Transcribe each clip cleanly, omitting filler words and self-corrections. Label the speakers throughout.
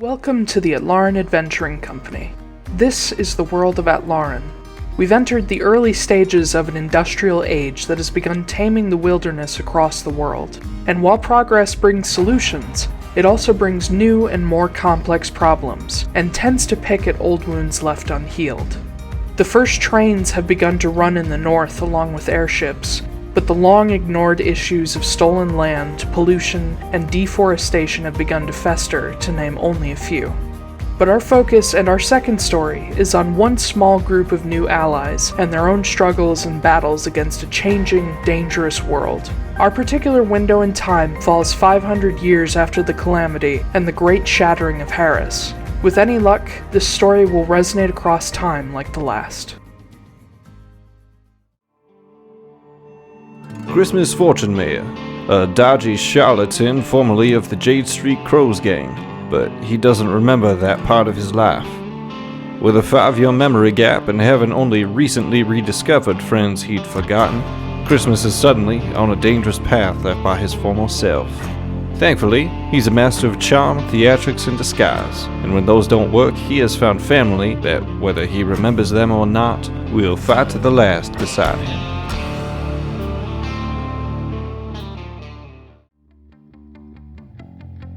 Speaker 1: Welcome to the Atlaran Adventuring Company. This is the world of Atlaran. We've entered the early stages of an industrial age that has begun taming the wilderness across the world. And while progress brings solutions, it also brings new and more complex problems, and tends to pick at old wounds left unhealed. The first trains have begun to run in the north along with airships, but the long-ignored issues of stolen land, pollution, and deforestation have begun to fester, to name only a few. But our focus and our second story is on one small group of new allies and their own struggles and battles against a changing, dangerous world. Our particular window in time falls 500 years after the calamity and the great shattering of Harris. With any luck, this story will resonate across time like the last.
Speaker 2: Christmas Fortunemær, a dodgy charlatan formerly of the Jade Street Crows gang, but he doesn't remember that part of his life. With a 5-year memory gap and having only recently rediscovered friends he'd forgotten, Christmas is suddenly on a dangerous path left by his former self. Thankfully, he's a master of charm, theatrics, and disguise, and when those don't work, he has found family that, whether he remembers them or not, will fight to the last beside him.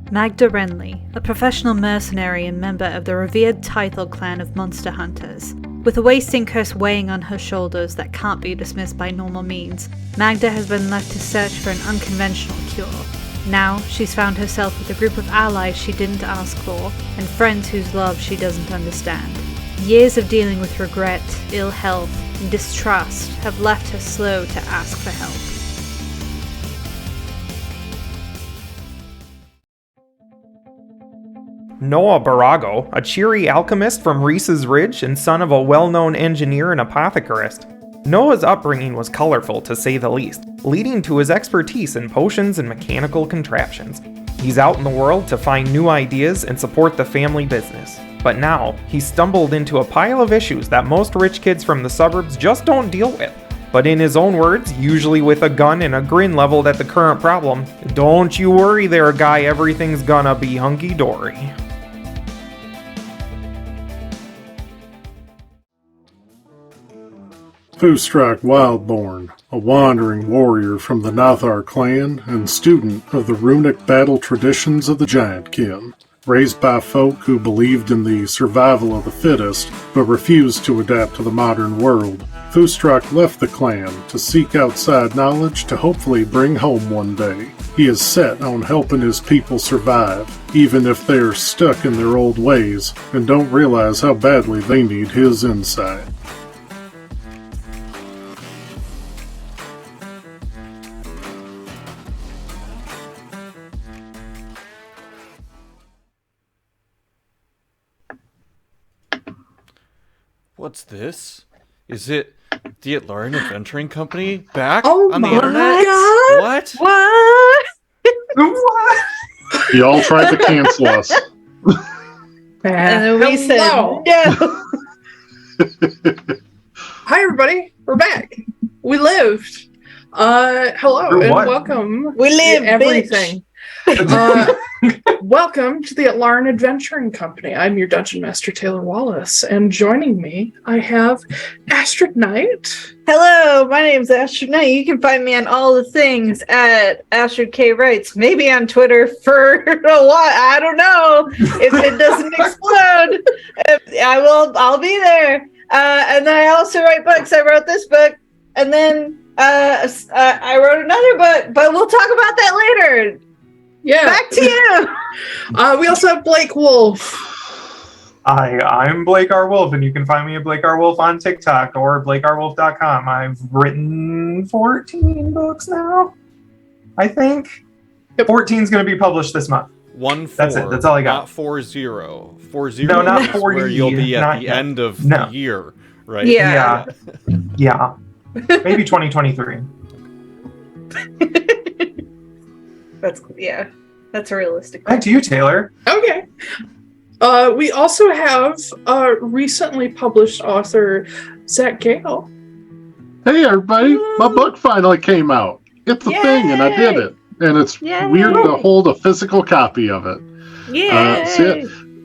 Speaker 3: Magda Wrenly, a professional mercenary and member of the revered Taiylor clan of monster hunters. With a wasting curse weighing on her shoulders that can't be dismissed by normal means, Magda has been left to search for an unconventional cure. Now, she's found herself with a group of allies she didn't ask for, and friends whose love she doesn't understand. Years of dealing with regret, ill health, and distrust have left her slow to ask for help.
Speaker 4: Noah Borago, a cheery alchemist from Reese's Ridge and son of a well-known engineer and apothecarist. Noah's upbringing was colorful, to say the least, leading to his expertise in potions and mechanical contraptions. He's out in the world to find new ideas and support the family business. But now, he's stumbled into a pile of issues that most rich kids from the suburbs just don't deal with. But in his own words, usually with a gun and a grin leveled at the current problem, "Don't you worry there, guy, everything's gonna be hunky-dory."
Speaker 5: Foostrak Wildborn, a wandering warrior from the Nathar clan and student of the runic battle traditions of the Giantkin. Raised by folk who believed in the survival of the fittest, but refused to adapt to the modern world, Foostrak left the clan to seek outside knowledge to hopefully bring home one day. He is set on helping his people survive, even if they're stuck in their old ways and don't realize how badly they need his insight.
Speaker 2: What's this? Is it the Atlaran Adventuring Company back
Speaker 6: Oh
Speaker 2: on the
Speaker 6: my
Speaker 2: internet?
Speaker 6: God.
Speaker 2: What?
Speaker 6: What?
Speaker 5: Y'all tried to cancel us.
Speaker 6: And then we said no. Hi, everybody. We're back. We lived. Hello and welcome.
Speaker 3: We lived,
Speaker 6: to everything. Welcome to the Atlaran Adventuring Company. I'm your Dungeon Master, Taiylor Wallace, and joining me, I have Astrid Knight.
Speaker 3: Hello, my name's Astrid Knight. You can find me on all the things at Astrid K. Writes. Maybe on Twitter for a while. I don't know. If it doesn't explode, I'll be there. And then I also write books. I wrote this book, and then I wrote another book, but we'll talk about that later.
Speaker 6: Yeah.
Speaker 3: Back to you.
Speaker 6: We also have Blake Wolfe.
Speaker 7: Hi, I'm Blake R. Wolfe, and you can find me at Blake R. Wolfe on TikTok or BlakeRWolfe.com. I've written 14 books now, I think. 14 is going to be published this month.
Speaker 2: 1-4.
Speaker 7: That's it. That's all I got.
Speaker 2: Not 4-0. 4-0.
Speaker 7: No, not
Speaker 2: is
Speaker 7: 40.
Speaker 2: where you'll be at
Speaker 7: not
Speaker 2: the
Speaker 7: yet.
Speaker 2: end of the year, right?
Speaker 3: Yeah.
Speaker 7: Yeah. Maybe 2023.
Speaker 3: That's realistic.
Speaker 7: Back to you, Taiylor.
Speaker 6: Okay. We also have recently published author Zack Gale.
Speaker 5: Hey everybody, my book finally came out. It's a thing and I did it. And it's weird to hold a physical copy of it.
Speaker 3: Yeah.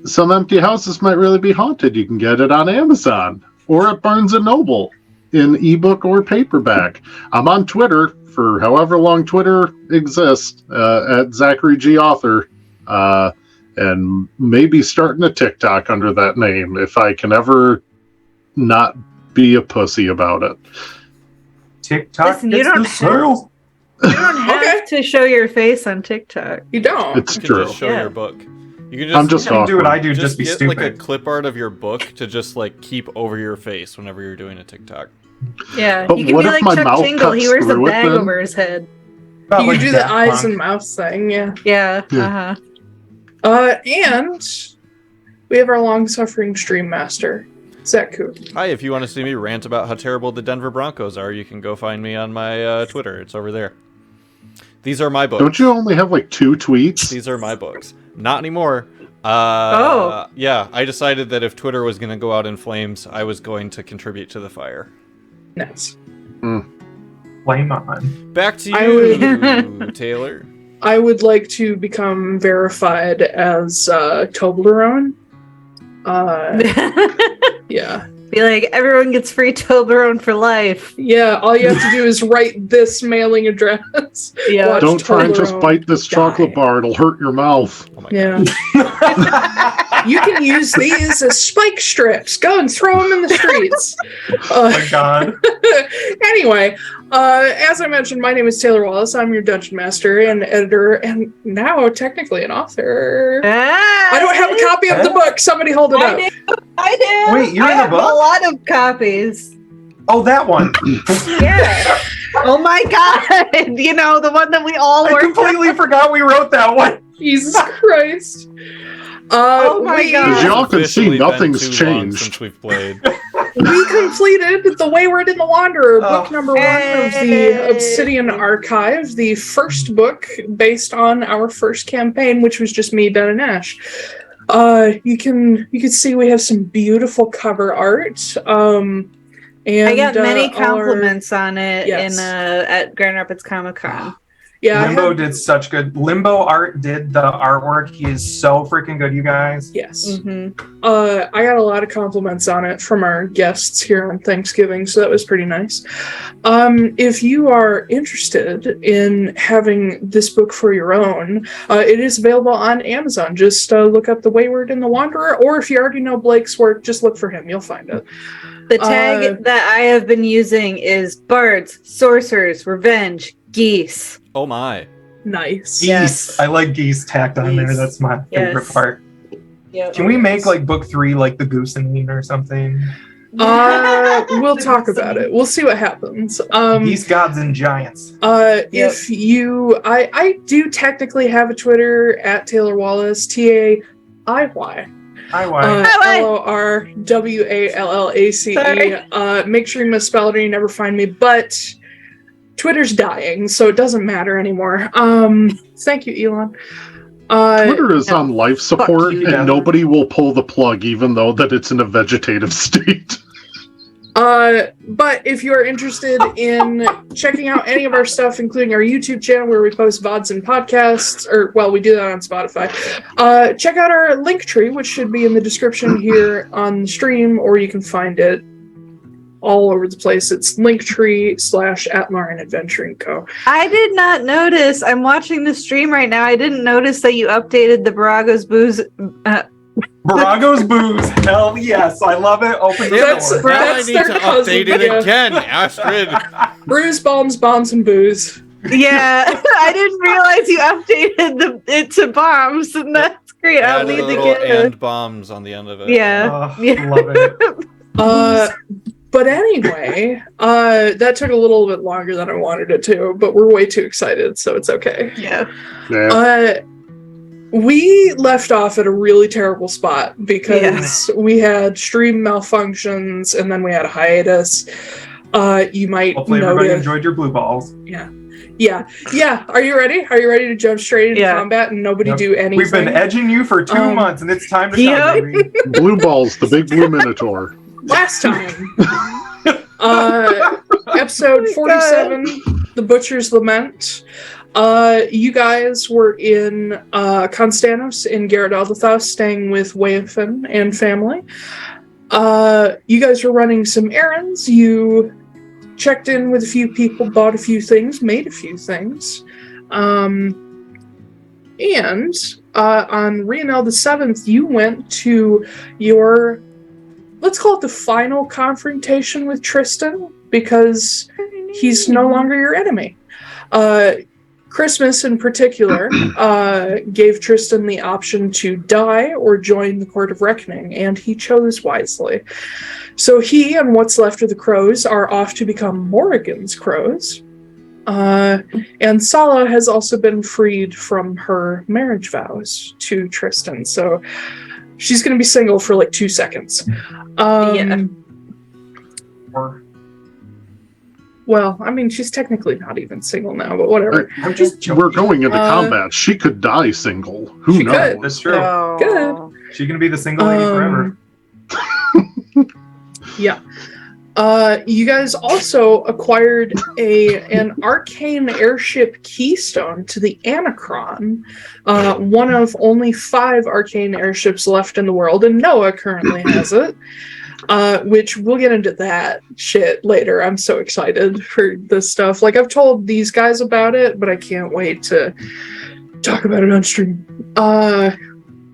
Speaker 5: some empty houses might really be haunted. You can get it on Amazon or at Barnes & Noble in ebook or paperback. I'm on Twitter for however long Twitter exists, at Zachary G. Author, and maybe starting a TikTok under that name if I can ever not be a pussy about it.
Speaker 7: TikTok.
Speaker 3: Listen, you don't have to show your face on TikTok.
Speaker 6: You don't.
Speaker 5: It's
Speaker 2: You can
Speaker 5: true.
Speaker 2: just show your book. You can just,
Speaker 5: I'm just
Speaker 7: You can do what I do,
Speaker 2: just
Speaker 7: just be
Speaker 2: get
Speaker 7: stupid.
Speaker 2: like a clip art of your book to just like keep over your face whenever you're doing a TikTok.
Speaker 3: Yeah,
Speaker 5: But
Speaker 3: you can
Speaker 5: what
Speaker 3: be
Speaker 5: if
Speaker 3: like
Speaker 5: my
Speaker 3: Chuck
Speaker 5: mouth
Speaker 3: Tingle. He
Speaker 5: cuts
Speaker 3: wears a
Speaker 5: through it
Speaker 3: bag
Speaker 5: then?
Speaker 3: over his head.
Speaker 7: About
Speaker 6: You
Speaker 7: like
Speaker 6: can do the
Speaker 7: Daft
Speaker 6: eyes
Speaker 7: Punk.
Speaker 6: and mouth thing, yeah.
Speaker 3: Yeah,
Speaker 5: Yeah.
Speaker 6: And we have our long-suffering stream master, Zack.
Speaker 2: Hi, if you want to see me rant about how terrible the Denver Broncos are, you can go find me on my Twitter. It's over there. These are my books.
Speaker 5: Don't you only have like 2 tweets?
Speaker 2: These are my books. Not anymore.
Speaker 3: Oh.
Speaker 2: Yeah, I decided that if Twitter was going to go out in flames, I was going to contribute to the fire.
Speaker 6: Nice.
Speaker 7: Flame on.
Speaker 2: Back to
Speaker 6: I
Speaker 2: you, Taylor.
Speaker 6: I would like to become verified as Toblerone. Yeah.
Speaker 3: Be like, everyone gets free Toblerone for life.
Speaker 6: Yeah, all you have to do is write this mailing address.
Speaker 3: Yeah.
Speaker 6: Watch
Speaker 5: Don't try and just
Speaker 6: Toblerone
Speaker 5: bite this chocolate
Speaker 6: die.
Speaker 5: bar. It'll hurt your mouth.
Speaker 2: Oh my
Speaker 6: Yeah. You can use these as spike strips. Go and throw them in the streets.
Speaker 7: Oh my god.
Speaker 6: Anyway, as I mentioned, my name is Taiylor Wallace. I'm your dungeon master and editor, and now technically an author. I don't have a copy of the book. Somebody hold it up.
Speaker 3: I do.
Speaker 7: Wait, you're
Speaker 3: I
Speaker 7: in the
Speaker 3: have
Speaker 7: book?
Speaker 3: a lot of copies.
Speaker 7: Oh, that one.
Speaker 3: Yeah. Oh my god. You know, the one that we all
Speaker 7: I
Speaker 3: worked
Speaker 7: completely forgot we wrote that one.
Speaker 6: Jesus Christ.
Speaker 3: Oh my God.
Speaker 5: As y'all can see,
Speaker 2: Officially been
Speaker 5: nothing's
Speaker 2: too long
Speaker 5: changed.
Speaker 2: since we've played.
Speaker 6: We completed The Wayward and the Wanderer, book number 1 of the
Speaker 3: Hey.
Speaker 6: Obsidian Archive, the first book based on our first campaign, which was just me, Ben, and Ash. You can see we have some beautiful cover art. And
Speaker 3: I got many
Speaker 6: our-
Speaker 3: compliments on it
Speaker 6: Yes.
Speaker 3: at Grand Rapids Comic Con.
Speaker 6: Yeah, I
Speaker 7: Limbo
Speaker 6: had-
Speaker 7: did such good. Limbo Art did the artwork. He is so freaking good, you guys.
Speaker 6: Yes.
Speaker 3: Mm-hmm.
Speaker 6: I got a lot of compliments on it from our guests here on Thanksgiving, so that was pretty nice. If you are interested in having this book for your own, it is available on Amazon. Just look up The Wayward and the Wanderer, or if you already know Blake's work, just look for him. You'll find it.
Speaker 3: The tag that I have been using is bards, sorcerers, revenge, geese.
Speaker 2: Oh my.
Speaker 6: Nice.
Speaker 7: Geese.
Speaker 3: Yes.
Speaker 7: I like geese tacked on there.
Speaker 3: Geese.
Speaker 7: That's my favorite
Speaker 3: Yes.
Speaker 7: part.
Speaker 3: Yep.
Speaker 7: Can we make like book 3 like the Goosenine or something?
Speaker 6: We'll talk about it. We'll see what happens.
Speaker 7: Geese, gods, and giants.
Speaker 6: If you, I do technically have a Twitter at Taiylor Wallace, TAIY.
Speaker 7: Hi, why?
Speaker 6: LORWALLACE.
Speaker 3: Sorry.
Speaker 6: Make sure you misspell it or you never find me, but Twitter's dying, so it doesn't matter anymore. Thank you, Elon.
Speaker 5: Twitter is on life support,
Speaker 7: you,
Speaker 5: and
Speaker 7: Devin.
Speaker 5: nobody will pull the plug, even though that it's in a vegetative state.
Speaker 6: But if you're interested in checking out any of our stuff, including our YouTube channel where we post VODs and podcasts, we do that on Spotify, check out our link tree, which should be in the description here on the stream, or you can find it all over the place. It's linktree/Atlaran Adventuring Co.
Speaker 3: I did not notice. I'm watching the stream right now. I didn't notice that you updated the Borago's booze.
Speaker 7: Borago's booze. Hell yes. I love it. Open the
Speaker 6: That's-
Speaker 7: door.
Speaker 6: right.
Speaker 2: Now I
Speaker 6: That's
Speaker 2: need
Speaker 6: their
Speaker 2: to
Speaker 6: cousin,
Speaker 2: update it
Speaker 6: yeah.
Speaker 2: again, Astrid.
Speaker 6: Brews, bombs, and booze.
Speaker 3: Yeah, I didn't realize you updated it to bombs, and that's great. I'll
Speaker 2: Add a
Speaker 3: need to
Speaker 2: little
Speaker 3: get it.
Speaker 2: and bombs on the end of it.
Speaker 3: Yeah.
Speaker 7: Oh, love it.
Speaker 6: But anyway, that took a little bit longer than I wanted it to, but we're way too excited, so it's okay.
Speaker 3: Yeah.
Speaker 5: Yeah.
Speaker 6: We left off at a really terrible spot because we had stream malfunctions and then we had a hiatus. You might
Speaker 7: Hopefully everybody
Speaker 6: notice.
Speaker 7: enjoyed your blue balls.
Speaker 6: Yeah. Are you ready? Are you ready to jump straight into combat and nobody
Speaker 7: Yep.
Speaker 6: do anything?
Speaker 7: We've been edging you for 2 months, and it's time to shine, baby.
Speaker 5: Blue balls, the big blue minotaur.
Speaker 6: Last time. Episode 47, The Butcher's Lament. You guys were in Constanos in Gyaradothos, staying with Wolfe and family. You guys were running some errands. You checked in with a few people, bought a few things, made a few things. And on Rionel the 7th, you went to your, let's call it the final confrontation with Tristan, because he's no longer your enemy. Christmas in particular gave Tristan the option to die or join the Court of Reckoning, and he chose wisely. So he and what's left of the crows are off to become Morrigan's crows. And Sala has also been freed from her marriage vows to Tristan, so she's going to be single for like 2 seconds. Well, I mean, she's technically not even single now, but whatever.
Speaker 7: I'm just joking.
Speaker 5: We're going into combat. She could die single. Who knows?
Speaker 6: Could.
Speaker 7: That's true.
Speaker 6: Good.
Speaker 7: She's gonna be the single lady forever.
Speaker 6: Yeah. You guys also acquired an arcane airship keystone to the Anachron, one of only 5 arcane airships left in the world, and Noah currently has it. Which we'll get into that shit later. I'm so excited for this stuff. Like, I've told these guys about it, but I can't wait to talk about it on stream.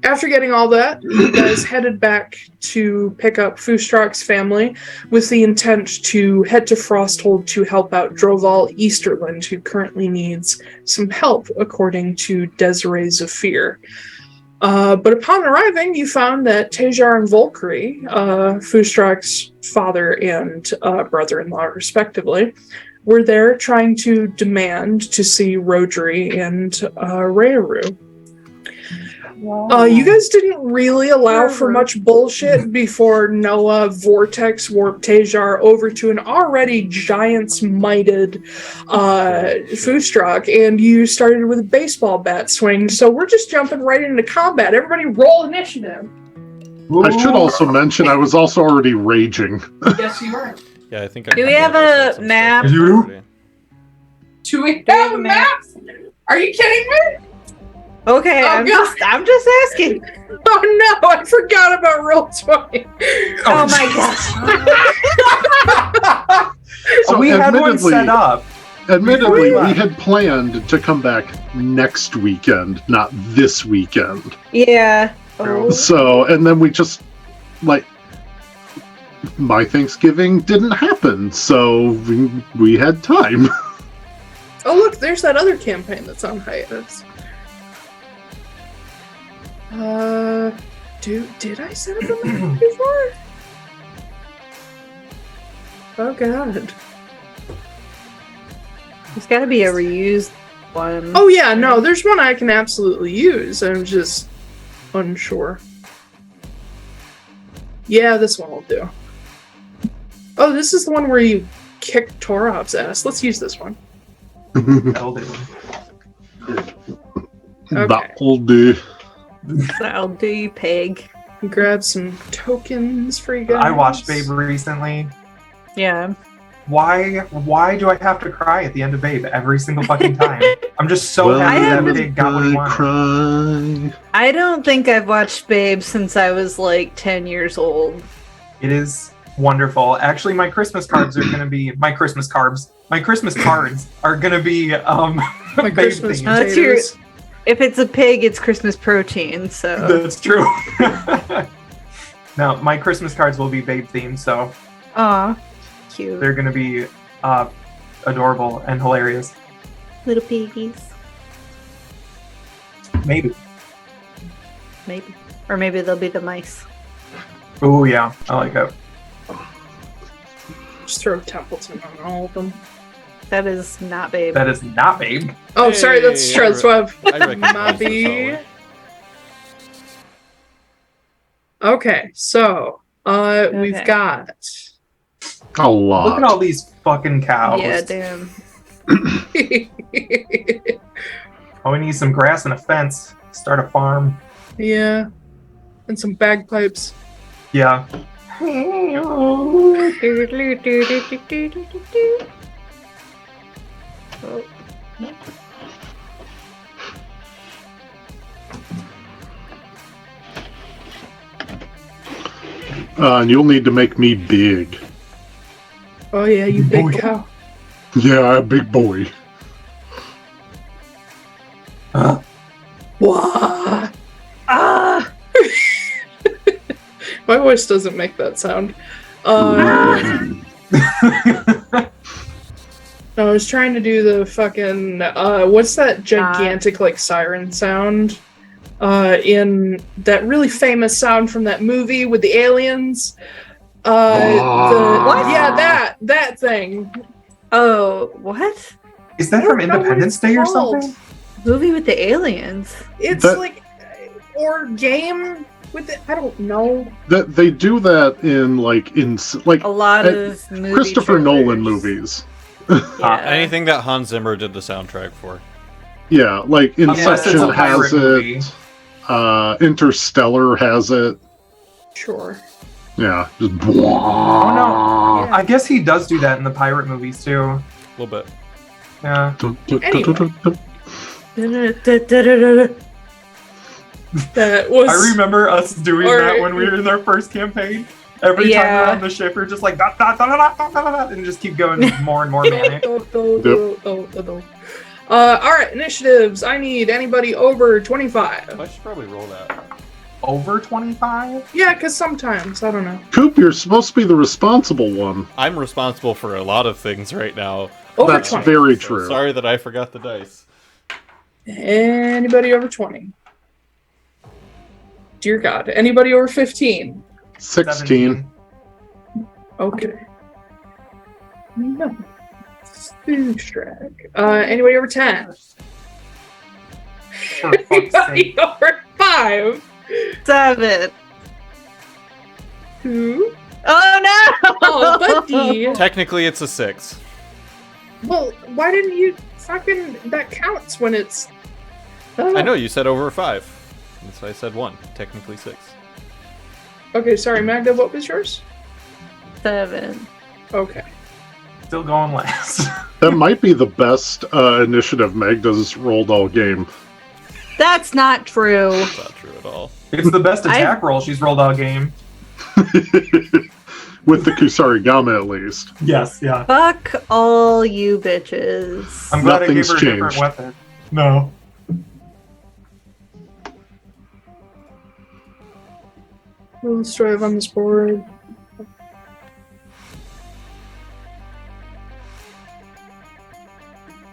Speaker 6: After getting all that, you guys headed back to pick up Foostrak's family with the intent to head to Frosthold to help out Droval Easterland, who currently needs some help, according to Desiree Zafir. But upon arriving, you found that Taiylor and Valkyrie, Foostrak's father and brother-in-law, respectively, were there trying to demand to see Rodri and Rayaru. You guys didn't really allow for much bullshit before Noah vortex warped Taiylor over to an already giant-mighted Foostrak, and you started with a baseball bat swing, so we're just jumping right into combat. Everybody roll initiative.
Speaker 5: I should also mention I was also already raging.
Speaker 6: Yes, you are.
Speaker 2: Yeah, I think.
Speaker 3: Do we have a map?
Speaker 7: You?
Speaker 6: Do we have a map? Are you kidding me?
Speaker 3: Okay,
Speaker 6: Oh,
Speaker 3: I'm just asking.
Speaker 6: Oh no, I forgot about Roll20.
Speaker 3: Oh my gosh.
Speaker 5: So
Speaker 7: we had one set up.
Speaker 5: Admittedly, we had planned to come back next weekend, not this weekend.
Speaker 3: Yeah. Oh.
Speaker 5: So, and then we just, like, my Thanksgiving didn't happen, so we had time.
Speaker 6: Oh look, there's that other campaign that's on hiatus. Did I set up a map before? Oh god.
Speaker 3: There's gotta be a reused one.
Speaker 6: Oh yeah, no, there's one I can absolutely use. I'm just unsure. Yeah, this one will do. Oh, this is the one where you kick Torov's ass. Let's use this one.
Speaker 7: That'll do.
Speaker 6: Okay.
Speaker 5: That'll do.
Speaker 3: That'll do, you pig.
Speaker 6: Grab some tokens for you guys.
Speaker 7: I watched Babe recently.
Speaker 3: Yeah.
Speaker 7: Why do I have to cry at the end of Babe every single fucking time? I'm just so happy that Babe got what he wanted.
Speaker 3: I don't think I've watched Babe since I was like 10 years old.
Speaker 7: It is wonderful. Actually, my Christmas cards are gonna be my Christmas cards are gonna be
Speaker 6: My
Speaker 7: Babe
Speaker 6: Christmas
Speaker 7: themed.
Speaker 3: That's your-
Speaker 6: potatoes.
Speaker 3: If it's a pig, it's Christmas protein, so.
Speaker 7: That's true. No, my Christmas cards will be Babe themed, so
Speaker 3: Aw. Cute.
Speaker 7: they're gonna be adorable and hilarious.
Speaker 3: Little piggies.
Speaker 7: Maybe.
Speaker 3: Maybe. Or maybe they'll be the mice.
Speaker 7: Oh yeah, I like it.
Speaker 6: Just throw Templeton on all of them.
Speaker 3: That is not Babe.
Speaker 7: That is not Babe.
Speaker 6: Oh, sorry, that's
Speaker 2: Hey,
Speaker 6: Charlotte's Web.
Speaker 2: I recognize
Speaker 6: Mobby.
Speaker 2: this
Speaker 6: Okay, so we've
Speaker 3: Okay.
Speaker 6: got
Speaker 5: A lot.
Speaker 7: Look at all these fucking cows.
Speaker 3: Yeah, damn.
Speaker 7: Oh, we need some grass and a fence. Start a farm.
Speaker 6: yeah, and some bagpipes.
Speaker 7: Yeah.
Speaker 5: And you'll need to make me big.
Speaker 6: Oh yeah, you big
Speaker 7: Boy.
Speaker 6: cow.
Speaker 5: Yeah, big boy.
Speaker 6: Wah!
Speaker 3: Ah!
Speaker 6: My voice doesn't make that sound. I was trying to do the fucking what's that gigantic like siren sound? In that really famous sound from that movie with the aliens.
Speaker 3: What?
Speaker 6: Yeah, that thing.
Speaker 3: Oh, what?
Speaker 7: Is that
Speaker 6: I
Speaker 7: from
Speaker 6: don't know what
Speaker 7: Independence
Speaker 6: it's
Speaker 7: Day or
Speaker 6: called.
Speaker 7: something?
Speaker 3: Movie with the aliens.
Speaker 6: It's
Speaker 5: That-
Speaker 6: like or game with it. I don't know.
Speaker 5: That they do that in
Speaker 3: A lot
Speaker 5: uh,
Speaker 3: of movie
Speaker 5: Christopher
Speaker 3: trailers.
Speaker 5: Nolan movies.
Speaker 3: Yeah.
Speaker 2: Anything that Hans Zimmer did the soundtrack for.
Speaker 5: Yeah, like
Speaker 7: Unless it's
Speaker 5: Inception
Speaker 7: a pirate
Speaker 5: has
Speaker 7: movie.
Speaker 5: it. Interstellar has it.
Speaker 6: Sure.
Speaker 5: Yeah. Just
Speaker 7: Oh no. I guess he does do that in the pirate movies too.
Speaker 2: A little bit.
Speaker 7: Yeah.
Speaker 6: That was.
Speaker 7: I remember us doing that when we were in our first campaign. Every time
Speaker 3: Yeah.
Speaker 7: we're on the ship, we're just like da, da, da, da, da, da, da, da, and just keep going more and more manic.
Speaker 6: All right, initiatives. I need anybody over 25.
Speaker 2: I should probably roll that.
Speaker 7: Over 25?
Speaker 6: Yeah, because sometimes I don't know.
Speaker 5: Coop, you're supposed to be the responsible one.
Speaker 2: I'm responsible for a lot of things right now.
Speaker 6: Over
Speaker 5: That's
Speaker 6: 20.
Speaker 5: very
Speaker 2: So
Speaker 5: true.
Speaker 2: sorry that I forgot the dice.
Speaker 6: Anybody over 20? Dear God. Anybody over 15?
Speaker 5: 16.
Speaker 6: Okay. No. Foostrak. Anybody over 10?
Speaker 7: For fuck's
Speaker 6: Anybody
Speaker 7: sake.
Speaker 6: over 5?
Speaker 3: 7.
Speaker 6: 2?
Speaker 3: Oh no!
Speaker 6: Oh, buddy.
Speaker 2: Technically, it's a 6.
Speaker 6: Well, why didn't you fucking... That counts when it's...
Speaker 2: I know, you said over 5. And so I said 1. Technically 6.
Speaker 6: Okay, sorry, Magda, what was yours?
Speaker 3: 7.
Speaker 6: Okay.
Speaker 7: Still going last.
Speaker 5: That might be the best initiative Magda's rolled all game.
Speaker 3: That's not true.
Speaker 2: That's not true at all.
Speaker 7: It's the best attack roll she's rolled all game.
Speaker 5: With the Kusarigama, at least.
Speaker 7: Yes, yeah.
Speaker 3: Fuck all you bitches.
Speaker 7: I'm glad I gave
Speaker 5: Nothing's
Speaker 7: her a different
Speaker 5: changed.
Speaker 7: weapon. No.
Speaker 6: What else do I have on this board?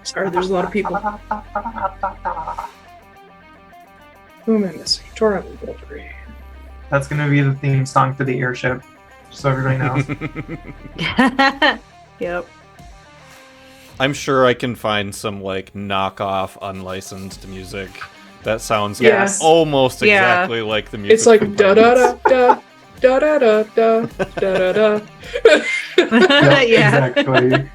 Speaker 6: Sorry, there's a lot of people. Who am I missing? Tora and Wolfe.
Speaker 7: That's gonna be the theme song for the airship. Just so everybody knows.
Speaker 3: Yep.
Speaker 2: I'm sure I can find some like knockoff unlicensed music that sounds
Speaker 6: Yes.
Speaker 2: almost
Speaker 3: Yeah.
Speaker 2: exactly like the music.
Speaker 6: It's like
Speaker 2: from
Speaker 6: da da
Speaker 2: Pirates.
Speaker 6: da da da da da da da da.
Speaker 3: Yeah.
Speaker 7: Exactly.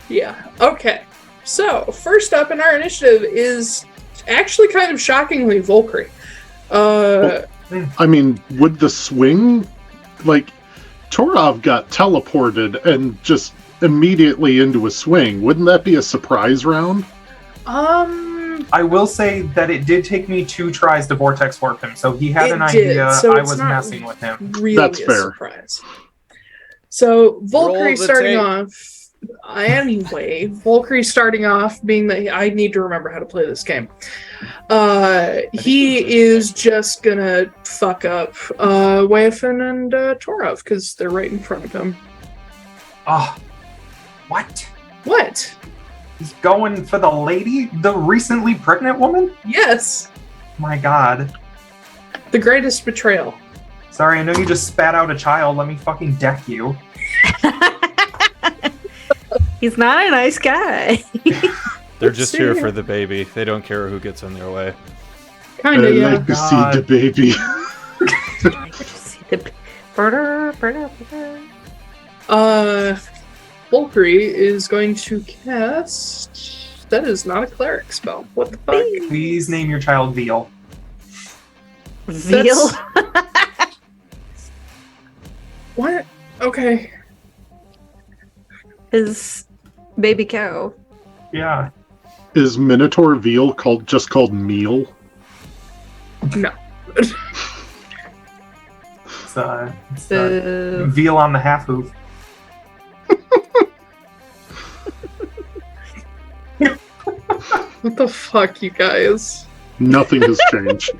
Speaker 6: Yeah. Okay. So first up in our initiative is actually kind of shockingly Volkry.
Speaker 5: I mean, would the swing... Like, Torov got teleported and just immediately into a swing. Wouldn't that be a surprise round?
Speaker 7: I will say that it did take me 2 tries to vortex warp him, so he had
Speaker 6: It
Speaker 7: an
Speaker 6: did,
Speaker 7: idea
Speaker 6: so
Speaker 7: I
Speaker 6: it's
Speaker 7: was
Speaker 6: not
Speaker 7: messing with him.
Speaker 6: really
Speaker 5: That's
Speaker 6: a
Speaker 5: fair.
Speaker 6: surprise. So Volkry
Speaker 2: the
Speaker 6: starting
Speaker 2: tape.
Speaker 6: off. Anyway, Volkry starting off being that I need to remember how to play this game. He is just gonna fuck up Waffen and Torov because they're right in front of him.
Speaker 7: Oh, what?
Speaker 6: What?
Speaker 7: He's going for the lady? The recently pregnant woman?
Speaker 6: Yes,
Speaker 7: My god.
Speaker 6: the greatest betrayal.
Speaker 7: Sorry, I know you just spat out a child. Let me fucking deck you.
Speaker 3: He's not a nice guy.
Speaker 2: They're just here
Speaker 6: See.
Speaker 2: for the baby. They don't care who gets in their way.
Speaker 6: Kinda, yeah.
Speaker 5: like to see the baby.
Speaker 6: Volkry is going to cast. That is not a cleric spell. What the fuck?
Speaker 7: Please name your child Veal.
Speaker 3: Veal?
Speaker 6: What? Okay.
Speaker 3: His baby cow.
Speaker 7: Yeah.
Speaker 5: Is Minotaur veal just called meal?
Speaker 6: No.
Speaker 7: It's the veal on the half hoof.
Speaker 6: What the fuck, you guys?
Speaker 5: Nothing has changed.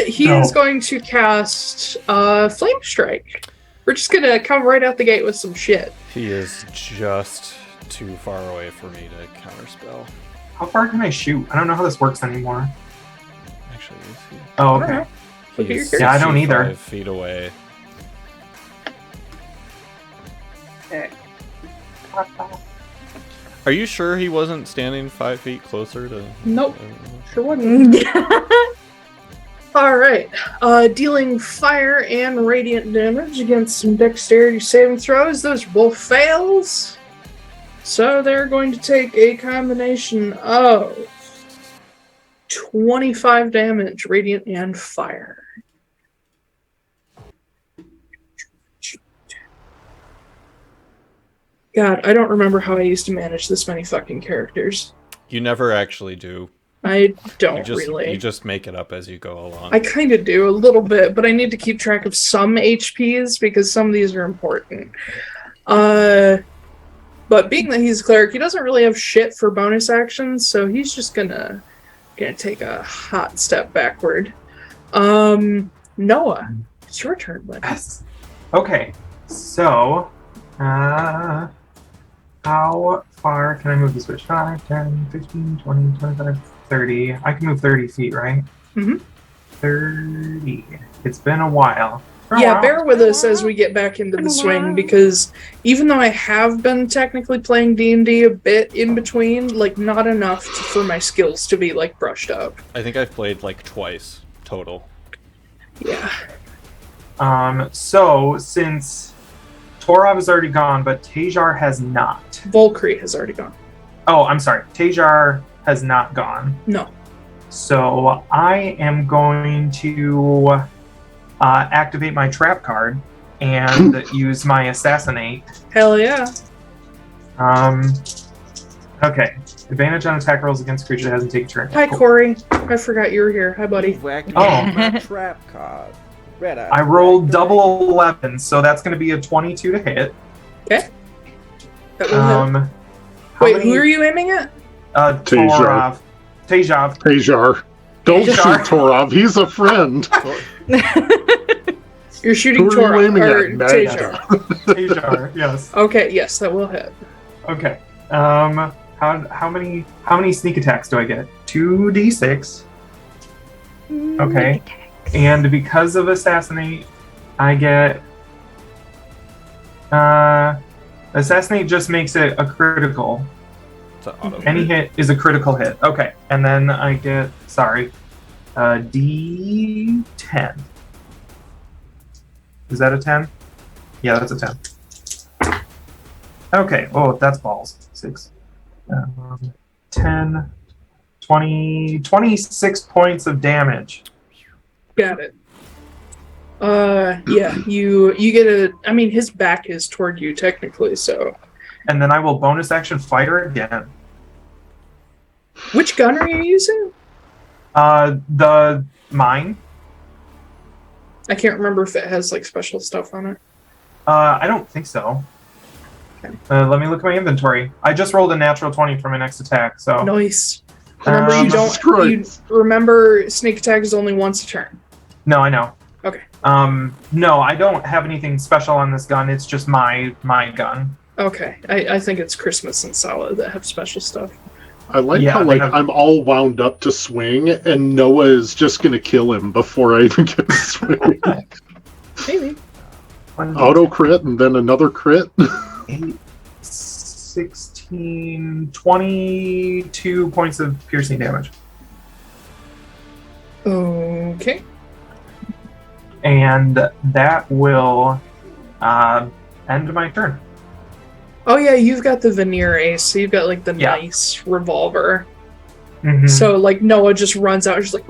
Speaker 6: He is going to cast Flame Strike. We're just gonna come right out the gate with some shit.
Speaker 2: He is just too far away for me to counterspell.
Speaker 7: How far can I shoot? I don't know how this works anymore.
Speaker 2: Actually, is he?
Speaker 7: Oh, okay.
Speaker 2: He's
Speaker 7: Yeah, I don't either.
Speaker 2: 65 feet away. Are you sure he wasn't standing 5 feet closer to?
Speaker 6: Nope. Sure wouldn't. Alright. Dealing fire and radiant damage against some dexterity saving throws. Those both fails. So they're going to take a combination of 25 damage, radiant and fire. God, I don't remember how I used to manage this many fucking characters.
Speaker 2: You never actually do.
Speaker 6: I don't
Speaker 2: You
Speaker 6: really.
Speaker 2: just make it up as you go along.
Speaker 6: I kind of do, a little bit, but I need to keep track of some HPs because some of these are important. But being that he's a cleric, he doesn't really have shit for bonus actions, so he's just gonna take a hot step backward. Noah, it's your turn, buddy.
Speaker 7: Yes. Okay, so how far can I move the switch? 5, 10, 15, 20, 25, 30. I can move 30 feet, right?
Speaker 6: Mhm.
Speaker 7: 30. It's been a while.
Speaker 6: Yeah, bear with us as we get back into the swing, because even though I have been technically playing D&D a bit in between, like, not enough for my skills to be, like, brushed up.
Speaker 2: I think I've played like twice total.
Speaker 6: Yeah.
Speaker 7: So, since Torov is already gone, but Taiylor has not.
Speaker 6: Volkry has already gone.
Speaker 7: Oh, I'm sorry. Taiylor has not gone.
Speaker 6: No.
Speaker 7: So I am going to activate my trap card and use my assassinate.
Speaker 6: Hell yeah.
Speaker 7: Okay. Advantage on attack rolls against creature that hasn't taken turn.
Speaker 6: Hi, Corey. I forgot you were here. Hi, buddy.
Speaker 7: Oh.
Speaker 8: Trap card. Red eye.
Speaker 7: I rolled double 11, so that's going to be a 22 to hit.
Speaker 6: Okay. That will hit. Wait, who are you aiming at?
Speaker 7: Torov.
Speaker 5: Taiylor. Don't shoot Torov. He's a friend.
Speaker 6: You're shooting
Speaker 5: Who are you
Speaker 6: Torov
Speaker 5: aiming
Speaker 6: or
Speaker 5: at, Magda?
Speaker 7: Taiylor, yes.
Speaker 6: Okay, yes, that will hit.
Speaker 7: Okay. How many sneak attacks do I get? 2d6. Okay. And because of assassinate, I get assassinate just makes it a critical.
Speaker 2: It's an auto.
Speaker 7: Any hit is a critical hit. Okay. And then I get D10. Is that a 10? Yeah, that's a 10. Okay. Oh, that's balls. 6. 10, 20, 26 points of damage.
Speaker 6: Got it. Yeah, you get a... I mean, his back is toward you, technically, so...
Speaker 7: And then I will bonus action fighter again.
Speaker 6: Which gun are you using?
Speaker 7: Mine.
Speaker 6: I can't remember if it has, like, special stuff on it.
Speaker 7: I don't think so.
Speaker 6: Okay.
Speaker 7: Let me look at my inventory. I just rolled a natural 20 for my next attack, so...
Speaker 6: Nice. Remember, you remember sneak attack is only once a turn.
Speaker 7: No, I know.
Speaker 6: Okay.
Speaker 7: No, I don't have anything special on this gun. It's just my gun.
Speaker 6: Okay. I think it's Christmas and Solid that have special stuff.
Speaker 5: I like how I'm all wound up to swing, and Noah is just going to kill him before I even get to swing.
Speaker 6: Maybe.
Speaker 5: Auto crit and then another crit.
Speaker 7: 8, 16, 22 points of piercing damage.
Speaker 6: Okay.
Speaker 7: And that will end my turn.
Speaker 6: Oh yeah, you've got the veneer ace, so you've got like the nice revolver.
Speaker 7: Mm-hmm.
Speaker 6: So like Noah just runs out and just like...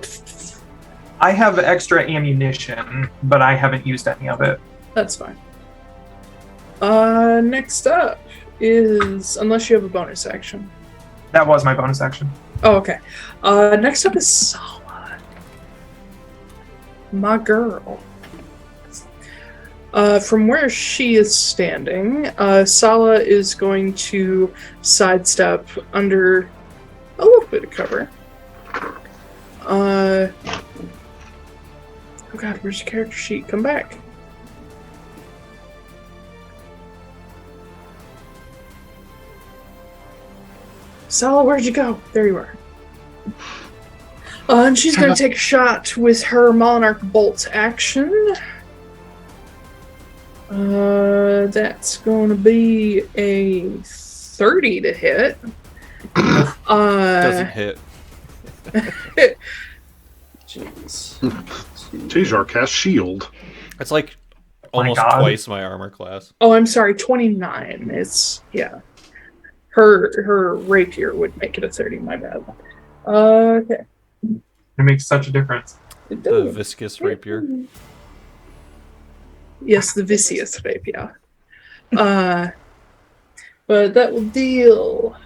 Speaker 7: I have extra ammunition, but I haven't used any of it.
Speaker 6: That's fine. Next up is... Unless you have a bonus action.
Speaker 7: That was my bonus action.
Speaker 6: Oh, okay. Next up is Solid. My girl. From where she is standing, Sala is going to sidestep under a little bit of cover. Oh god, where's your character sheet? Come back. Sala, where'd you go? There you are. And she's going to take a shot with her Monarch Bolt action. That's going to be a 30 to hit.
Speaker 2: Doesn't hit.
Speaker 6: Jeez.
Speaker 5: Taiylor casts shield.
Speaker 2: It's like almost twice my armor class.
Speaker 6: Oh, I'm sorry, 29. It's, yeah. Her rapier would make it a 30, my bad. Okay.
Speaker 7: It makes such a difference.
Speaker 2: The viscous rapier.
Speaker 6: Yes, the viscous rapier. But that will deal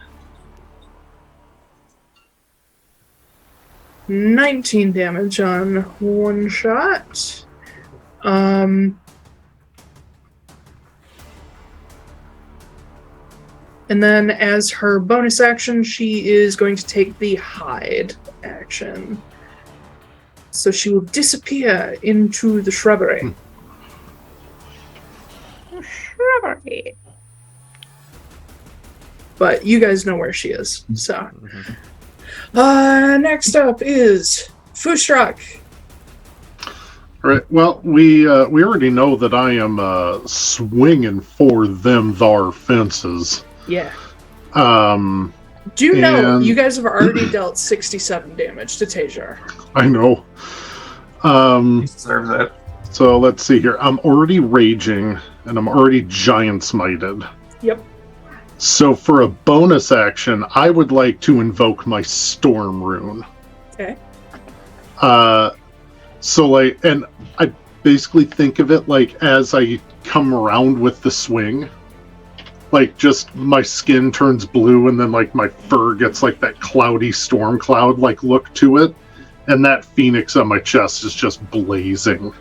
Speaker 6: 19 damage on one shot. And then as her bonus action, she is going to take the hide action. So she will disappear into the shrubbery. Shrubbery. But you guys know where she is, so. Next up is Foostrak.
Speaker 5: Right. Well, we already know that I am swinging for them thar fences.
Speaker 6: Yeah.
Speaker 5: Do
Speaker 6: you know you guys have already dealt 67 damage to Taiylor?
Speaker 5: I know.
Speaker 7: He deserves it.
Speaker 5: So let's see here. I'm already raging, and I'm already giant smited.
Speaker 6: Yep.
Speaker 5: So for a bonus action, I would like to invoke my storm rune.
Speaker 6: Okay.
Speaker 5: So like, and I basically think of it like as I come around with the swing, like just my skin turns blue and then like my fur gets like that cloudy storm cloud like look to it, and that phoenix on my chest is just blazing.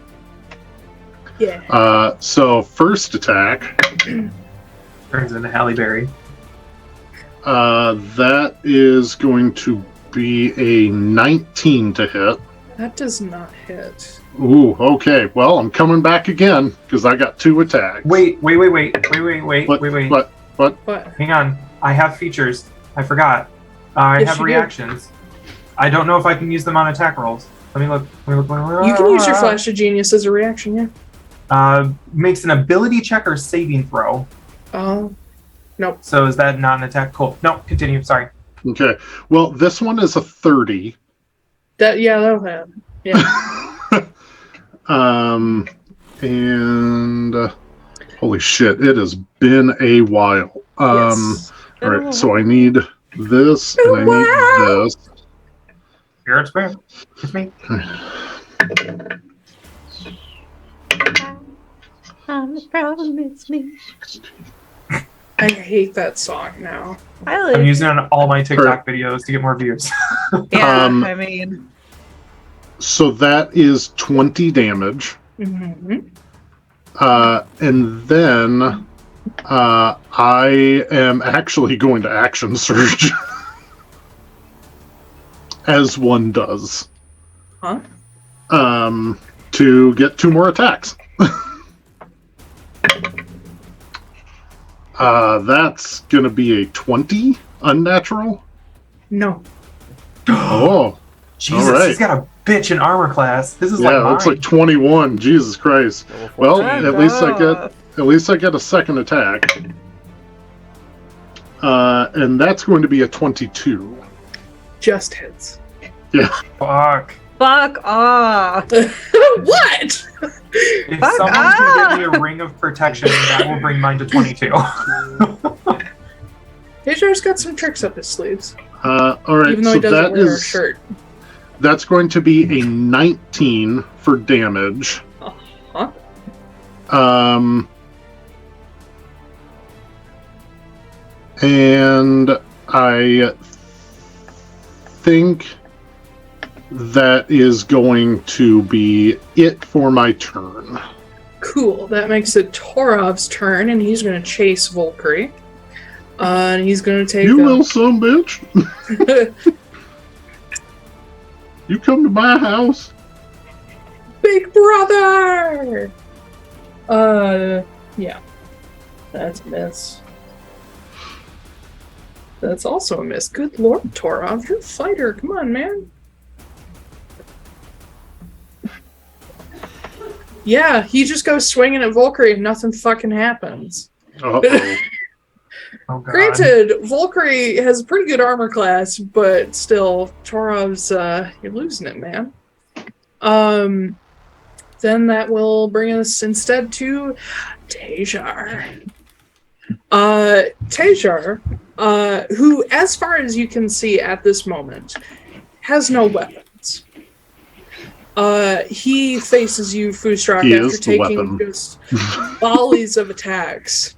Speaker 6: Yeah.
Speaker 5: So first attack
Speaker 7: Turns into Halle Berry.
Speaker 5: that is going to be a 19 to hit.
Speaker 6: That does not hit.
Speaker 5: Ooh, okay. Well, I'm coming back again because I got 2 attacks.
Speaker 7: Wait.
Speaker 5: What?
Speaker 7: Hang on. I have features. I forgot. I
Speaker 6: Yes,
Speaker 7: have
Speaker 6: you do.
Speaker 7: reactions. I don't know if I can use them on attack rolls. Let me look.
Speaker 6: You can use your Flash of Genius as a reaction, yeah.
Speaker 7: Makes an ability check or saving throw.
Speaker 6: Nope.
Speaker 7: So is that not an attack? Cool. No, continue. Sorry.
Speaker 5: Okay. Well, this one is a 30.
Speaker 6: That'll have. Yeah.
Speaker 5: And holy shit, it has been a while.
Speaker 6: Yes.
Speaker 5: All right, so I need this and I need this.
Speaker 7: Here it's me. It's me.
Speaker 3: The problem is me.
Speaker 6: I hate that song now.
Speaker 7: I'm using it on all my TikTok videos to get more views.
Speaker 3: Yeah, I mean.
Speaker 5: So that is 20 damage.
Speaker 6: Mm-hmm.
Speaker 5: And then I am actually going to action surge. As one does.
Speaker 6: Huh?
Speaker 5: To get 2 more attacks. That's gonna be a 20 unnatural.
Speaker 6: No.
Speaker 5: Oh.
Speaker 7: Jesus,
Speaker 5: all right.
Speaker 7: He's got a bitch in armor class. This is
Speaker 5: Yeah, that's like 21. Jesus Christ. Well, at least I get a second attack. And that's going to be a 22.
Speaker 6: Just hits.
Speaker 5: Yeah.
Speaker 7: Fuck.
Speaker 3: Fuck off.
Speaker 6: What?
Speaker 7: If
Speaker 3: Fuck
Speaker 7: someone
Speaker 3: off.
Speaker 7: can give me a ring of protection, that will bring mine to 22.
Speaker 6: Taylor's got some tricks up his sleeves.
Speaker 5: All right.
Speaker 6: Even though he doesn't wear a shirt.
Speaker 5: That's going to be a 19 for damage.
Speaker 6: Huh?
Speaker 5: And I think that is going to be it for my turn.
Speaker 6: Cool. That makes it Torov's turn, and he's going to chase Volkry. And he's going to take
Speaker 5: You little son bitch. You come to my house.
Speaker 6: Big brother! Yeah. That's a miss. That's also a miss. Good lord, Torov, you're a fighter. Come on, man. Yeah, he just goes swinging at Volkry and nothing fucking happens.
Speaker 5: Uh-oh.
Speaker 7: Oh, God.
Speaker 6: Granted, Volkry has a pretty good armor class, but still, Torov's, you're losing it, man. Then that will bring us instead to Taiylor. Taiylor, who, as far as you can see at this moment, has no weapons. He faces you, Foostrak, after taking just volleys of attacks.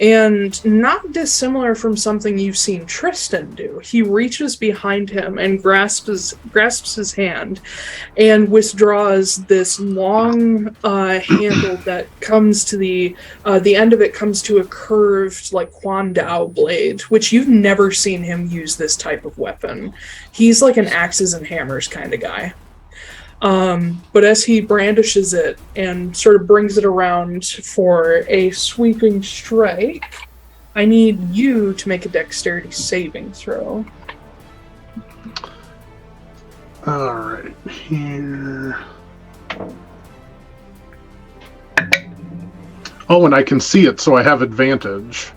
Speaker 6: And not dissimilar from something you've seen Tristan do. He reaches behind him and grasps his hand and withdraws this long handle that comes to the end of it comes to a curved, like, Kwandao blade, which you've never seen him use this type of weapon. He's like an axes and hammers kind of guy. But as he brandishes it and sort of brings it around for a sweeping strike, I need you to make a dexterity saving throw.
Speaker 5: Alright, here. Oh, and I can see it, so I have advantage.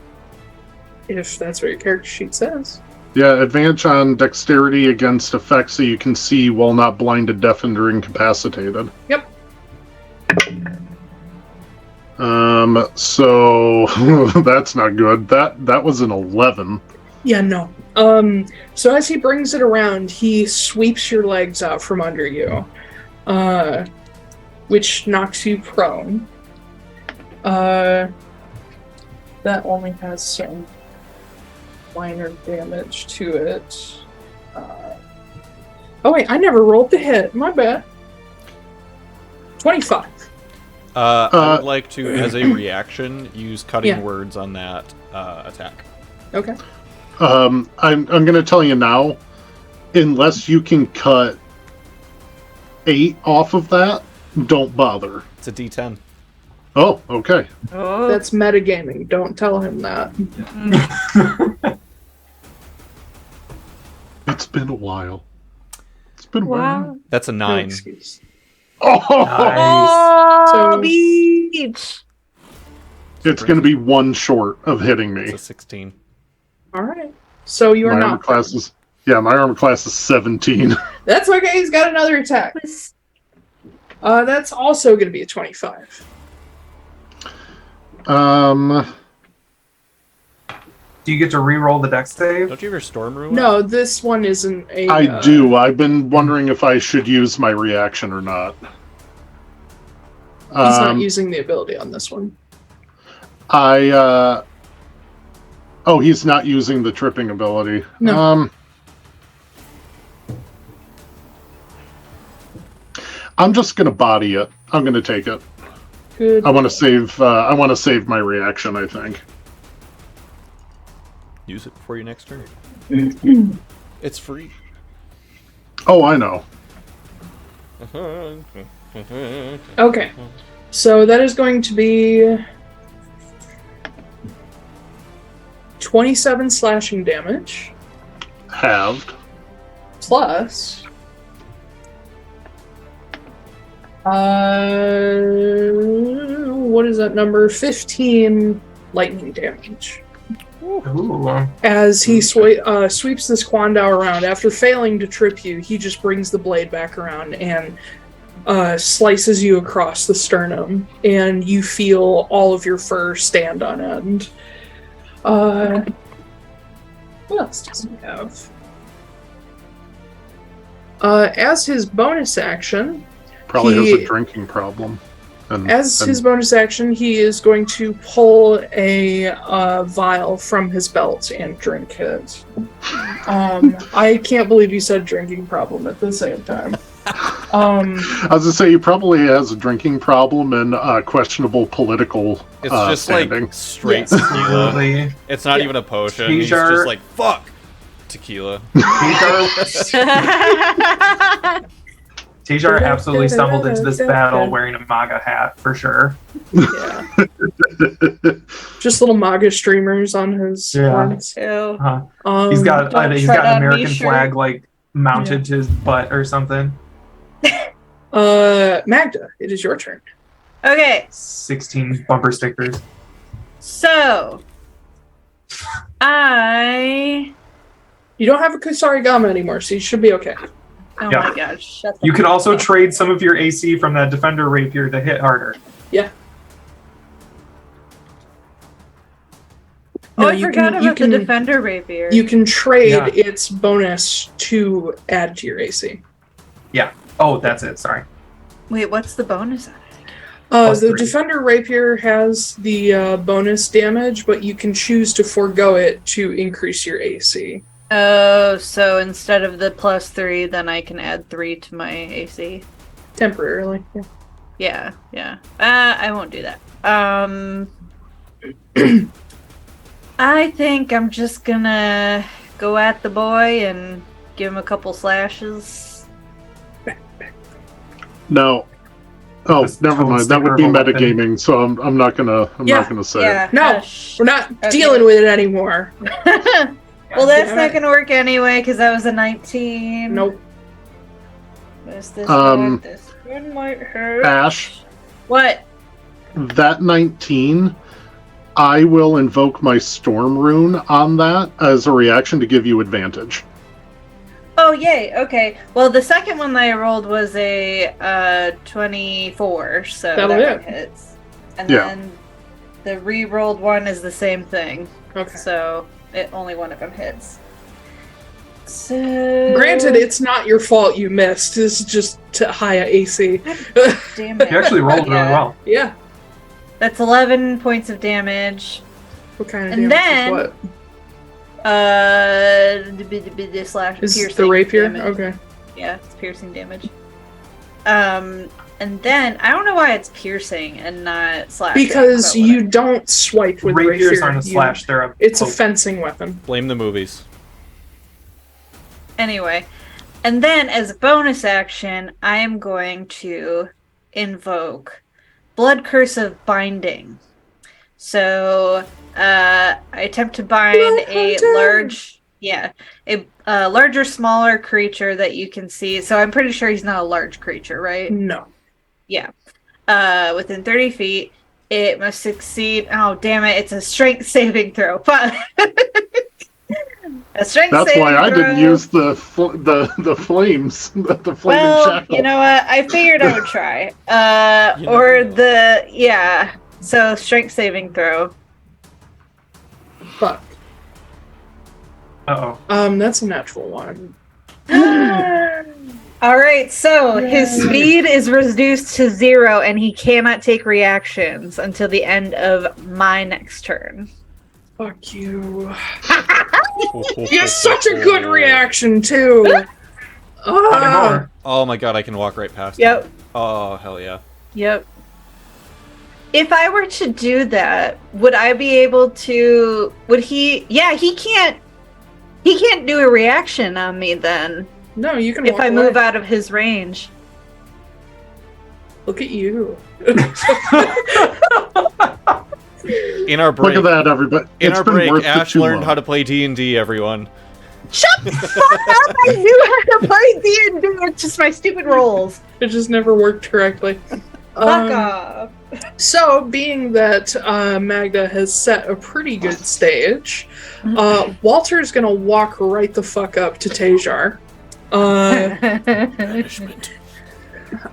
Speaker 6: If that's what your character sheet says.
Speaker 5: Yeah, advantage on dexterity against effects that you can see while not blinded, deafened, or incapacitated.
Speaker 6: Yep.
Speaker 5: So that's not good. That was an 11.
Speaker 6: Yeah, no. So as he brings it around, he sweeps your legs out from under you, which knocks you prone. That only has some minor damage to it. Oh wait, I never rolled the hit. My bad. 25.
Speaker 2: I would like to, as a reaction, use cutting words on that attack.
Speaker 6: Okay.
Speaker 5: I'm going to tell you now, unless you can cut 8 off of that, don't bother.
Speaker 2: It's a D10.
Speaker 5: Oh, okay.
Speaker 3: Oh,
Speaker 6: That's metagaming. Don't tell him that.
Speaker 5: It's been a while. It's been a while.
Speaker 3: wow.
Speaker 2: That's a 9.
Speaker 6: Excuse.
Speaker 5: Oh,
Speaker 7: Nice.
Speaker 6: So-
Speaker 3: Beach.
Speaker 5: it's going to be 1 short of hitting me.
Speaker 2: It's a 16.
Speaker 6: All right. So you are
Speaker 5: My armor
Speaker 6: not.
Speaker 5: class is my armor class is 17.
Speaker 6: That's okay. He's got another attack. That's also going to be a 25.
Speaker 7: Do you get to re-roll the dex save?
Speaker 2: Don't you ever storm rule?
Speaker 6: No, this one isn't a.
Speaker 5: I do. I've been wondering if I should use my reaction or not.
Speaker 6: He's not using the ability on this one.
Speaker 5: Oh, he's not using the tripping ability.
Speaker 6: No.
Speaker 5: I'm just gonna body it. I'm gonna take it.
Speaker 6: Good.
Speaker 5: I want to save. I want to save my reaction. I think.
Speaker 2: Use it before your next turn. It's free.
Speaker 5: Oh, I know.
Speaker 6: Okay. So that is going to be 27 slashing damage
Speaker 5: Halved.
Speaker 6: plus what is that number? 15 lightning damage.
Speaker 7: Ooh.
Speaker 6: As he sweeps this Kwandao around, after failing to trip you, he just brings the blade back around and slices you across the sternum, and you feel all of your fur stand on end. What else does he have? As his bonus action,
Speaker 5: Probably has a drinking problem.
Speaker 6: his bonus action, he is going to pull a vial from his belt and drink it. I can't believe you said drinking problem at the same time.
Speaker 5: I was gonna say he probably has a drinking problem and questionable political
Speaker 2: It's just
Speaker 5: standing.
Speaker 2: like straight
Speaker 6: Yes.
Speaker 2: tequila.
Speaker 7: Absolutely.
Speaker 2: It's not even a potion. He's
Speaker 7: Teacher.
Speaker 2: just like, fuck! Tequila.
Speaker 7: Taylor absolutely stumbled into this battle wearing a MAGA hat, for sure.
Speaker 6: Yeah. Just little MAGA streamers on his horns.
Speaker 3: Ew.
Speaker 7: Uh-huh. He's got
Speaker 3: Don't
Speaker 7: an
Speaker 3: tread on me
Speaker 7: American
Speaker 3: shirt.
Speaker 7: flag like mounted to his butt or something.
Speaker 6: Magda, it is your turn.
Speaker 3: Okay,
Speaker 7: 16 bumper stickers.
Speaker 3: so I.
Speaker 6: You don't have a Kusarigama anymore, so you should be okay.
Speaker 3: Oh
Speaker 7: Yeah.
Speaker 3: my gosh! Shut the
Speaker 7: You could
Speaker 3: fuck
Speaker 7: also
Speaker 3: up.
Speaker 7: trade some of your AC from that Defender Rapier to hit harder.
Speaker 6: Yeah.
Speaker 3: Oh,
Speaker 6: No,
Speaker 3: I
Speaker 6: you
Speaker 3: forgot
Speaker 6: can- you
Speaker 3: about
Speaker 6: can-
Speaker 3: the Defender Rapier.
Speaker 6: You can trade
Speaker 7: Yeah.
Speaker 6: its bonus to add to your AC.
Speaker 7: Yeah. Oh, that's it. Sorry.
Speaker 3: Wait, what's the bonus on it?
Speaker 7: Plus
Speaker 6: The
Speaker 7: 3.
Speaker 6: Defender Rapier has the bonus damage, but you can choose to forego it to increase your AC.
Speaker 3: Oh, so instead of the +3, then I can add 3 to my AC.
Speaker 6: Temporarily.
Speaker 3: Yeah. I won't do that. I think I'm just gonna go at the boy and give him a couple slashes.
Speaker 5: No. Oh,
Speaker 7: This
Speaker 5: never
Speaker 7: tone
Speaker 5: mind. That would be
Speaker 7: sticker of a
Speaker 5: metagaming, so I'm not gonna say it.
Speaker 3: Yeah.
Speaker 6: No,
Speaker 3: hush.
Speaker 6: We're not
Speaker 3: Okay.
Speaker 6: dealing with it anymore.
Speaker 3: Well, that's
Speaker 6: damn
Speaker 3: not
Speaker 6: it.
Speaker 3: gonna work anyway because that was a 19.
Speaker 6: Nope.
Speaker 3: What's this
Speaker 5: Um,
Speaker 3: one? This one might hurt.
Speaker 5: Ash,
Speaker 3: What?
Speaker 5: that 19, I will invoke my Storm Rune on that as a reaction to give you advantage.
Speaker 3: Oh, yay. Okay. Well, the second one that I rolled was a 24, so
Speaker 6: That'll
Speaker 3: that
Speaker 6: hit.
Speaker 3: one hits. And
Speaker 5: Yeah.
Speaker 3: then the re-rolled one is the same thing.
Speaker 6: Okay.
Speaker 3: So only one of them hits. So
Speaker 6: Granted, it's not your fault you missed. This is just to high AC.
Speaker 3: damn it.
Speaker 7: You actually rolled really
Speaker 3: Yeah.
Speaker 7: well.
Speaker 6: Yeah.
Speaker 3: That's 11 points of damage.
Speaker 6: What kind of
Speaker 3: And
Speaker 6: damage
Speaker 3: then-
Speaker 6: is what?
Speaker 3: The slash
Speaker 6: Is
Speaker 3: piercing
Speaker 6: the rapier?
Speaker 3: damage.
Speaker 6: Okay.
Speaker 3: Yeah, it's piercing damage. And then I don't know why it's piercing and not slashing.
Speaker 6: Because
Speaker 3: but
Speaker 6: you
Speaker 3: whatever.
Speaker 6: don't swipe with
Speaker 7: Rapiers
Speaker 6: rapier.
Speaker 7: aren't a
Speaker 6: You-
Speaker 7: slash, they're a
Speaker 6: It's a
Speaker 7: poke.
Speaker 6: fencing weapon.
Speaker 2: Blame the movies.
Speaker 3: Anyway, and then as a bonus action, I am going to invoke Blood Curse of Binding. So I attempt to bind a larger, smaller creature that you can see. So I'm pretty sure he's not a large creature, right?
Speaker 6: No.
Speaker 3: Yeah. Within 30 feet, it must succeed. Oh, damn it! It's a strength saving throw. A strength
Speaker 5: That's
Speaker 3: saving
Speaker 5: why I
Speaker 3: throw.
Speaker 5: didn't use the flames, the flaming
Speaker 3: Well,
Speaker 5: shackle.
Speaker 3: you know what? I figured I would try.
Speaker 2: You never know.
Speaker 3: So strength saving throw.
Speaker 6: Fuck.
Speaker 7: Uh-oh.
Speaker 6: That's a natural one.
Speaker 3: All right, so his speed is reduced to 0, and he cannot take reactions until the end of my next turn.
Speaker 6: Fuck you. You have such a good reaction, too.
Speaker 7: Not
Speaker 6: Ah.
Speaker 7: anymore.
Speaker 2: Oh my god, I can walk right past
Speaker 3: Yep.
Speaker 2: him. Oh, hell yeah.
Speaker 3: Yep. If I were to do that, would I be able to? Would he? Yeah, he can't. He can't do a reaction on me then.
Speaker 6: No, you can
Speaker 3: If
Speaker 6: walk
Speaker 3: I
Speaker 6: away.
Speaker 3: move out of his range.
Speaker 6: Look at you.
Speaker 2: In our break,
Speaker 5: Look at that, everybody.
Speaker 2: in
Speaker 5: It's
Speaker 2: our
Speaker 5: been
Speaker 2: break,
Speaker 5: worth it
Speaker 2: Ash
Speaker 5: too
Speaker 2: learned
Speaker 5: long.
Speaker 2: how to play D&D, everyone.
Speaker 3: Shut the fuck up! I knew how to play D&D. It's just my stupid rolls.
Speaker 6: It just never worked correctly.
Speaker 3: Fuck off.
Speaker 6: So, being that Magda has set a pretty good stage, Walter's gonna walk right the fuck up to Taiylor.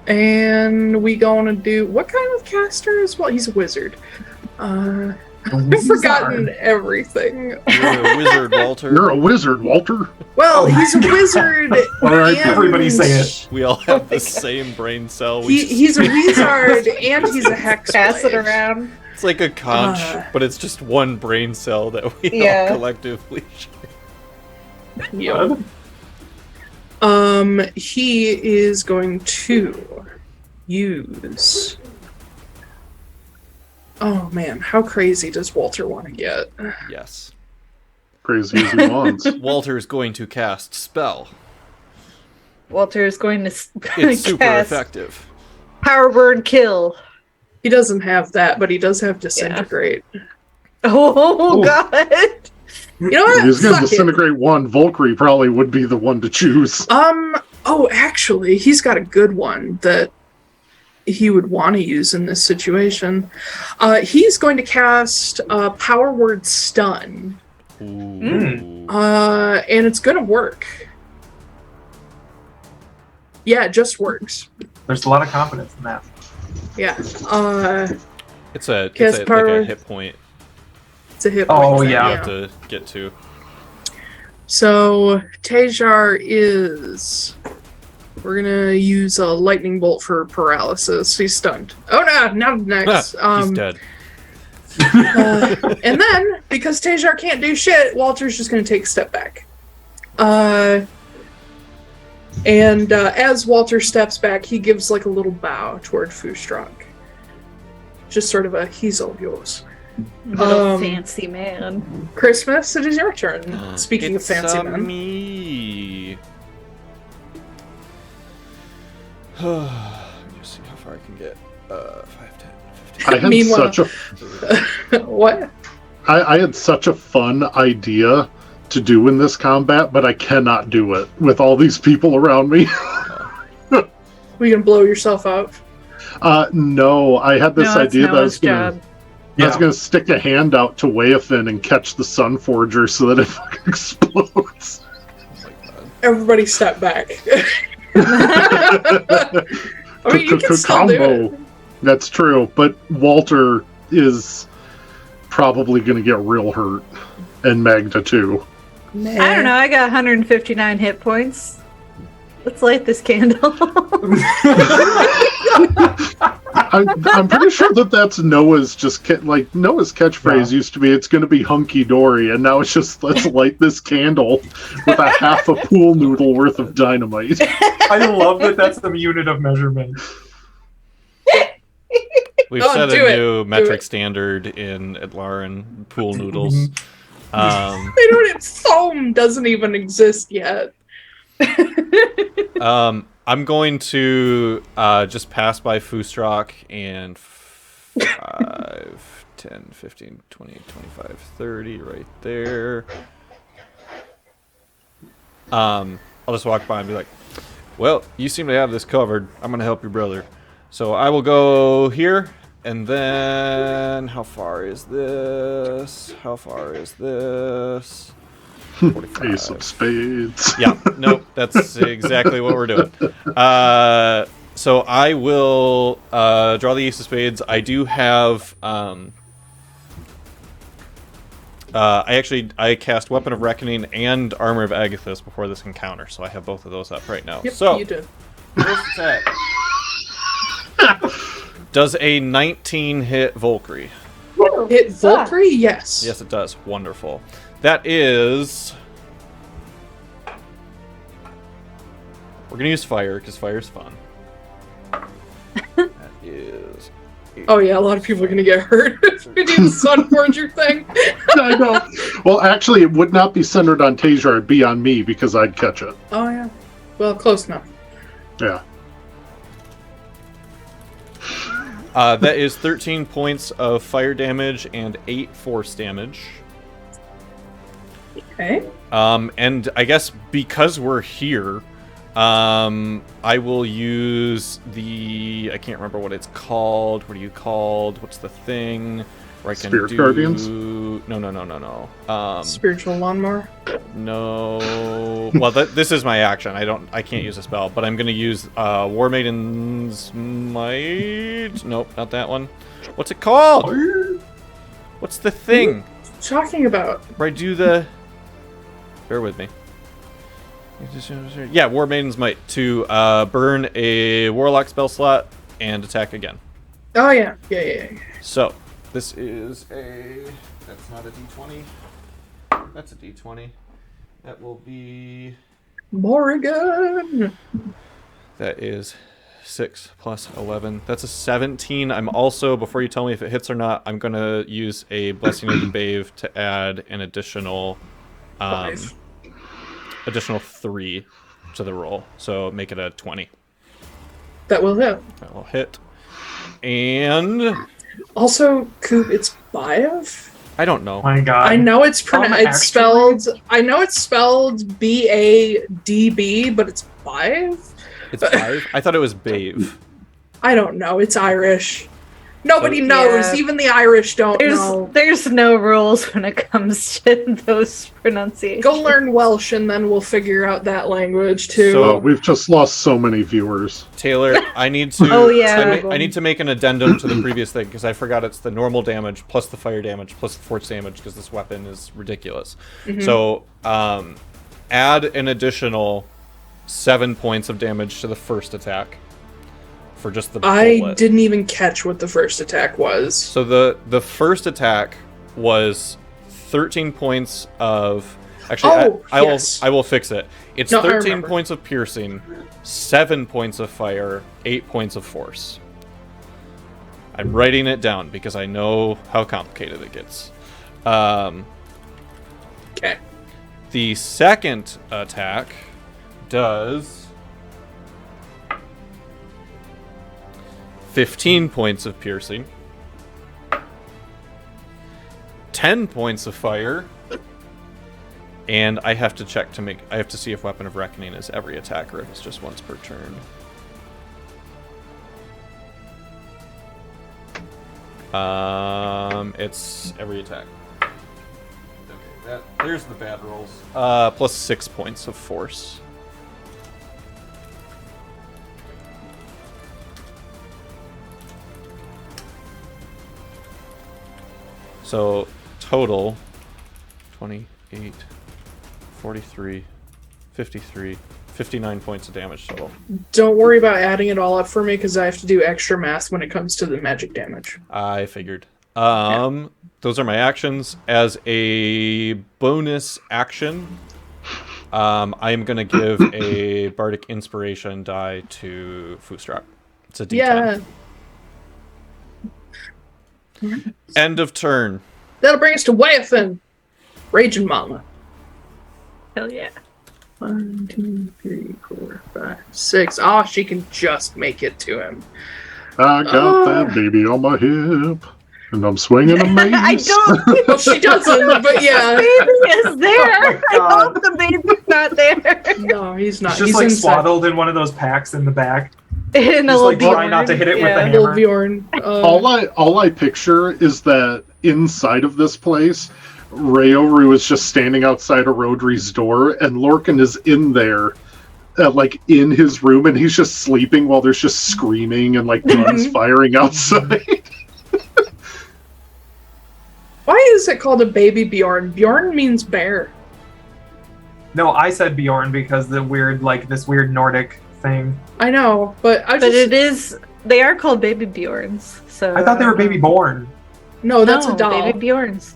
Speaker 6: And we gonna do... What kind of caster is... Well, he's a wizard. I've forgotten everything.
Speaker 2: You're a wizard, Walter.
Speaker 5: You're a wizard, Walter.
Speaker 6: Well, he's a wizard.
Speaker 5: All right,
Speaker 6: and
Speaker 7: everybody say it.
Speaker 2: We all have the same brain cell. We just-
Speaker 6: He's a wizard and he's a hex
Speaker 3: Pass it
Speaker 6: blade.
Speaker 3: around.
Speaker 2: It's like a conch, but it's just one brain cell that we
Speaker 3: Yeah.
Speaker 2: all collectively share.
Speaker 6: Yep. He is going to use... Oh man, how crazy does Walter want to get?
Speaker 2: Yes.
Speaker 5: Crazy as he wants.
Speaker 2: Walter is going to cast Spell.
Speaker 3: Walter is going to
Speaker 2: It's super
Speaker 3: cast
Speaker 2: effective.
Speaker 3: Power Word Kill.
Speaker 6: He doesn't have that, but he does have Disintegrate.
Speaker 3: Oh,
Speaker 5: Ooh.
Speaker 3: God.
Speaker 6: You know what?
Speaker 5: If he's going to
Speaker 6: Fuck it.
Speaker 5: disintegrate one, Valkyrie probably would be the one to choose.
Speaker 6: Oh, actually, he's got a good one that he would want to use in this situation. He's going to cast Power Word Stun.
Speaker 2: Ooh.
Speaker 6: And it's going to work. Yeah, it just works.
Speaker 7: There's a lot of confidence in that.
Speaker 6: Yeah.
Speaker 2: It's a
Speaker 6: Cast
Speaker 2: like
Speaker 6: power.
Speaker 2: a hit point
Speaker 6: It's a hit
Speaker 7: Oh,
Speaker 6: point thing,
Speaker 7: yeah.
Speaker 2: you have to get to.
Speaker 6: So, Taiylor is... We're gonna use a lightning bolt for paralysis. He's stunned. Oh no, now next.
Speaker 2: He's dead.
Speaker 6: And then, because Taiylor can't do shit, Walter's just gonna take a step back. And as Walter steps back, he gives like a little bow toward Foostrak. Just sort of a, he's all yours.
Speaker 3: Little fancy man.
Speaker 6: Christmas, it is your turn. Speaking of fancy men.
Speaker 2: Me. Let me just see how far I can get. 5, 10, 15.
Speaker 5: I had
Speaker 6: Meanwhile-
Speaker 5: such a
Speaker 6: What?
Speaker 5: I had such a fun idea to do in this combat, but I cannot do it with all these people around me.
Speaker 6: We gonna blow yourself up?
Speaker 5: No, I had this
Speaker 3: No, it's
Speaker 5: idea that I
Speaker 3: Noah's
Speaker 5: was gonna
Speaker 3: job.
Speaker 5: I was gonna stick a hand out to Weafin and catch the Sunforger so that it fucking explodes.
Speaker 6: Everybody step back. I mean, you can still do it.
Speaker 5: That's true, but Walter is probably gonna get real hurt, and Magda too.
Speaker 3: I don't know. I got 159 hit points. Let's light this candle.
Speaker 5: I'm pretty sure that's Noah's Noah's catchphrase used to be "It's going to be hunky dory," and now it's just "Let's light this candle with a half a pool noodle worth of dynamite."
Speaker 7: I love that that's the unit of measurement.
Speaker 2: We've
Speaker 6: Oh,
Speaker 2: set
Speaker 6: do
Speaker 2: a
Speaker 6: it.
Speaker 2: new
Speaker 6: Do
Speaker 2: metric
Speaker 6: it.
Speaker 2: standard in Atlaran pool noodles.
Speaker 6: They don't. Foam doesn't even exist yet.
Speaker 2: I'm going to just pass by Foostrak and 5, 10, 15, 20, 25, 30 right there. I'll just walk by and be like, well, you seem to have this covered. I'm going to help your brother. So I will go here, and then how far is this? How far is this? 45.
Speaker 5: Ace of spades.
Speaker 2: Yeah, nope, that's exactly what we're doing. So I will draw the Ace of Spades. I do have... I cast Weapon of Reckoning and Armor of Agathis before this encounter, so I have both of those up right now.
Speaker 6: Yep,
Speaker 2: So,
Speaker 6: you did.
Speaker 2: first attack. Does a 19 hit Valkyrie?
Speaker 6: Hit Valkyrie? Yes.
Speaker 2: Yes, it does. Wonderful. That is... We're going to use fire, because fire's fun. That is...
Speaker 6: Oh yeah, a lot of people are gonna get hurt if we do the Sunforger thing.
Speaker 5: I know. Well, actually, it would not be centered on Taiylor. It'd be on me because I'd catch it.
Speaker 6: Oh yeah. Well, close enough.
Speaker 5: Yeah.
Speaker 2: That is 13 points of fire damage and 8 force damage.
Speaker 6: Okay.
Speaker 2: And I guess because we're here, I will use the... I can't remember what it's called. What are you called? What's the thing where I can
Speaker 5: Spirit
Speaker 2: do...
Speaker 5: Guardians?
Speaker 2: No.
Speaker 6: Spiritual lawnmower.
Speaker 2: No. Well, this is my action. I can't use a spell, but I'm going to use War Maiden's Might. Nope, not that one. What's it called? What's the thing?
Speaker 6: What are you talking about?
Speaker 2: Where I do the... Bear with me. Yeah, War Maiden's Might to burn a Warlock spell slot and attack again.
Speaker 6: Oh yeah. Yeah.
Speaker 2: So, this is a... That's not a d20. That's a d20. That will be...
Speaker 6: Morrigan!
Speaker 2: That is 6 plus 11. That's a 17. I'm also, before you tell me if it hits or not, I'm going to use a Blessing of the Bave to add an additional 3 to the roll. So make it a 20.
Speaker 6: That will hit.
Speaker 2: That will hit. And...
Speaker 6: Also, Koop, it's Baev?
Speaker 2: I don't know.
Speaker 7: My God.
Speaker 6: I know it's spelled. I know it's spelled B-A-D-B, but it's Baev?
Speaker 2: It's 5? I thought it was Bave.
Speaker 6: I don't know. It's Irish. Nobody knows.
Speaker 3: Yeah.
Speaker 6: Even the Irish don't know.
Speaker 3: There's no rules when it comes to those pronunciations.
Speaker 6: Go learn Welsh and then we'll figure out that language too.
Speaker 2: So-
Speaker 5: We've just lost so many viewers.
Speaker 2: Taiylor, I need to.
Speaker 3: Oh, yeah.
Speaker 2: I need to make an addendum to the previous thing because I forgot it's the normal damage plus the fire damage plus the force damage because this weapon is ridiculous. So, add an additional 7 points of damage to the first attack for just the bullet.
Speaker 6: I didn't even catch what the first attack was.
Speaker 2: So the first attack was 13 points of. Actually, I will fix it. It's
Speaker 6: No, I
Speaker 2: 13
Speaker 6: remember.
Speaker 2: points of piercing, 7 points of fire, 8 points of force. I'm writing it down because I know how complicated it gets.
Speaker 6: Okay.
Speaker 2: The second attack does 15 points of piercing, 10 points of fire, and I have to check I have to see if Weapon of Reckoning is every attack or if it's just once per turn. It's every attack. Okay, there's the bad rolls. Plus 6 points of force. So, total, 28, 43, 53, 59 points of damage total.
Speaker 6: Don't worry about adding it all up for me because I have to do extra math when it comes to the magic damage.
Speaker 2: I figured. Those are my actions. As a bonus action, I am going to give a Bardic Inspiration die to Foostrak. It's a D10.
Speaker 6: Yeah.
Speaker 2: End of turn.
Speaker 6: That'll bring us to Waffin. Raging Mama.
Speaker 3: Hell yeah.
Speaker 6: 1, 2, 3, 4, 5, 6. Oh, she can just make it to him.
Speaker 5: I got that baby on my hip, and I'm swinging a mace.
Speaker 3: I don't.
Speaker 6: Well, she doesn't, but yeah.
Speaker 3: The baby is there.
Speaker 7: Oh my
Speaker 3: I hope the baby's not there.
Speaker 6: No, he's not.
Speaker 7: He's just like swaddled in one of those packs in the back.
Speaker 3: In a
Speaker 7: Just like
Speaker 3: little
Speaker 7: trying not to hit it with the
Speaker 6: Little
Speaker 7: hammer.
Speaker 6: Bjorn.
Speaker 5: All I picture is that inside of this place, Rayoru is just standing outside of Rodri's door, and Lorcan is in there, like in his room, and he's just sleeping while there's just screaming and like guns firing outside.
Speaker 6: Why is it called a baby Bjorn? Bjorn means bear.
Speaker 7: No, I said Bjorn because this weird Nordic thing.
Speaker 6: I know, but
Speaker 3: it is. They are called baby Bjorns. So
Speaker 7: I thought they were baby born.
Speaker 6: No, that's a doll.
Speaker 3: Baby Bjorns.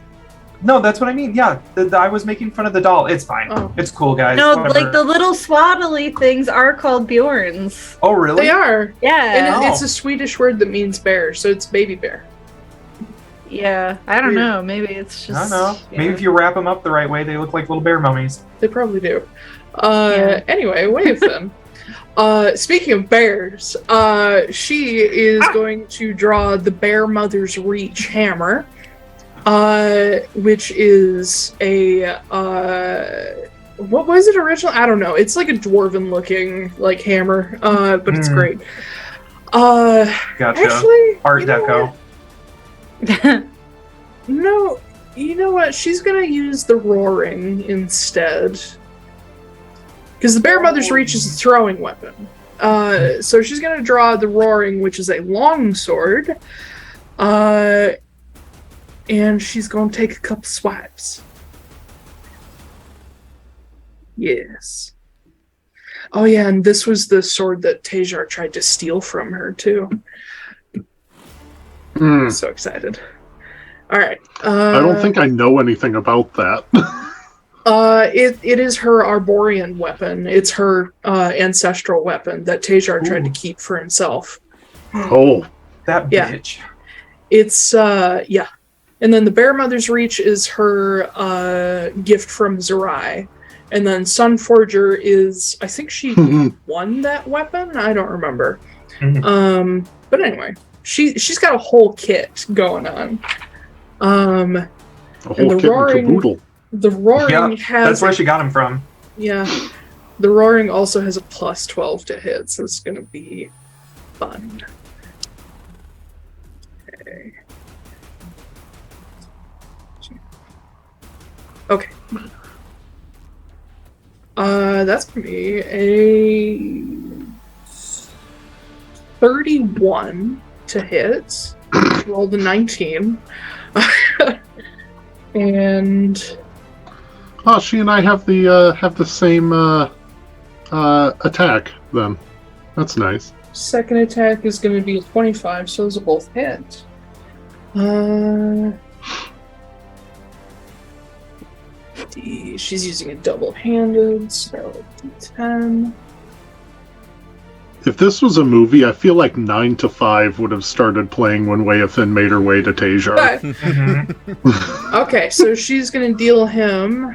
Speaker 7: No, that's what I mean. Yeah, I was making fun of the doll. It's fine.
Speaker 6: Oh.
Speaker 7: It's cool, guys.
Speaker 3: No,
Speaker 7: Whatever.
Speaker 3: like the little swaddly things are called Bjorns.
Speaker 7: Oh, really?
Speaker 6: They are.
Speaker 3: Yeah.
Speaker 6: And it's a Swedish word that means bear, so it's baby bear.
Speaker 3: Yeah. I don't
Speaker 6: Weird.
Speaker 3: know. Maybe it's just.
Speaker 7: I don't know.
Speaker 3: yeah.
Speaker 7: Maybe if you wrap them up the right way, they look like little bear mummies.
Speaker 6: They probably do.
Speaker 3: Yeah.
Speaker 6: Anyway, wave them. Speaking of bears, she is going to draw the Bear Mother's Reach hammer, which is a what was it originally? I don't know. It's like a dwarven looking like hammer, but it's great.
Speaker 7: Gotcha.
Speaker 6: Actually,
Speaker 7: Art
Speaker 6: you know
Speaker 7: Deco.
Speaker 6: what? No, you know what? She's gonna use the roaring instead. Because the Bear Mother's Reach is a throwing weapon. So she's going to draw the Roaring, which is a long sword. And she's going to take a couple swipes. Yes. Oh yeah, and this was the sword that Taiylor tried to steal from her, too. So excited. Alright.
Speaker 5: I don't think I know anything about that.
Speaker 6: It is her Arborian weapon. It's her ancestral weapon that Taiylor tried to keep for himself.
Speaker 5: Oh,
Speaker 7: That
Speaker 6: Yeah.
Speaker 7: bitch.
Speaker 6: It's yeah. And then the Bear Mother's Reach is her gift from Zerai. And then Sunforger is, I think she won that weapon? I don't remember. But anyway, she's got a whole kit going on.
Speaker 5: a whole
Speaker 6: and the
Speaker 5: kit and
Speaker 6: roaring,
Speaker 5: caboodle.
Speaker 6: the roaring
Speaker 7: Yep,
Speaker 6: has
Speaker 7: that's where she got him from.
Speaker 6: yeah. The roaring also has a plus 12 to hit, so it's gonna be fun. Okay. Okay. That's gonna be a 31 to hit. Rolled a 19. And
Speaker 5: Oh, she and I have the same attack then. That's nice.
Speaker 6: second attack is gonna be a 25, so those will both hit. She's using a double-handed, so D10.
Speaker 5: If this was a movie, I feel like 9 to 5 would have started playing when Weathin made her way to Taiylor.
Speaker 6: Okay, so she's gonna deal him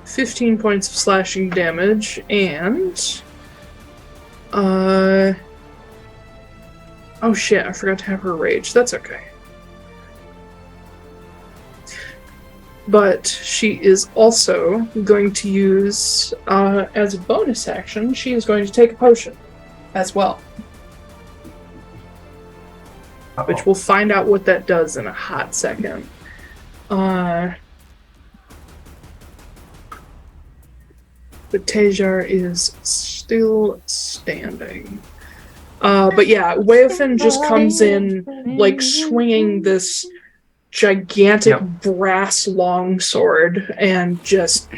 Speaker 6: 15 points of slashing damage, and oh shit, I forgot to have her rage. That's okay. But she is also going to use, as a bonus action, she is going to take a potion as well. Which we'll find out what that does in a hot second. But Taiylor is still standing. But yeah, Weathin just comes in, like, swinging this gigantic brass longsword and just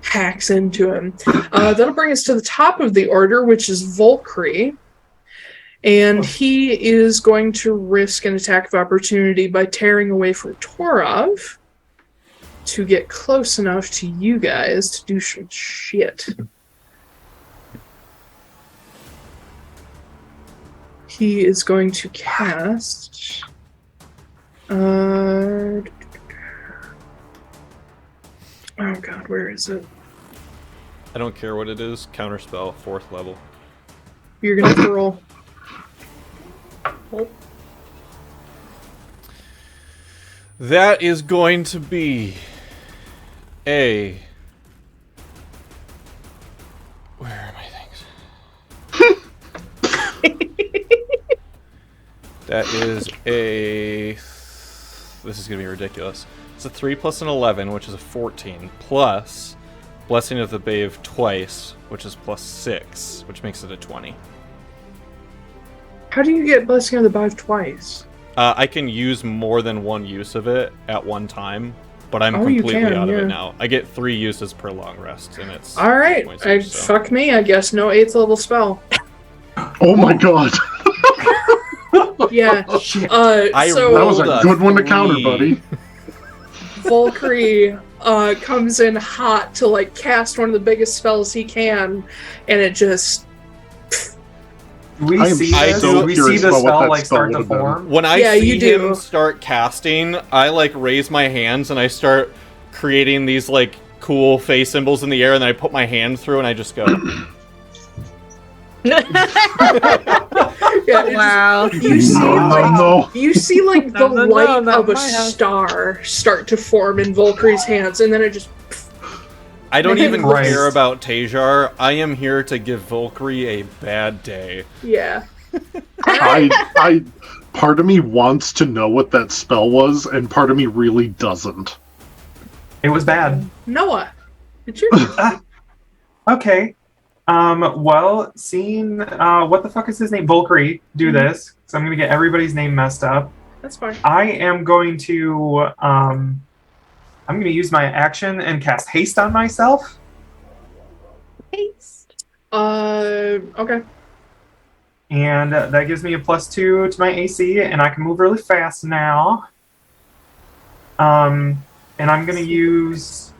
Speaker 6: hacks into him. That'll bring us to the top of the order, which is Volkry. And he is going to risk an attack of opportunity by tearing away from Torov to get close enough to you guys to do some shit. He is going to cast... oh god, where is it?
Speaker 2: I don't care what it is. Counterspell, 4th level.
Speaker 6: You're gonna have to roll.
Speaker 2: That is going to be a... Where are my things? That is a... This is going to be ridiculous. It's a 3 plus an 11, which is a 14, plus Blessing of the Babe twice, which is plus 6, which makes it a 20.
Speaker 6: How do you get Blessing of the Babe twice?
Speaker 2: I can use more than one use of it at one time, but I'm
Speaker 6: you
Speaker 2: completely
Speaker 6: can,
Speaker 2: out of
Speaker 6: yeah.
Speaker 2: it now. I get 3 uses per long rest, and it's...
Speaker 6: Alright, fuck me, I guess. No 8th level spell.
Speaker 5: Oh my god.
Speaker 6: Yeah.
Speaker 5: That was a good one to counter, buddy.
Speaker 6: Volkry comes in hot to like cast one of the biggest spells he can, and it just...
Speaker 7: We see the spell like start to form.
Speaker 2: When I see him start casting, I like raise my hands and I start creating these like cool face symbols in the air, and then I put my hand through and I just go.
Speaker 3: Wow.
Speaker 6: You see like the light of a star start to form in Volkry's hands, and then it just...
Speaker 2: I don't even care about Taiylor. I am here to give Volkry a bad day.
Speaker 6: Yeah.
Speaker 5: I part of me wants to know what that spell was, and part of me really doesn't.
Speaker 7: It was bad.
Speaker 6: Noah, it's your
Speaker 7: Okay. Well, seeing what the fuck is his name? Volkry do this. So I'm gonna get everybody's name messed up.
Speaker 6: That's fine.
Speaker 7: I am going to I'm gonna use my action and cast haste on myself.
Speaker 3: Haste.
Speaker 6: Okay.
Speaker 7: And that gives me a +2 to my AC, and I can move really fast now. And And I'm gonna use.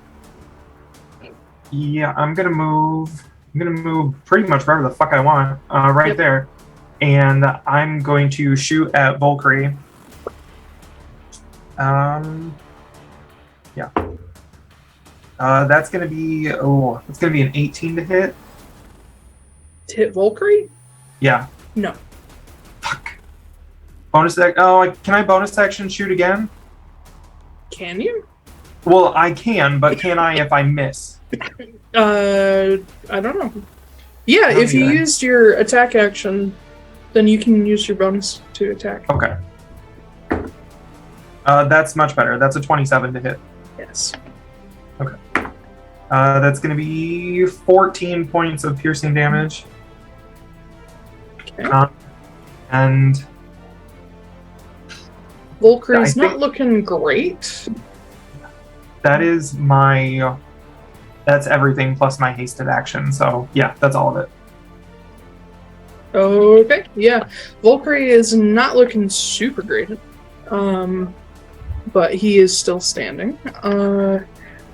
Speaker 7: Yeah, I'm gonna move pretty much wherever the fuck I want. Right there, and I'm going to shoot at Valkyrie. Yeah. That's gonna be an 18 to hit.
Speaker 6: To hit Valkyrie?
Speaker 7: Yeah.
Speaker 6: No.
Speaker 7: Fuck. Bonus act. Oh, can I bonus action shoot again?
Speaker 6: Can you?
Speaker 7: Well, I can, but can I if I miss?
Speaker 6: I don't know. Yeah, if you used your attack action, then you can use your bonus to attack.
Speaker 7: Okay. That's much better. That's a 27 to hit.
Speaker 6: Yes.
Speaker 7: Okay. That's going to be 14 points of piercing damage.
Speaker 6: Okay.
Speaker 7: And
Speaker 6: Valkyrie's not looking great.
Speaker 7: That's everything plus my hasted action. So yeah, that's all of it.
Speaker 6: Okay, yeah. Valkyrie is not looking super great. But he is still standing.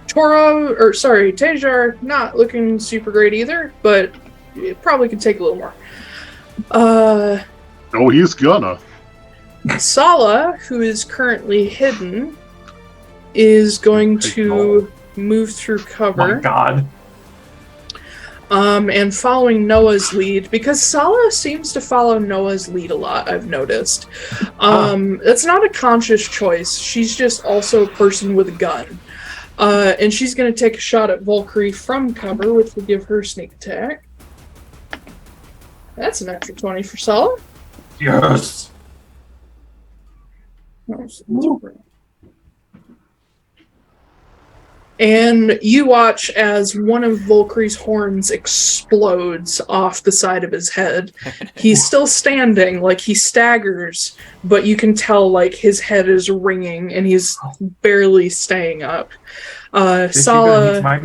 Speaker 6: Taiylor, not looking super great either, but it probably could take a little more.
Speaker 5: Oh, he's gonna.
Speaker 6: Sala, who is currently hidden, is going to move through cover.
Speaker 7: Oh my god.
Speaker 6: And following Noah's lead, because Sala seems to follow Noah's lead a lot, I've noticed. That's not a conscious choice. She's just also a person with a gun. And she's going to take a shot at Valkyrie from cover, which will give her sneak attack. That's an extra 20 for Sala.
Speaker 7: Yes.
Speaker 6: And you watch as one of Valkyrie's horns explodes off the side of his head. He's still standing, like he staggers, but you can tell like his head is ringing and he's barely staying up. Sala, now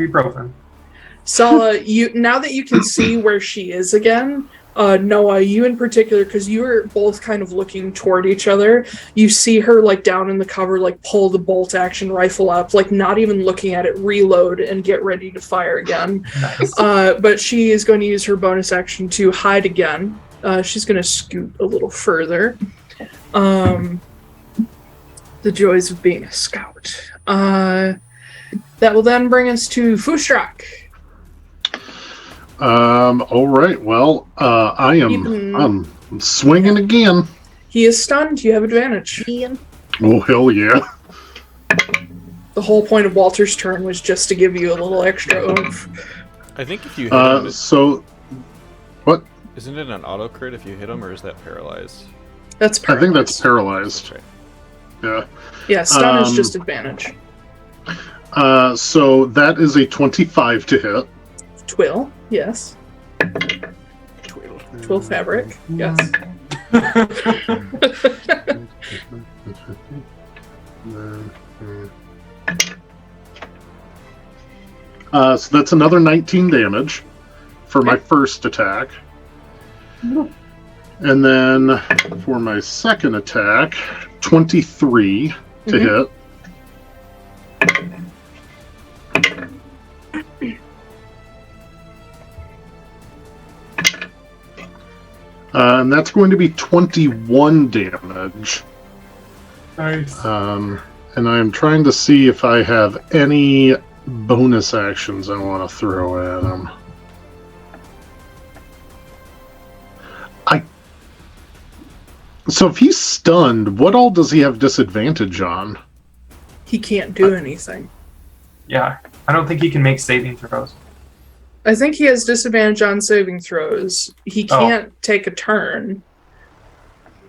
Speaker 6: that you can see where she is again, Noah, you in particular, because you were both kind of looking toward each other, you see her like down in the cover, like pull the bolt action rifle up, like not even looking at it, reload and get ready to fire again.
Speaker 7: Nice.
Speaker 6: But she is going to use her bonus action to hide again. She's going to scoot a little further. The joys of being a scout. That will then bring us to Foostrak.
Speaker 5: All right. Well, I'm swinging again.
Speaker 6: He is stunned. You have advantage.
Speaker 5: Oh, hell yeah.
Speaker 6: The whole point of Walter's turn was just to give you a little extra oomph.
Speaker 2: I think if you hit him,
Speaker 5: what?
Speaker 2: Isn't it an auto crit if you hit him, or is that paralyzed?
Speaker 6: That's paralyzed.
Speaker 5: I think that's paralyzed.
Speaker 2: Okay.
Speaker 5: Yeah.
Speaker 6: Yeah, stun is just advantage.
Speaker 5: So that is a 25 to hit.
Speaker 6: Twill, yes. Twill fabric, yes.
Speaker 5: So that's another 19 damage for my first attack. And then for my second attack, 23 to hit. And that's going to be 21 damage.
Speaker 7: Nice.
Speaker 5: And I'm trying to see if I have any bonus actions I want to throw at him. So if he's stunned, what all does he have disadvantage on?
Speaker 6: He can't do anything.
Speaker 7: Yeah, I don't think he can make saving throws.
Speaker 6: I think he has disadvantage on saving throws. He can't take a turn.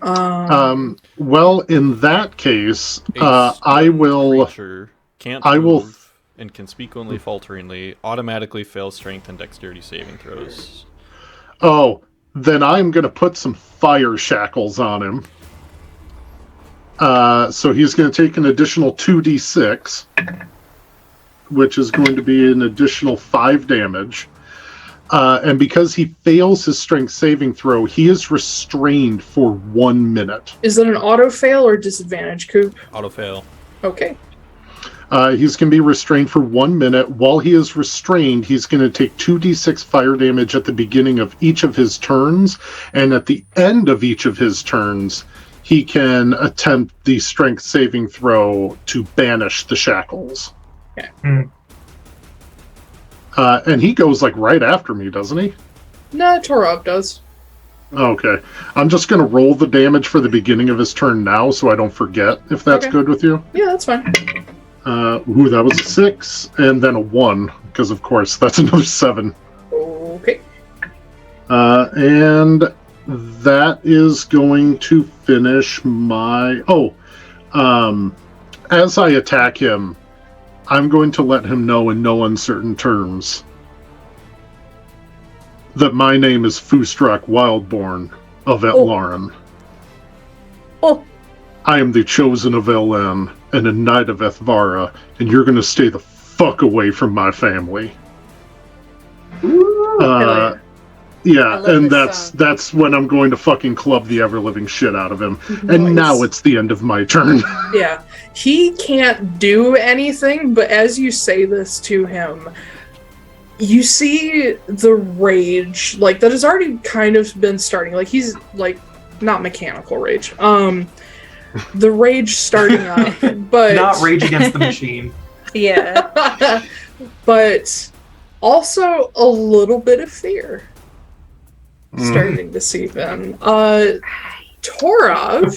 Speaker 5: Well, in that case, I will.
Speaker 2: Can't move and can speak only falteringly. Automatically fails strength and dexterity saving throws.
Speaker 5: Oh, then I'm going to put some fire shackles on him. So he's going to take an additional 2d6, which is going to be an additional 5 damage. And because he fails his strength saving throw, he is restrained for 1 minute.
Speaker 6: Is that an auto fail or disadvantage, Koop?
Speaker 2: Auto fail.
Speaker 6: Okay.
Speaker 5: He's going to be restrained for 1 minute. While he is restrained, he's going to take 2d6 fire damage at the beginning of each of his turns, and at the end of each of his turns, he can attempt the strength saving throw to banish the shackles.
Speaker 6: Okay.
Speaker 5: And he goes like right after me, doesn't he?
Speaker 6: No, Torov does.
Speaker 5: Okay. I'm just going to roll the damage for the beginning of his turn now so I don't forget, if that's
Speaker 6: Okay.
Speaker 5: good with you.
Speaker 6: Yeah, that's fine.
Speaker 5: That was a 6, and then a 1, because of course that's another 7.
Speaker 6: Okay.
Speaker 5: And that is going to finish my... as I attack him, I'm going to let him know in no uncertain terms that my name is Foostrak Wildborn of Atlaran.
Speaker 3: Oh.
Speaker 5: I am the chosen of Elen and a knight of Ethvara, and you're going to stay the fuck away from my family.
Speaker 6: I
Speaker 5: Yeah,
Speaker 6: love
Speaker 5: and
Speaker 6: this
Speaker 5: that's when I'm going to fucking club the ever-living shit out of him.
Speaker 6: Nice.
Speaker 5: And now it's the end of my turn.
Speaker 6: Yeah. He can't do anything, but as you say this to him, you see the rage, like, that has already kind of been starting. Like, he's, like, not mechanical rage. The rage starting up, but...
Speaker 7: Not Rage Against the Machine.
Speaker 3: Yeah.
Speaker 6: But also a little bit of fear starting to seep in. Torov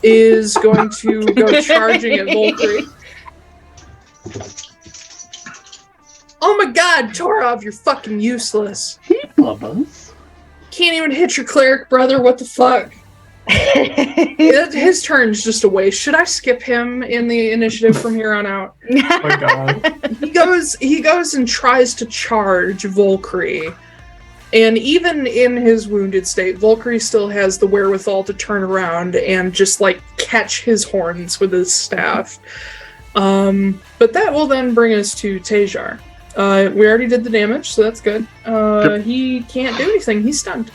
Speaker 6: is going to go charging at Volkry. Oh my god, Torov, you're fucking useless.
Speaker 9: Love us.
Speaker 6: Can't even hit your cleric brother, what the fuck? His turn's just a waste. Should I skip him in the initiative from here on out?
Speaker 7: Oh my god.
Speaker 6: He goes and tries to charge Volkry. And even in his wounded state, Volkry still has the wherewithal to turn around and just, like, catch his horns with his staff. But that will then bring us to Taiylor. We already did the damage, so that's good. He can't do anything. He's stunned.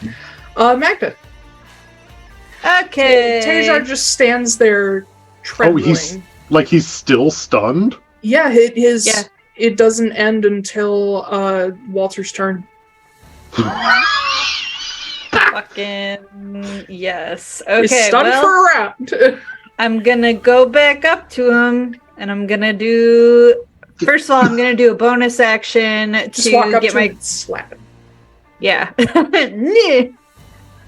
Speaker 6: Magda.
Speaker 3: Okay.
Speaker 6: Taiylor just stands there trembling.
Speaker 5: He's still stunned?
Speaker 6: Yeah, it doesn't end until Walter's turn.
Speaker 3: Fucking yes. Okay,
Speaker 6: He's stunned for a round.
Speaker 3: I'm gonna go back up to him, and I'm gonna do... First of all, I'm gonna do a bonus action
Speaker 6: Just walk
Speaker 3: to
Speaker 6: up
Speaker 3: get
Speaker 6: to
Speaker 3: my...
Speaker 6: him and slap him.
Speaker 3: Yeah.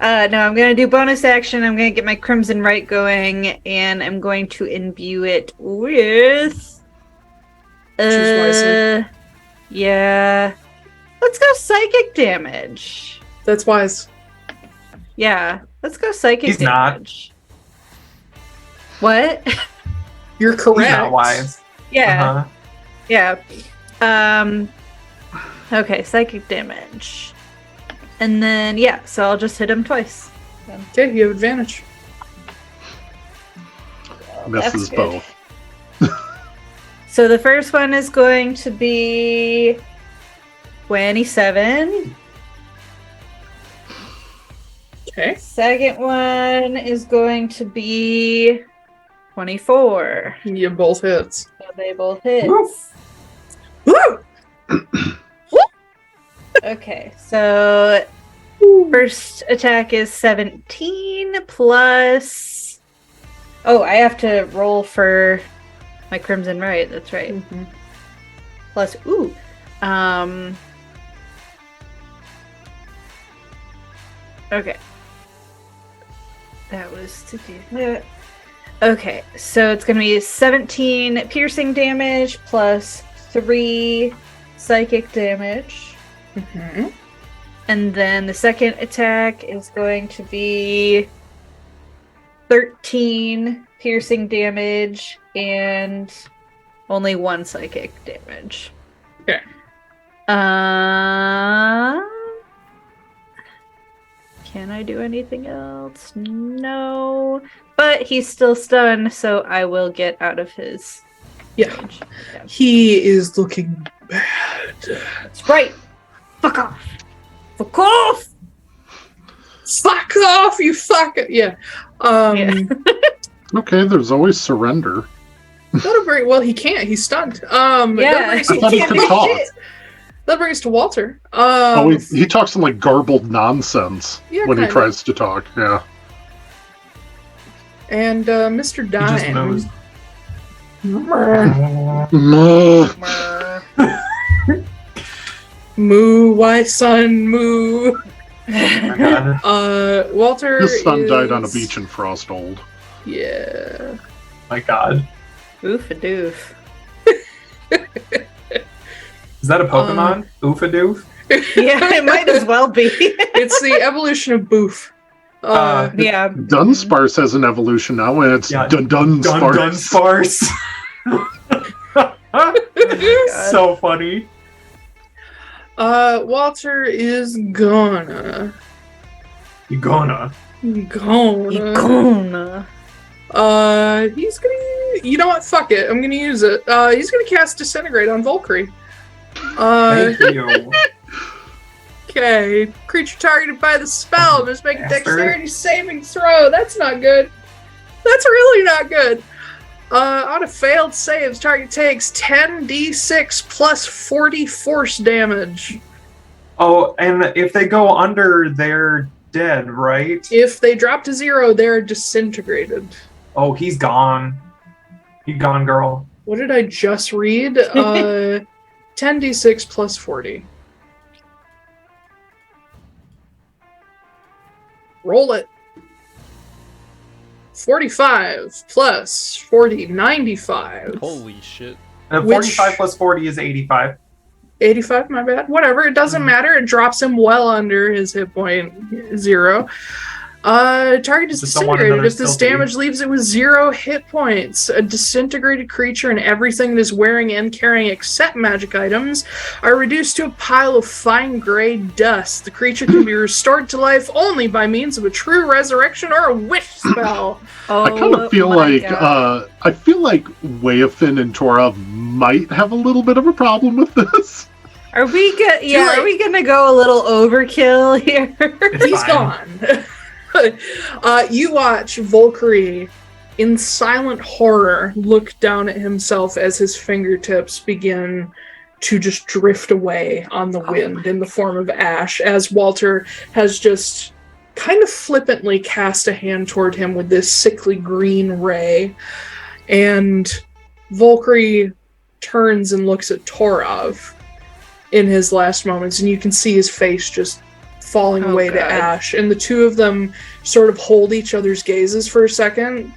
Speaker 3: No, I'm gonna do bonus action. I'm gonna get my Crimson Right going, and I'm going to imbue it with...
Speaker 6: Choose wisely.
Speaker 3: Yeah. Let's go psychic damage.
Speaker 6: That's wise.
Speaker 3: Yeah, let's go psychic
Speaker 7: He's
Speaker 3: damage. What?
Speaker 6: You're correct.
Speaker 7: He's not wise.
Speaker 3: Yeah. Yeah. Okay, psychic damage. And then, yeah, so I'll just hit him twice.
Speaker 6: Okay, you have advantage.
Speaker 5: Misses both.
Speaker 3: So the first one is going to be 27.
Speaker 6: Okay.
Speaker 3: Second one is going to be 24.
Speaker 6: You both hits.
Speaker 3: So they both hit.
Speaker 6: Woo!
Speaker 3: Okay, so first attack is 17 plus... Oh, I have to roll for my Crimson Right, that's right.
Speaker 6: Mm-hmm.
Speaker 3: Plus, okay. That was to do that. Okay, so it's going to be 17 piercing damage plus 3 psychic damage.
Speaker 6: Mm-hmm.
Speaker 3: And then the second attack is going to be 13 piercing damage and only 1 psychic damage.
Speaker 6: Okay.
Speaker 3: Can I do anything else? No. But he's still stunned, so I will get out of his range. Yeah.
Speaker 6: He is looking bad.
Speaker 3: That's right. Fuck off. Fuck off.
Speaker 6: Fuck off, you fuck it. Yeah.
Speaker 3: Yeah.
Speaker 5: Okay, there's always surrender.
Speaker 6: That'll bring. Well, he can't. He's stunned.
Speaker 3: Yeah,
Speaker 5: I thought he could talk.
Speaker 6: That brings us to Walter.
Speaker 5: He talks in like garbled nonsense when he tries to talk. Yeah.
Speaker 6: And Mr.
Speaker 7: He just
Speaker 6: Dime.
Speaker 7: moves.
Speaker 6: Moo, why son, moo.
Speaker 7: Oh my god.
Speaker 6: Walter.
Speaker 5: His son
Speaker 6: is...
Speaker 5: died on a beach in Frostold.
Speaker 6: Yeah.
Speaker 7: My god.
Speaker 3: Oof-a-doof.
Speaker 7: Is that a Pokemon? Oofadoof?
Speaker 3: Yeah, it might as well be.
Speaker 6: It's the evolution of Boof.
Speaker 3: Yeah.
Speaker 5: Dunsparce has an evolution now, and it's Dunsparce.
Speaker 7: Dunsparce. So funny.
Speaker 6: Walter is gonna.
Speaker 7: You gonna.
Speaker 6: He's gonna. You know what? Fuck it. I'm gonna use it. He's gonna cast Disintegrate on Volkry.
Speaker 7: Thank you.
Speaker 6: Okay. Creature targeted by the spell must make a dexterity saving throw. That's not good. That's really not good. On a failed saves, target takes 10d6 plus 40 force damage.
Speaker 7: Oh, and if they go under, they're dead, right?
Speaker 6: If they drop to 0, they're disintegrated.
Speaker 7: Oh, he's gone. He's gone, girl.
Speaker 6: What did I just read? 10d6 plus 40. Roll it. 45 plus 40, 95.
Speaker 2: Holy shit.
Speaker 7: And 45 plus 40 is 85.
Speaker 6: 85, my bad. Whatever, it doesn't matter. It drops him well under his hit point 0. Target is disintegrated if this damage leaves it with 0 hit points. A disintegrated creature and everything it is wearing and carrying except magic items are reduced to a pile of fine gray dust. The creature can be restored to life only by means of a true resurrection or a wish spell.
Speaker 5: I kind of feel like Weafin and Tora might have a little bit of a problem with this.
Speaker 3: Are we gonna go a little overkill here?
Speaker 6: He's gone. You watch Volkry in silent horror look down at himself as his fingertips begin to just drift away on the wind in the form of ash, as Walter has just kind of flippantly cast a hand toward him with this sickly green ray. And Volkry turns and looks at Torov in his last moments, and you can see his face just falling away to ash, and the two of them sort of hold each other's gazes for a second,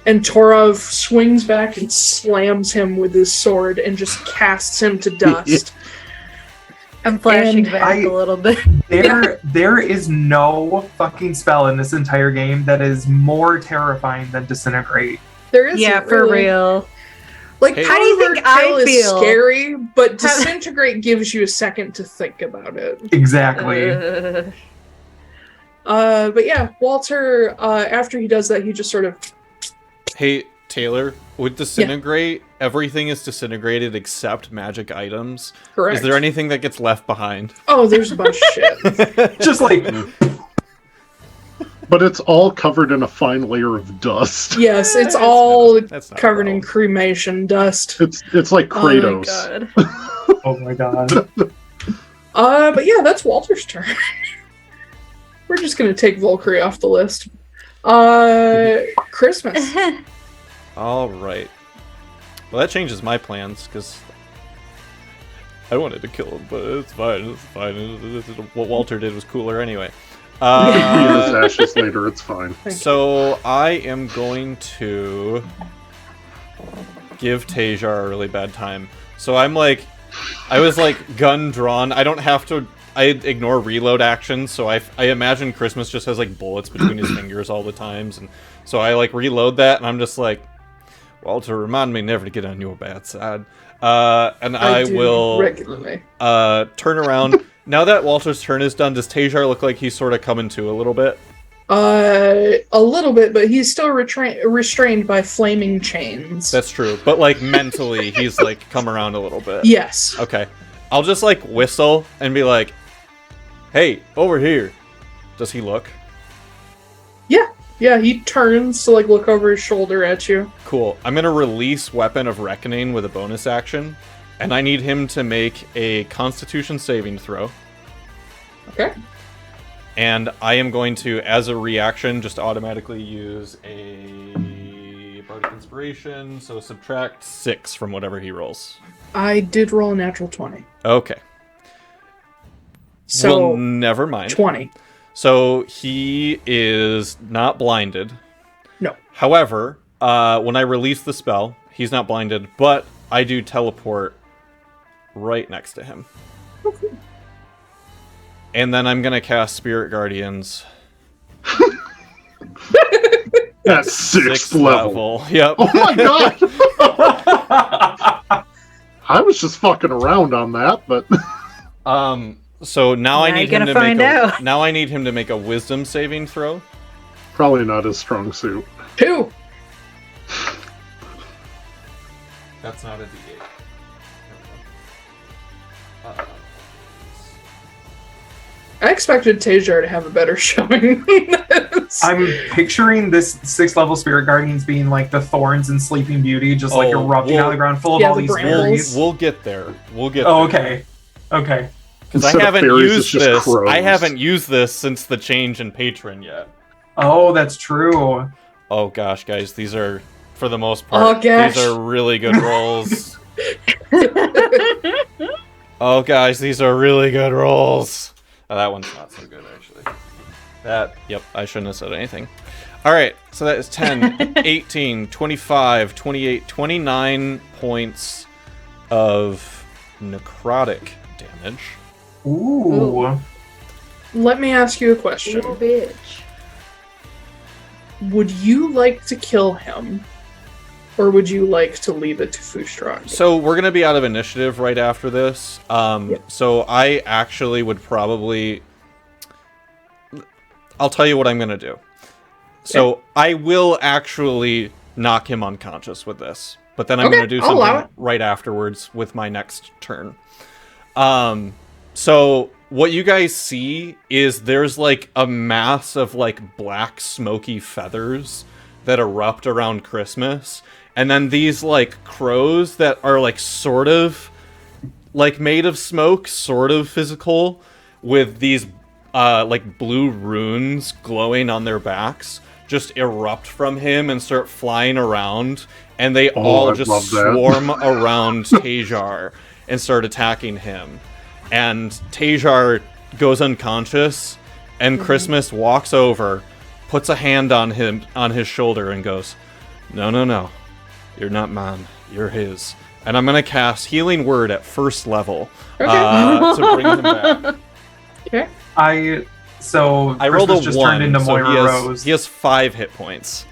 Speaker 6: and Torov swings back and slams him with his sword and just casts him to dust.
Speaker 3: I'm flashing back a little bit.
Speaker 7: There is no fucking spell in this entire game that is more terrifying than Disintegrate.
Speaker 6: There is,
Speaker 3: for real.
Speaker 6: Like,
Speaker 3: how do you think I feel?
Speaker 6: Is scary, but Disintegrate gives you a second to think about it.
Speaker 7: Exactly.
Speaker 6: But yeah, Walter, after he does that, he just sort of...
Speaker 2: Hey, Taiylor, with Disintegrate, everything is disintegrated except magic items.
Speaker 6: Correct.
Speaker 2: Is there anything that gets left behind?
Speaker 6: Oh, there's a bunch of shit.
Speaker 7: Just like...
Speaker 5: But it's all covered in a fine layer of dust.
Speaker 6: Yes, it's all covered in cremation dust.
Speaker 5: It's like Kratos.
Speaker 7: Oh my god.
Speaker 6: But yeah, that's Walter's turn. We're just gonna take Volkry off the list. Christmas.
Speaker 2: Alright. Well, that changes my plans, because I wanted to kill him, but it's fine. What Walter did was cooler anyway.
Speaker 5: His ashes later, it's fine.
Speaker 2: So I am going to give Taiylor a really bad time. So I was like gun drawn. I don't have to. I ignore reload actions, so I imagine Christmas just has like bullets between his fingers all the times, and so I like reload that, and I'm just like, Walter, remind me never to get on your bad side. And I will
Speaker 6: regularly
Speaker 2: turn around. Now that Walter's turn is done, does Taiylor look like he's sort of coming to a little bit?
Speaker 6: A little bit, but he's still restrained by flaming chains.
Speaker 2: That's true, but like mentally, he's like come around a little bit.
Speaker 6: Yes.
Speaker 2: Okay. I'll just like whistle and be like, "Hey, over here." Does he look?
Speaker 6: Yeah. Yeah, he turns to like look over his shoulder at you.
Speaker 2: Cool. I'm gonna release Weapon of Reckoning with a bonus action, and I need him to make a Constitution saving throw.
Speaker 6: Okay.
Speaker 2: And I am going to, as a reaction, just automatically use a Bardic Inspiration, so subtract 6 from whatever he rolls.
Speaker 6: I did roll a natural 20.
Speaker 2: Okay.
Speaker 6: So
Speaker 2: well, never mind.
Speaker 6: 20.
Speaker 2: So he is not blinded.
Speaker 6: No.
Speaker 2: However, when I release the spell, he's not blinded, but I do teleport right next to him.
Speaker 6: Okay.
Speaker 2: And then I'm going to cast Spirit Guardians.
Speaker 5: At sixth level.
Speaker 2: Yep.
Speaker 5: Oh my god! I was just fucking around on that, but...
Speaker 2: So now I need him to
Speaker 3: find out.
Speaker 2: Now I need him to make a Wisdom saving throw.
Speaker 5: Probably not his strong suit.
Speaker 6: 2.
Speaker 2: That's not a D8.
Speaker 6: I expected Taiylor to have a better showing than this.
Speaker 7: I'm picturing this 6th level Spirit Guardians being like the thorns in Sleeping Beauty, just like erupting out of the ground full of all
Speaker 6: the
Speaker 7: these
Speaker 6: brambles.
Speaker 7: fairies.
Speaker 2: We'll get there. We'll get
Speaker 7: Oh,
Speaker 2: there.
Speaker 7: okay.
Speaker 2: Because I
Speaker 5: Instead of
Speaker 2: haven't
Speaker 5: fairies, it's
Speaker 2: used
Speaker 5: just
Speaker 2: this.
Speaker 5: crows.
Speaker 2: I haven't used this since the change in patron yet.
Speaker 7: Oh, that's true.
Speaker 2: Oh gosh, guys, these are, for the most
Speaker 6: Oh,
Speaker 2: part,
Speaker 6: gosh.
Speaker 2: these are really good rolls. Oh guys, these are really good rolls. Oh, that one's not so good, actually. Yep, I shouldn't have said anything. Alright, so that is 10, 18, 25, 28, 29 points of necrotic damage.
Speaker 7: Ooh.
Speaker 6: Let me ask you a question.
Speaker 3: Little bitch.
Speaker 6: Would you like to kill him? Or would you like to leave it to Foostrak?
Speaker 2: So we're going to be out of initiative right after this. So I actually would probably... I'll tell you what I'm going to do. So I will actually knock him unconscious with this. But then I'm going to do something right afterwards with my next turn. So what you guys see is there's like a mass of like black smoky feathers that erupt around Christmas. And then these like crows that are like sort of like made of smoke, sort of physical, with these like blue runes glowing on their backs just erupt from him and start flying around. And they all
Speaker 5: I
Speaker 2: just
Speaker 5: love that.
Speaker 2: swarm around Taiylor and start attacking him. And Taiylor goes unconscious, and Christmas walks over, puts a hand on his shoulder, and goes, "No. You're not mine. You're his." And I'm gonna cast Healing Word at first level to bring him back.
Speaker 6: Okay.
Speaker 7: I
Speaker 2: rolled a
Speaker 7: just
Speaker 2: 1,
Speaker 7: turned into
Speaker 2: so
Speaker 7: Moira Rose.
Speaker 2: he has 5 hit points.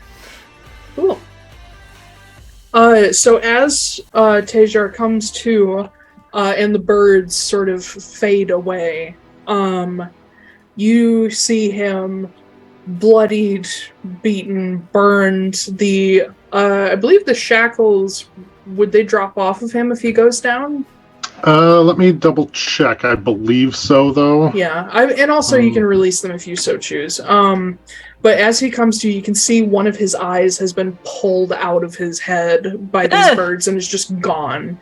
Speaker 6: Cool. So as Taiylor comes to, and the birds sort of fade away, you see him bloodied, beaten, burned. I believe the shackles, would they drop off of him if he goes down?
Speaker 5: Let me double check. I believe so, though.
Speaker 6: Yeah, and also you can release them if you so choose. But as he comes to you, you can see one of his eyes has been pulled out of his head by these birds and is just gone.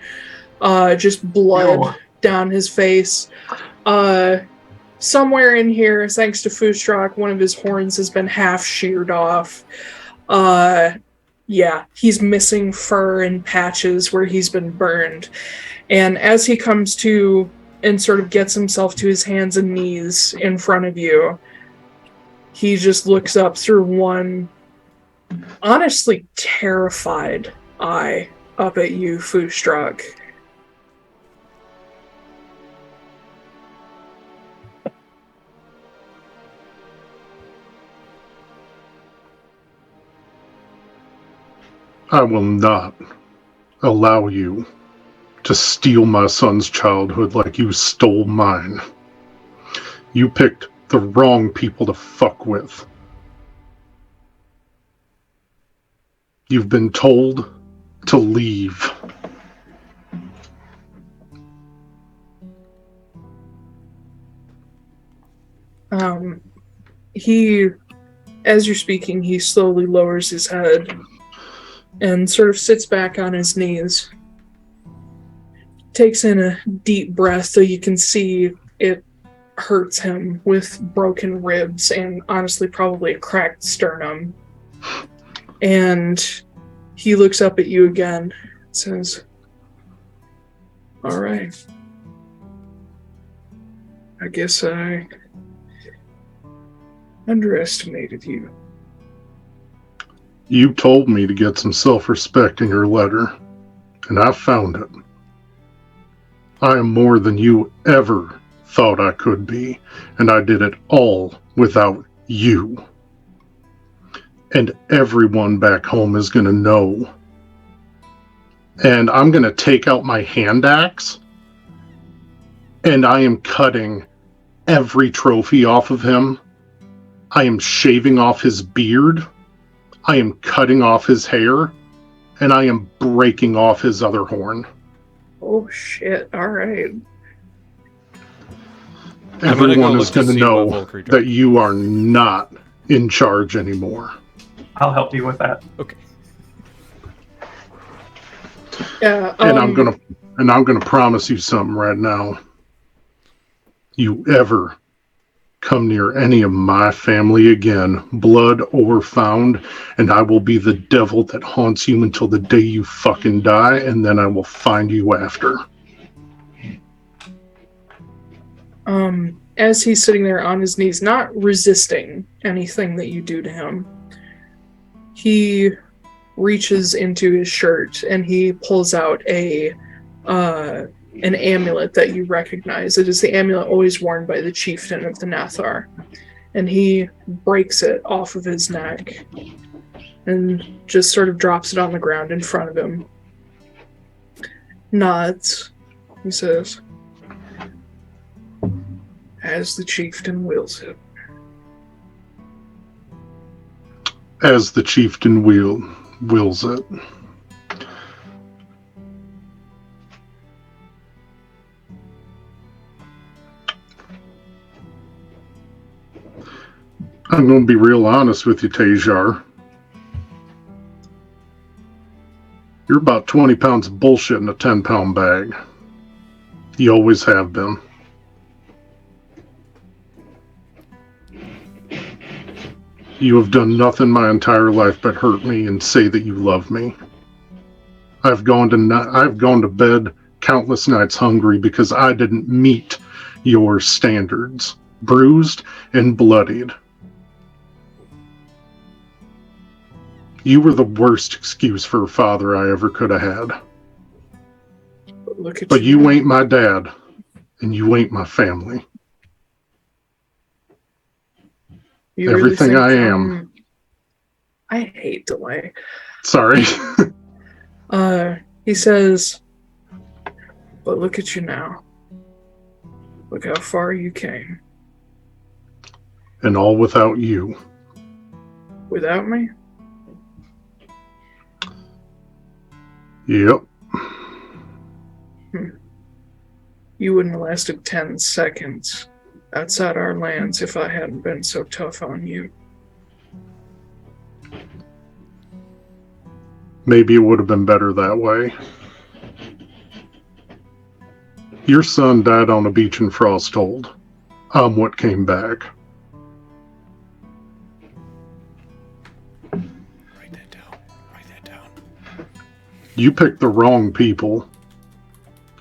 Speaker 6: Just blood down his face. Somewhere in here, thanks to Foostrak, one of his horns has been half sheared off. Yeah, he's missing fur and patches where he's been burned. And as he comes to and sort of gets himself to his hands and knees in front of you, he just looks up through one honestly terrified eye up at you, Foostrak.
Speaker 5: I will not allow you to steal my son's childhood like you stole mine. You picked the wrong people to fuck with. You've been told to leave.
Speaker 6: He As you're speaking, he slowly lowers his head and sort of sits back on his knees. Takes in a deep breath, so you can see it hurts him with broken ribs and honestly probably a cracked sternum. And he looks up at you again and says, "All right. I guess I underestimated you."
Speaker 5: You told me to get some self-respect in your letter, and I found it. I am more than you ever thought I could be, and I did it all without you. And everyone back home is going to know. And I'm going to take out my hand axe, and I am cutting every trophy off of him. I am shaving off his beard. I am cutting off his hair, and I am breaking off his other horn.
Speaker 6: Oh shit, alright.
Speaker 5: Everyone is going to know that you are not in charge anymore.
Speaker 7: I'll help you with that.
Speaker 2: Okay.
Speaker 6: Yeah,
Speaker 5: And I'm gonna promise you something right now. You ever come near any of my family again, blood or found, and I will be the devil that haunts you until the day you fucking die, and then I will find you after.
Speaker 6: As he's sitting there on his knees, not resisting anything that you do to him, he reaches into his shirt and he pulls out an amulet that you recognize. It is the amulet always worn by the chieftain of the Nathar. And he breaks it off of his neck and just sort of drops it on the ground in front of him. Nods. He says, "As the chieftain wills it."
Speaker 5: As the chieftain wills it. I'm going to be real honest with you, Taiylor. You're about 20 pounds of bullshit in a 10-pound bag. You always have been. You have done nothing my entire life but hurt me and say that you love me. I've gone to bed countless nights hungry because I didn't meet your standards, bruised and bloodied. You were the worst excuse for a father I ever could have had. But you ain't my dad, and you ain't my family.
Speaker 6: You
Speaker 5: Everything
Speaker 6: really
Speaker 5: I
Speaker 6: think,
Speaker 5: am.
Speaker 6: I hate delay.
Speaker 5: Sorry.
Speaker 6: He says, "But look at you now. Look how far you came.
Speaker 5: And all without you.
Speaker 6: Without me?"
Speaker 5: Yep.
Speaker 6: You wouldn't have lasted 10 seconds outside our lands if I hadn't been so tough on you.
Speaker 5: Maybe it would have been better that way. Your son died on a beach in Frosthold. I'm what came back.
Speaker 2: Write that down.
Speaker 5: You picked the wrong people.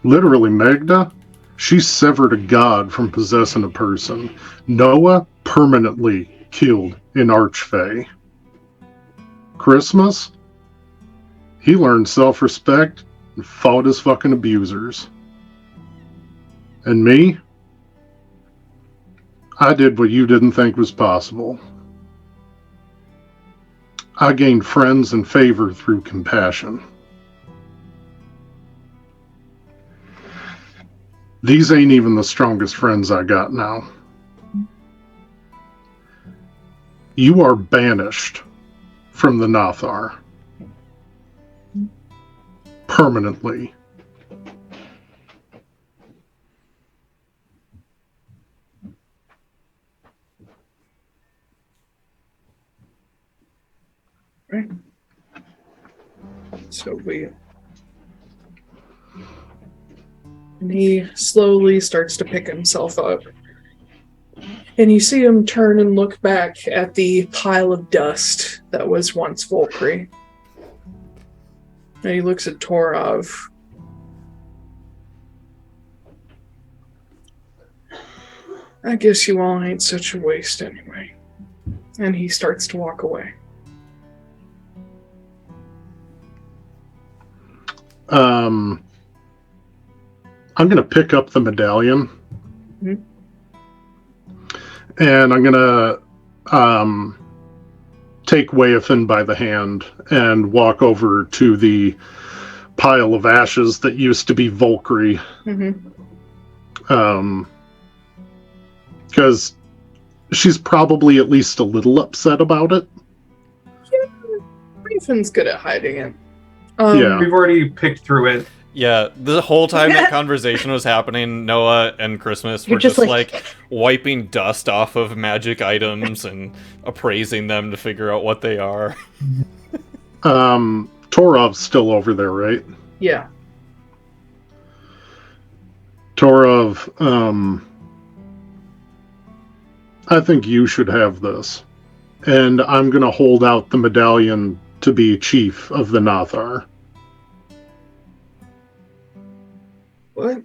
Speaker 5: Literally, Magda, she severed a god from possessing a person. Noah permanently killed an archfey. Christmas, he learned self-respect and fought his fucking abusers. And me, I did what you didn't think was possible. I gained friends and favor through compassion. These ain't even the strongest friends I got now. You are banished from the Nathar. Permanently.
Speaker 6: So be it. And he slowly starts to pick himself up. And you see him turn and look back at the pile of dust that was once Volkry. And he looks at Torov. I guess you all ain't such a waste anyway. And he starts to walk away.
Speaker 5: I'm going to pick up the medallion.
Speaker 6: Mm-hmm.
Speaker 5: And I'm going to take Waithan by the hand and walk over to the pile of ashes that used to be Volkry.
Speaker 6: Mm-hmm.
Speaker 5: Because she's probably at least a little upset about it.
Speaker 6: Yeah, Waithan's good at hiding it.
Speaker 5: Yeah.
Speaker 7: We've already picked through it.
Speaker 2: Yeah, the whole time that conversation was happening, Noah and Christmas were just like wiping dust off of magic items and appraising them to figure out what they are.
Speaker 5: Torov's still over there, right?
Speaker 6: Yeah.
Speaker 5: Torov, I think you should have this. And I'm going to hold out the medallion to be chief of the Nathar.
Speaker 6: What?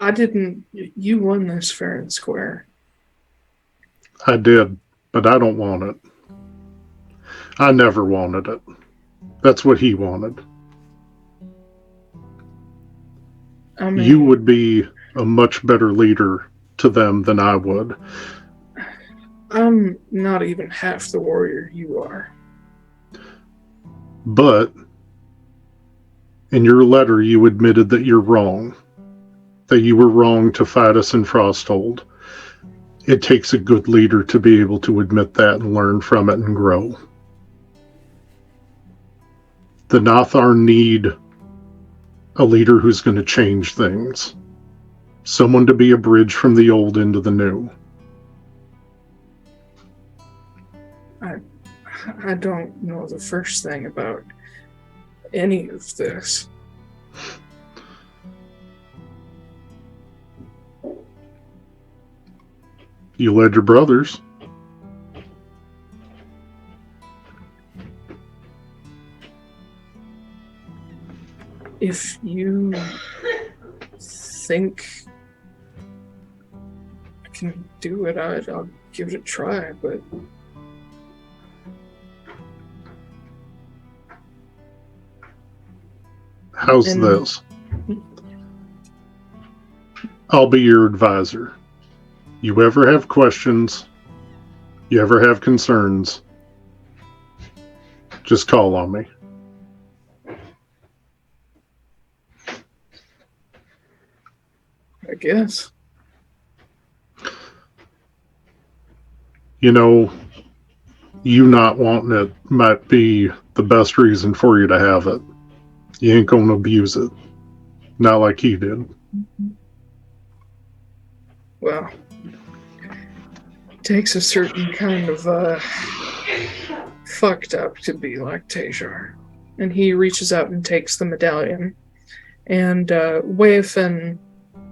Speaker 6: I didn't... You won this fair and square.
Speaker 5: I did, but I don't want it. I never wanted it. That's what he wanted.
Speaker 6: I mean,
Speaker 5: You would be a much better leader to them than I would.
Speaker 6: I'm not even half the warrior you are.
Speaker 5: But in your letter, you admitted that you're wrong. That you were wrong to fight us in Frosthold. It takes a good leader to be able to admit that and learn from it and grow. The Nathar need a leader who's going to change things. Someone to be a bridge from the old into the new.
Speaker 6: I don't know the first thing about any of this.
Speaker 5: You led your brothers.
Speaker 6: If you think I can do it, I'll give it a try, but...
Speaker 5: How's this? I'll be your advisor. You ever have questions, you ever have concerns, just call on me.
Speaker 6: I guess.
Speaker 5: You know, you not wanting it might be the best reason for you to have it. You ain't gonna abuse it. Not like he did.
Speaker 6: Well, it takes a certain kind of fucked up to be like Taiylor. And he reaches out and takes the medallion. And Waithan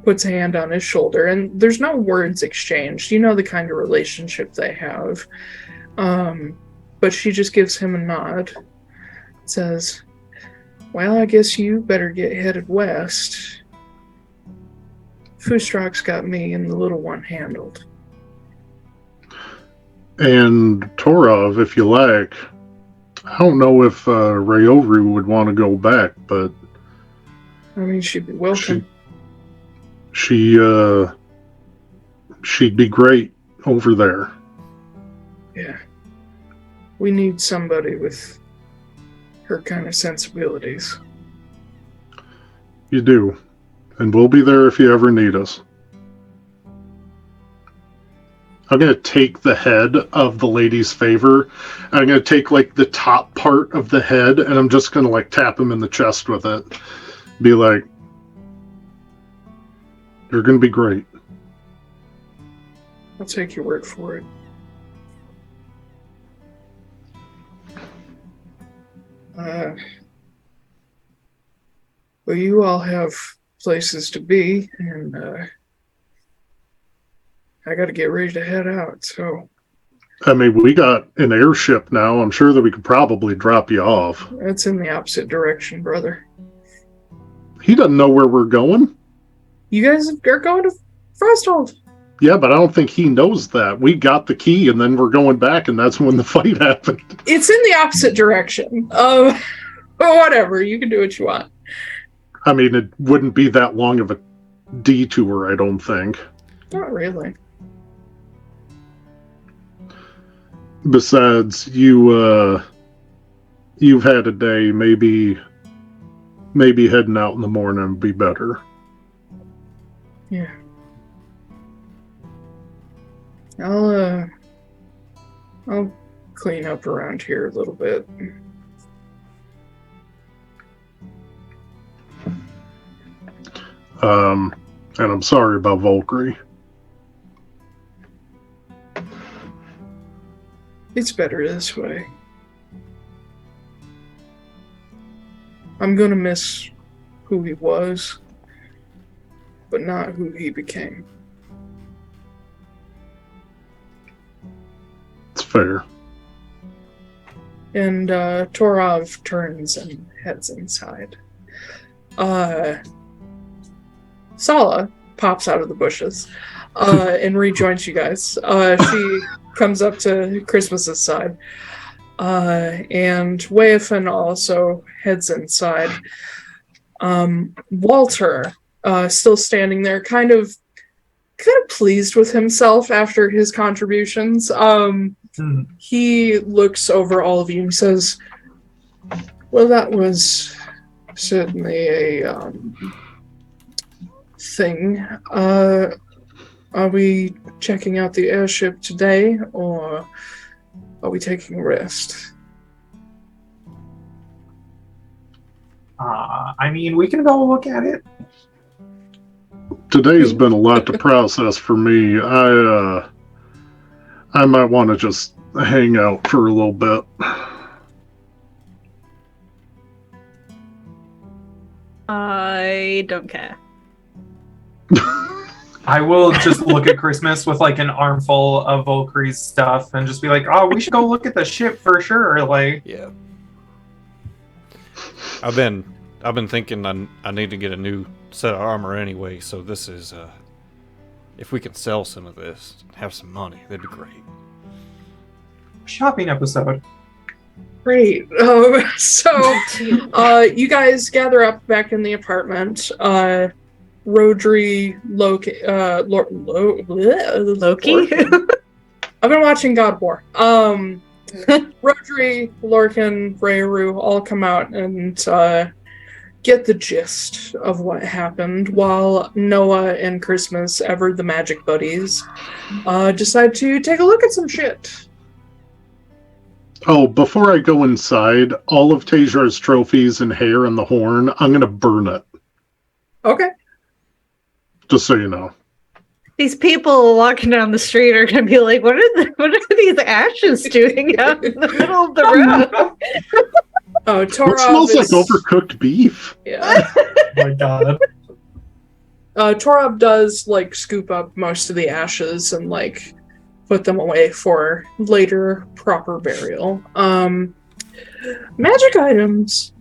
Speaker 6: puts a hand on his shoulder, and there's no words exchanged. You know the kind of relationship they have. But she just gives him a nod. Says, well, I guess you better get headed west. Foostrak's got me and the little one handled.
Speaker 5: And Torov, if you like, I don't know if Rayoru would want to go back, but
Speaker 6: I mean, she'd be welcome.
Speaker 5: She'd be great over there.
Speaker 6: Yeah. We need somebody with her kind of sensibilities.
Speaker 5: You do. And we'll be there if you ever need us. I'm going to take the head of the lady's favor. I'm going to take, like, the top part of the head, and I'm just going to, like, tap him in the chest with it. Be like, you're going to be great.
Speaker 6: I'll take your word for it. Well, you all have places to be, and I got to get ready to head out, so...
Speaker 5: I mean, we got an airship now. I'm sure that we could probably drop you off.
Speaker 6: That's in the opposite direction, brother.
Speaker 5: He doesn't know where we're going.
Speaker 6: You guys are going to Frosthold.
Speaker 5: Yeah, but I don't think he knows that. We got the key, and then we're going back, and that's when the fight happened.
Speaker 6: It's in the opposite direction. But whatever. You can do what you want.
Speaker 5: I mean, it wouldn't be that long of a detour, I don't think.
Speaker 6: Not really.
Speaker 5: Besides, you've had a day. Maybe heading out in the morning would be better.
Speaker 6: Yeah. I'll clean up around here a little bit.
Speaker 5: And I'm sorry about Valkyrie.
Speaker 6: It's better this way. I'm gonna miss who he was, but not who he became.
Speaker 5: It's fair.
Speaker 6: And Torov turns and heads inside. Sala pops out of the bushes and rejoins you guys. She comes up to Christmas's side. And Waffen also heads inside. Walter, still standing there, kind of pleased with himself after his contributions. He looks over all of you and says, well, that was certainly a thing. Are we checking out the airship today, or are we taking a rest?
Speaker 7: I mean, we can go look at it.
Speaker 5: Today's been a lot to process for me. I might want to just hang out for a little bit.
Speaker 3: I don't care.
Speaker 7: I will just look at Christmas with like an armful of Valkyrie's stuff and just be like, oh, we should go look at the ship for sure. Like,
Speaker 2: yeah. I've been thinking I need to get a new set of armor anyway, so this is if we can sell some of this and have some money, that'd be great.
Speaker 7: Shopping episode.
Speaker 6: Great. So you guys gather up back in the apartment. Rodri, Loki. I've been watching God of War. Rodri, Lorcan, Rayru all come out and get the gist of what happened, while Noah and Christmas, ever the magic buddies, decide to take a look at some shit.
Speaker 5: Oh, before I go inside, all of Taiylor's trophies and hair and the horn, I'm going to burn it.
Speaker 6: Okay.
Speaker 5: Just so you know.
Speaker 3: These people walking down the street are going to be like, what are these ashes doing out in the middle of the road?
Speaker 6: Oh, Torov
Speaker 5: It smells like overcooked beef.
Speaker 6: Yeah.
Speaker 7: Oh my god.
Speaker 6: Torov does like scoop up most of the ashes and like put them away for later proper burial. Magic items.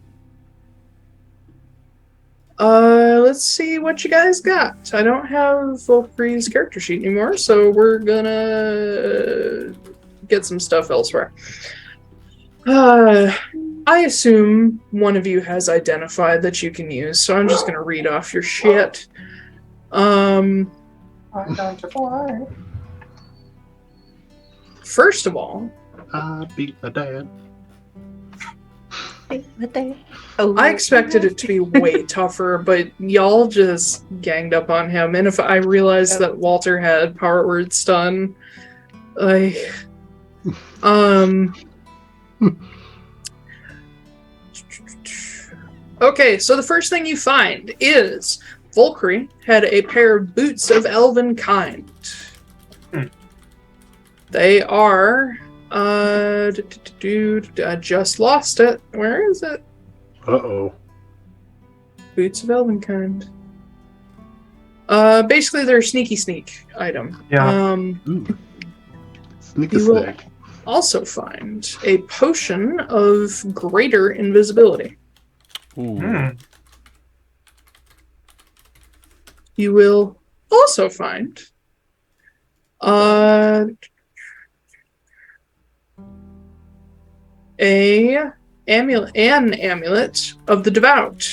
Speaker 6: Let's see what you guys got. I don't have Valkyrie's character sheet anymore, so we're gonna get some stuff elsewhere. I assume one of you has identified that you can use, so I'm just gonna read off your shit.
Speaker 7: Identify.
Speaker 6: First of all,
Speaker 5: I beat my dad.
Speaker 6: I expected it to be way tougher, but y'all just ganged up on him. And if I realized that Walter had power word stun, Okay, so the first thing you find is Valkyrie had a pair of boots of elven kind. They are I just lost it. Where is it?
Speaker 5: Uh-oh.
Speaker 6: Boots of Elvenkind. Basically, they're a sneak item.
Speaker 7: Yeah.
Speaker 5: Sneak
Speaker 6: You will
Speaker 5: snack.
Speaker 6: also find a potion of greater invisibility.
Speaker 2: Ooh.
Speaker 6: You will also find an amulet of the devout,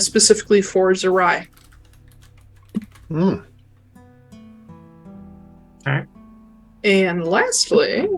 Speaker 6: specifically for Zachary.
Speaker 5: Hmm.
Speaker 7: Okay.
Speaker 6: And lastly,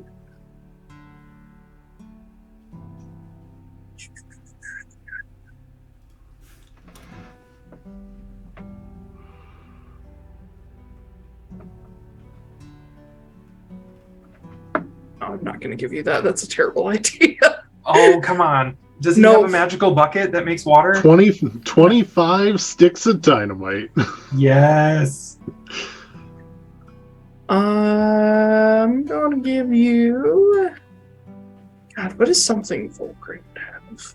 Speaker 6: I'm not going to give you that. That's a terrible idea.
Speaker 7: Oh, come on. Does he
Speaker 6: No.
Speaker 7: have a magical bucket that makes water?
Speaker 5: 25 sticks of dynamite.
Speaker 7: Yes.
Speaker 6: I'm going to give you... God, what is something Volcrane have?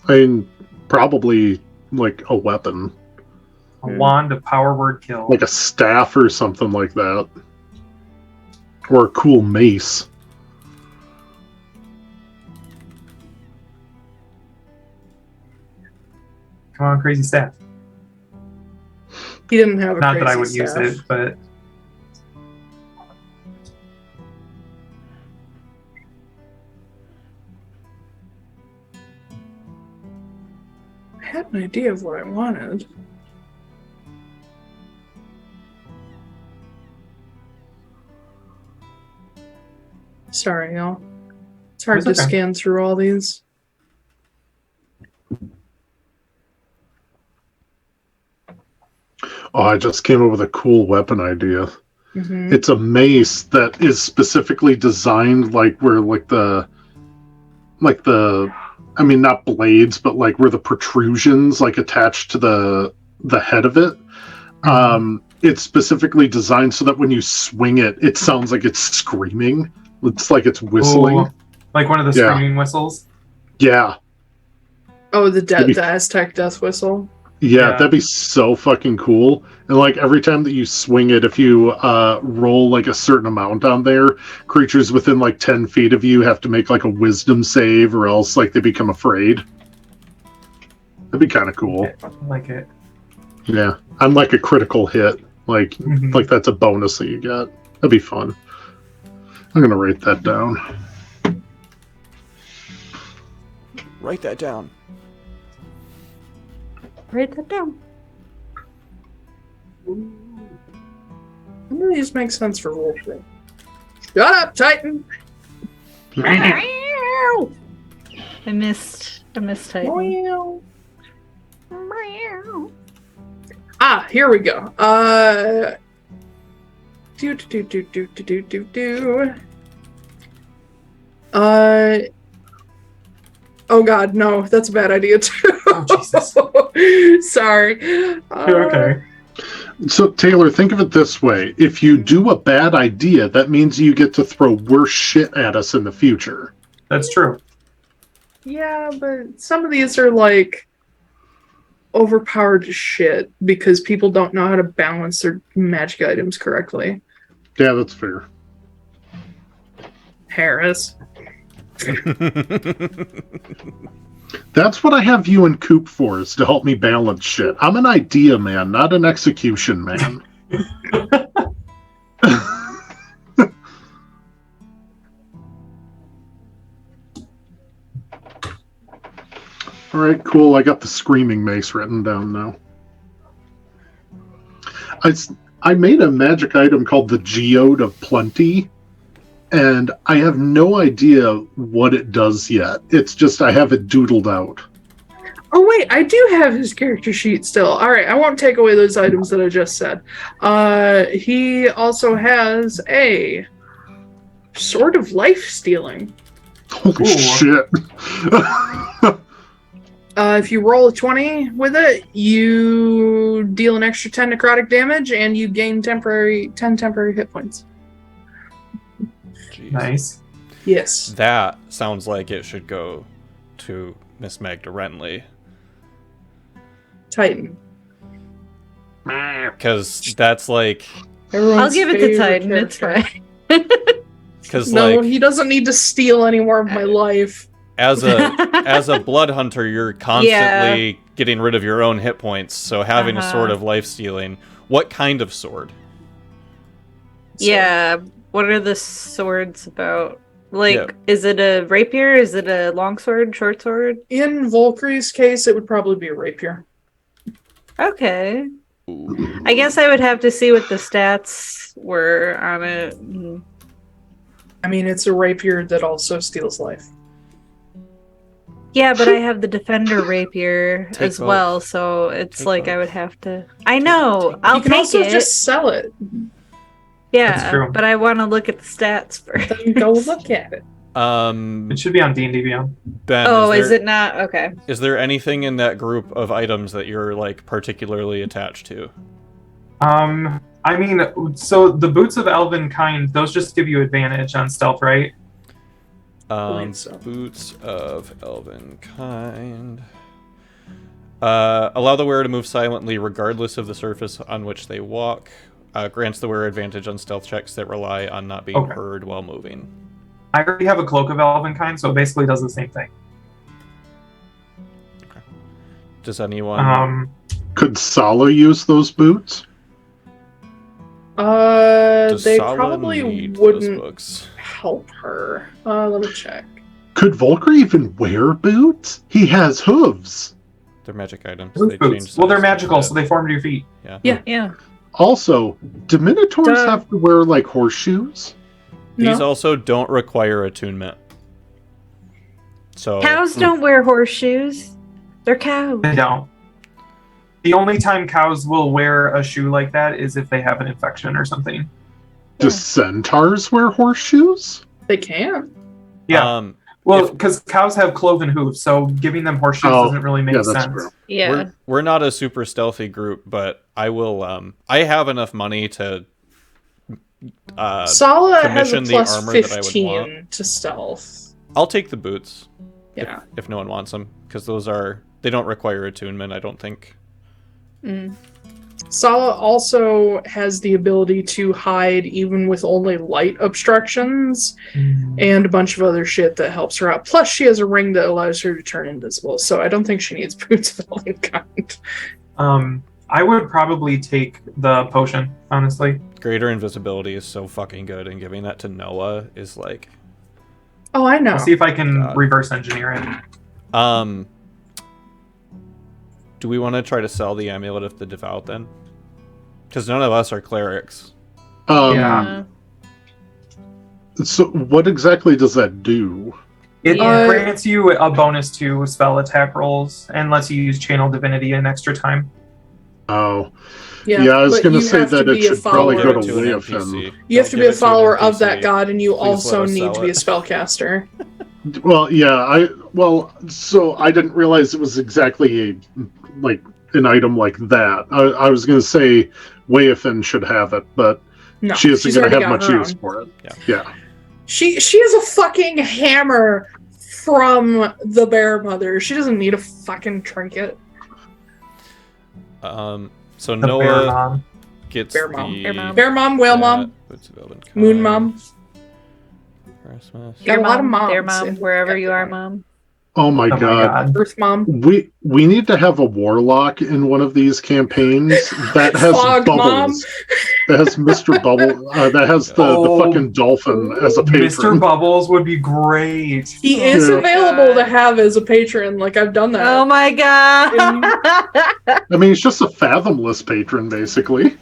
Speaker 5: I mean, probably like a weapon.
Speaker 7: A wand of power word kill.
Speaker 5: Like a staff or something like that. Or a cool mace.
Speaker 7: Come on, crazy staff.
Speaker 6: He didn't have a
Speaker 7: Not
Speaker 6: crazy
Speaker 7: that I would
Speaker 6: staff.
Speaker 7: use it, but
Speaker 6: I had an idea of what I wanted. Sorry, y'all. It's hard
Speaker 7: It's
Speaker 6: to
Speaker 7: okay.
Speaker 6: scan through all these.
Speaker 5: Oh, I just came up with a cool weapon idea.
Speaker 6: Mhm.
Speaker 5: It's a mace that is specifically designed like where the I mean not blades, but like where the protrusions like attached to the head of it. It's specifically designed so that when you swing it, it sounds like it's screaming. It's like it's whistling.
Speaker 7: Ooh, like one of the
Speaker 5: Yeah.
Speaker 7: screaming whistles.
Speaker 5: Yeah.
Speaker 6: Oh, the
Speaker 5: Maybe-
Speaker 6: the Aztec death whistle.
Speaker 5: Yeah,
Speaker 7: Yeah.
Speaker 5: that'd be so fucking cool. And like every time that you swing it, if you roll like a certain amount on there, creatures within like 10 feet of you have to make like a wisdom save or else like they become afraid. That'd be kind of cool.
Speaker 7: I fucking like it.
Speaker 5: Yeah. I'm like a critical hit. Like
Speaker 7: Mhm.
Speaker 5: like that's a bonus that you get. That'd be fun. I'm gonna write that down.
Speaker 2: Write that down.
Speaker 3: Write that down.
Speaker 6: None of these make sense for Wolfe. Shut up, Titan!
Speaker 3: I missed Titan.
Speaker 6: Ah, here we go. Oh god, no, that's a bad idea too.
Speaker 7: Oh, Jesus.
Speaker 6: Sorry.
Speaker 7: You're okay.
Speaker 5: So Taiylor, think of it this way. If you do a bad idea, that means you get to throw worse shit at us in the future.
Speaker 7: That's true.
Speaker 6: Yeah, but some of these are like overpowered as shit because people don't know how to balance their magic items correctly.
Speaker 5: Yeah, that's fair.
Speaker 6: Harris.
Speaker 5: That's what I have you and Koop for, is to help me balance shit. I'm an idea man, not an execution man. Alright, cool. I got the screaming mace written down now. I made a magic item called the Geode of Plenty, and I have no idea what it does yet. It's just I have it doodled out.
Speaker 6: Oh wait, I do have his character sheet still. Alright, I won't take away those items that I just said. He also has a Sword of Life Stealing.
Speaker 5: Holy
Speaker 7: Ooh.
Speaker 5: shit.
Speaker 6: If you roll a 20 with it, you deal an extra 10 necrotic damage, and you gain 10 temporary hit points.
Speaker 2: Jeez.
Speaker 7: Nice.
Speaker 6: Yes.
Speaker 2: That sounds like it should go to Miss Magda Wrenly.
Speaker 6: Titan.
Speaker 2: Because that's like...
Speaker 6: Everyone's
Speaker 3: I'll give it to
Speaker 6: favorite
Speaker 3: Titan, it's
Speaker 6: character.
Speaker 3: fine.
Speaker 2: Because
Speaker 6: No,
Speaker 2: like,
Speaker 6: he doesn't need to steal any more of my life.
Speaker 2: as a blood hunter, you're constantly getting rid of your own hit points, so having a sword of life stealing. What kind of sword?
Speaker 3: Yeah, what are the swords about? Like, is it a rapier? Is it a longsword, short sword?
Speaker 6: In Volkry's case, it would probably be a rapier.
Speaker 3: Okay. I guess I would have to see what the stats were on it.
Speaker 6: I mean, it's a rapier that also steals life.
Speaker 3: Yeah, but I have the defender rapier
Speaker 2: Take
Speaker 3: as
Speaker 2: both.
Speaker 3: well, so it's
Speaker 2: Take
Speaker 3: like
Speaker 2: both.
Speaker 3: I would have to. I know. I'll
Speaker 6: You can
Speaker 3: take
Speaker 6: also
Speaker 3: it.
Speaker 6: just sell it.
Speaker 7: That's
Speaker 3: Yeah,
Speaker 7: true.
Speaker 3: but I want to look at the stats first.
Speaker 6: Then go look at it.
Speaker 7: It should be on D&D Beyond.
Speaker 2: Ben,
Speaker 3: Oh,
Speaker 2: is
Speaker 3: is
Speaker 2: there,
Speaker 3: it not? Okay.
Speaker 2: is there anything in that group of items that you're like particularly attached to?
Speaker 7: I mean, so the boots of elven kind, those just give you advantage on stealth, right?
Speaker 6: Believe so.
Speaker 2: Boots of elven kind. Allow the wearer to move silently regardless of the surface on which they walk. Grants the wearer advantage on stealth checks that rely on not being heard while moving.
Speaker 7: I already have a cloak of elven kind, so it basically does the same thing.
Speaker 2: Okay. Does anyone...
Speaker 5: Could Sala use those boots?
Speaker 2: Does
Speaker 6: They
Speaker 2: Sala
Speaker 6: probably
Speaker 2: need those
Speaker 6: wouldn't
Speaker 2: books?
Speaker 6: help her. Let me check.
Speaker 5: Could Volker even wear boots? He has hooves.
Speaker 2: They're magic items.
Speaker 7: Hoof
Speaker 2: They
Speaker 7: boots.
Speaker 2: changed
Speaker 7: Well, they're
Speaker 2: those.
Speaker 7: magical, so they form to your feet.
Speaker 2: Yeah.
Speaker 3: Yeah.
Speaker 5: Also, do Minotaurs
Speaker 6: Duh.
Speaker 5: have to wear, like, horseshoes?
Speaker 2: These
Speaker 6: No.
Speaker 2: also don't require attunement. So
Speaker 3: Cows don't wear horseshoes. They're cows.
Speaker 7: They don't. The only time cows will wear a shoe like that is if they have an infection or something.
Speaker 5: Do centaurs wear horseshoes?
Speaker 6: They can.
Speaker 7: Yeah. Well, because cows have cloven hooves, so giving them horseshoes doesn't really make
Speaker 5: that's
Speaker 7: sense.
Speaker 5: true.
Speaker 3: Yeah.
Speaker 2: We're not a super stealthy group, but I will. I have enough money to
Speaker 6: Sala has a
Speaker 2: commission the
Speaker 6: plus
Speaker 2: armor that I would
Speaker 6: 15
Speaker 2: want.
Speaker 6: to stealth.
Speaker 2: I'll take the boots.
Speaker 6: Yeah.
Speaker 2: If no one wants them, because they don't require attunement. I don't think.
Speaker 6: Sala also has the ability to hide even with only light obstructions and a bunch of other shit that helps her out. Plus, she has a ring that allows her to turn invisible, so I don't think she needs boots of any kind.
Speaker 7: I would probably take the potion, honestly.
Speaker 2: Greater invisibility is so fucking good, and giving that to Noah is like.
Speaker 6: Oh, I know.
Speaker 7: I'll see if I can reverse engineer it.
Speaker 2: Do we want to try to sell the Amulet of the Devout then? Because none of us are clerics.
Speaker 7: Yeah.
Speaker 5: So what exactly does that do?
Speaker 7: It grants you a bonus to spell attack rolls and lets you use Channel Divinity an extra time.
Speaker 5: Oh.
Speaker 6: Yeah,
Speaker 5: I was
Speaker 6: but
Speaker 5: going to
Speaker 6: you
Speaker 5: say
Speaker 6: have to
Speaker 5: that it
Speaker 6: be a
Speaker 5: should probably go
Speaker 6: follower.
Speaker 5: to
Speaker 2: To an
Speaker 5: Wolfe.
Speaker 2: NPC.
Speaker 6: You have to
Speaker 2: Don't
Speaker 6: be a
Speaker 2: give it to an
Speaker 6: follower of
Speaker 2: NPC.
Speaker 6: that god, and you
Speaker 2: Please
Speaker 6: also
Speaker 2: let us
Speaker 6: need
Speaker 2: sell
Speaker 6: to be a
Speaker 2: it.
Speaker 6: spellcaster.
Speaker 5: Well, yeah, so I didn't realize it was exactly an item like that. I was going to say Waifin should have it, but
Speaker 6: No,
Speaker 5: she isn't
Speaker 6: she's
Speaker 5: going to
Speaker 6: already
Speaker 5: have
Speaker 6: got
Speaker 5: much
Speaker 6: her
Speaker 5: use
Speaker 6: own.
Speaker 5: for it.
Speaker 2: Yeah.
Speaker 6: She has a fucking hammer from the Bear Mother. She doesn't need a fucking trinket.
Speaker 2: So
Speaker 7: The bear
Speaker 2: Noah
Speaker 7: mom.
Speaker 2: gets
Speaker 6: Bear mom.
Speaker 2: the
Speaker 3: Bear mom.
Speaker 6: Bear Mom, Whale Mom,
Speaker 2: Boots of Elven Kind,
Speaker 6: Moon Mom.
Speaker 2: Christmas.
Speaker 6: Got a lot of moms
Speaker 3: Their mom,
Speaker 6: in
Speaker 3: wherever you are,
Speaker 6: Pokemon.
Speaker 3: mom.
Speaker 5: Oh my
Speaker 7: Oh my
Speaker 5: god.
Speaker 7: god.
Speaker 6: Earth Mom.
Speaker 5: We need to have a warlock in one of these campaigns that has
Speaker 6: Fog
Speaker 5: bubbles.
Speaker 6: Mom.
Speaker 5: That has Mr. Bubble. That has the fucking dolphin as a patron.
Speaker 7: Mr. Bubbles would be great.
Speaker 6: He is
Speaker 5: Yeah.
Speaker 6: available to have as a patron. Like, I've done that.
Speaker 3: Oh my god!
Speaker 5: I mean, it's just a fathomless patron, basically.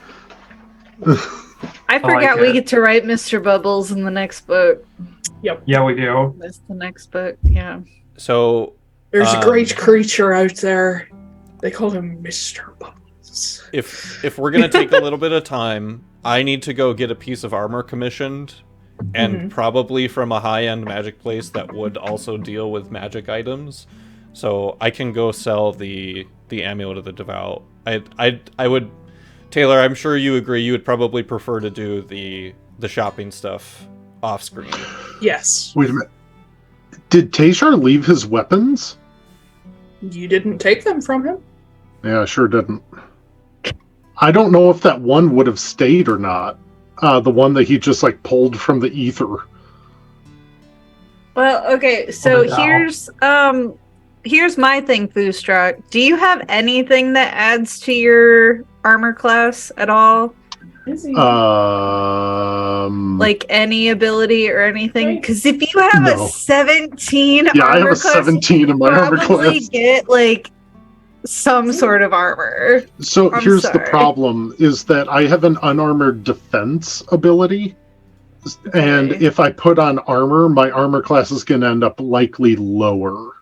Speaker 3: I forgot
Speaker 7: like
Speaker 3: we
Speaker 7: it.
Speaker 3: get to write Mr. Bubbles in the next book.
Speaker 7: Yeah, we do.
Speaker 3: That's the next book, yeah.
Speaker 2: So
Speaker 6: There's a great creature out there. They call him Mr. Bubbles.
Speaker 2: if we're gonna take a little bit of time, I need to go get a piece of armor commissioned, and probably from a high-end magic place that would also deal with magic items. So I can go sell the Amulet of the Devout. I would, Taiylor, I'm sure you agree, you would probably prefer to do the shopping stuff off screen.
Speaker 6: Yes.
Speaker 5: Wait a minute. Did Taiylor leave his weapons?
Speaker 6: You didn't take them from him?
Speaker 5: Yeah, I sure didn't. I don't know if that one would have stayed or not. The one that he just like pulled from the ether.
Speaker 3: Well, okay, so
Speaker 7: now.
Speaker 3: here's my thing, Foostrak. Do you have anything that adds to your armor class at all? Like any ability or anything? Because if you have
Speaker 5: No.
Speaker 3: a 17
Speaker 5: Yeah,
Speaker 3: armor
Speaker 5: I have a
Speaker 3: class,
Speaker 5: 17 in my armor
Speaker 3: probably
Speaker 5: class.
Speaker 3: get like some sort of armor.
Speaker 5: So
Speaker 3: I'm
Speaker 5: here's the
Speaker 3: sorry.
Speaker 5: problem, is that I have an unarmored defense ability. And
Speaker 3: Okay.
Speaker 5: if I put on armor, my armor class is going to end up likely lower.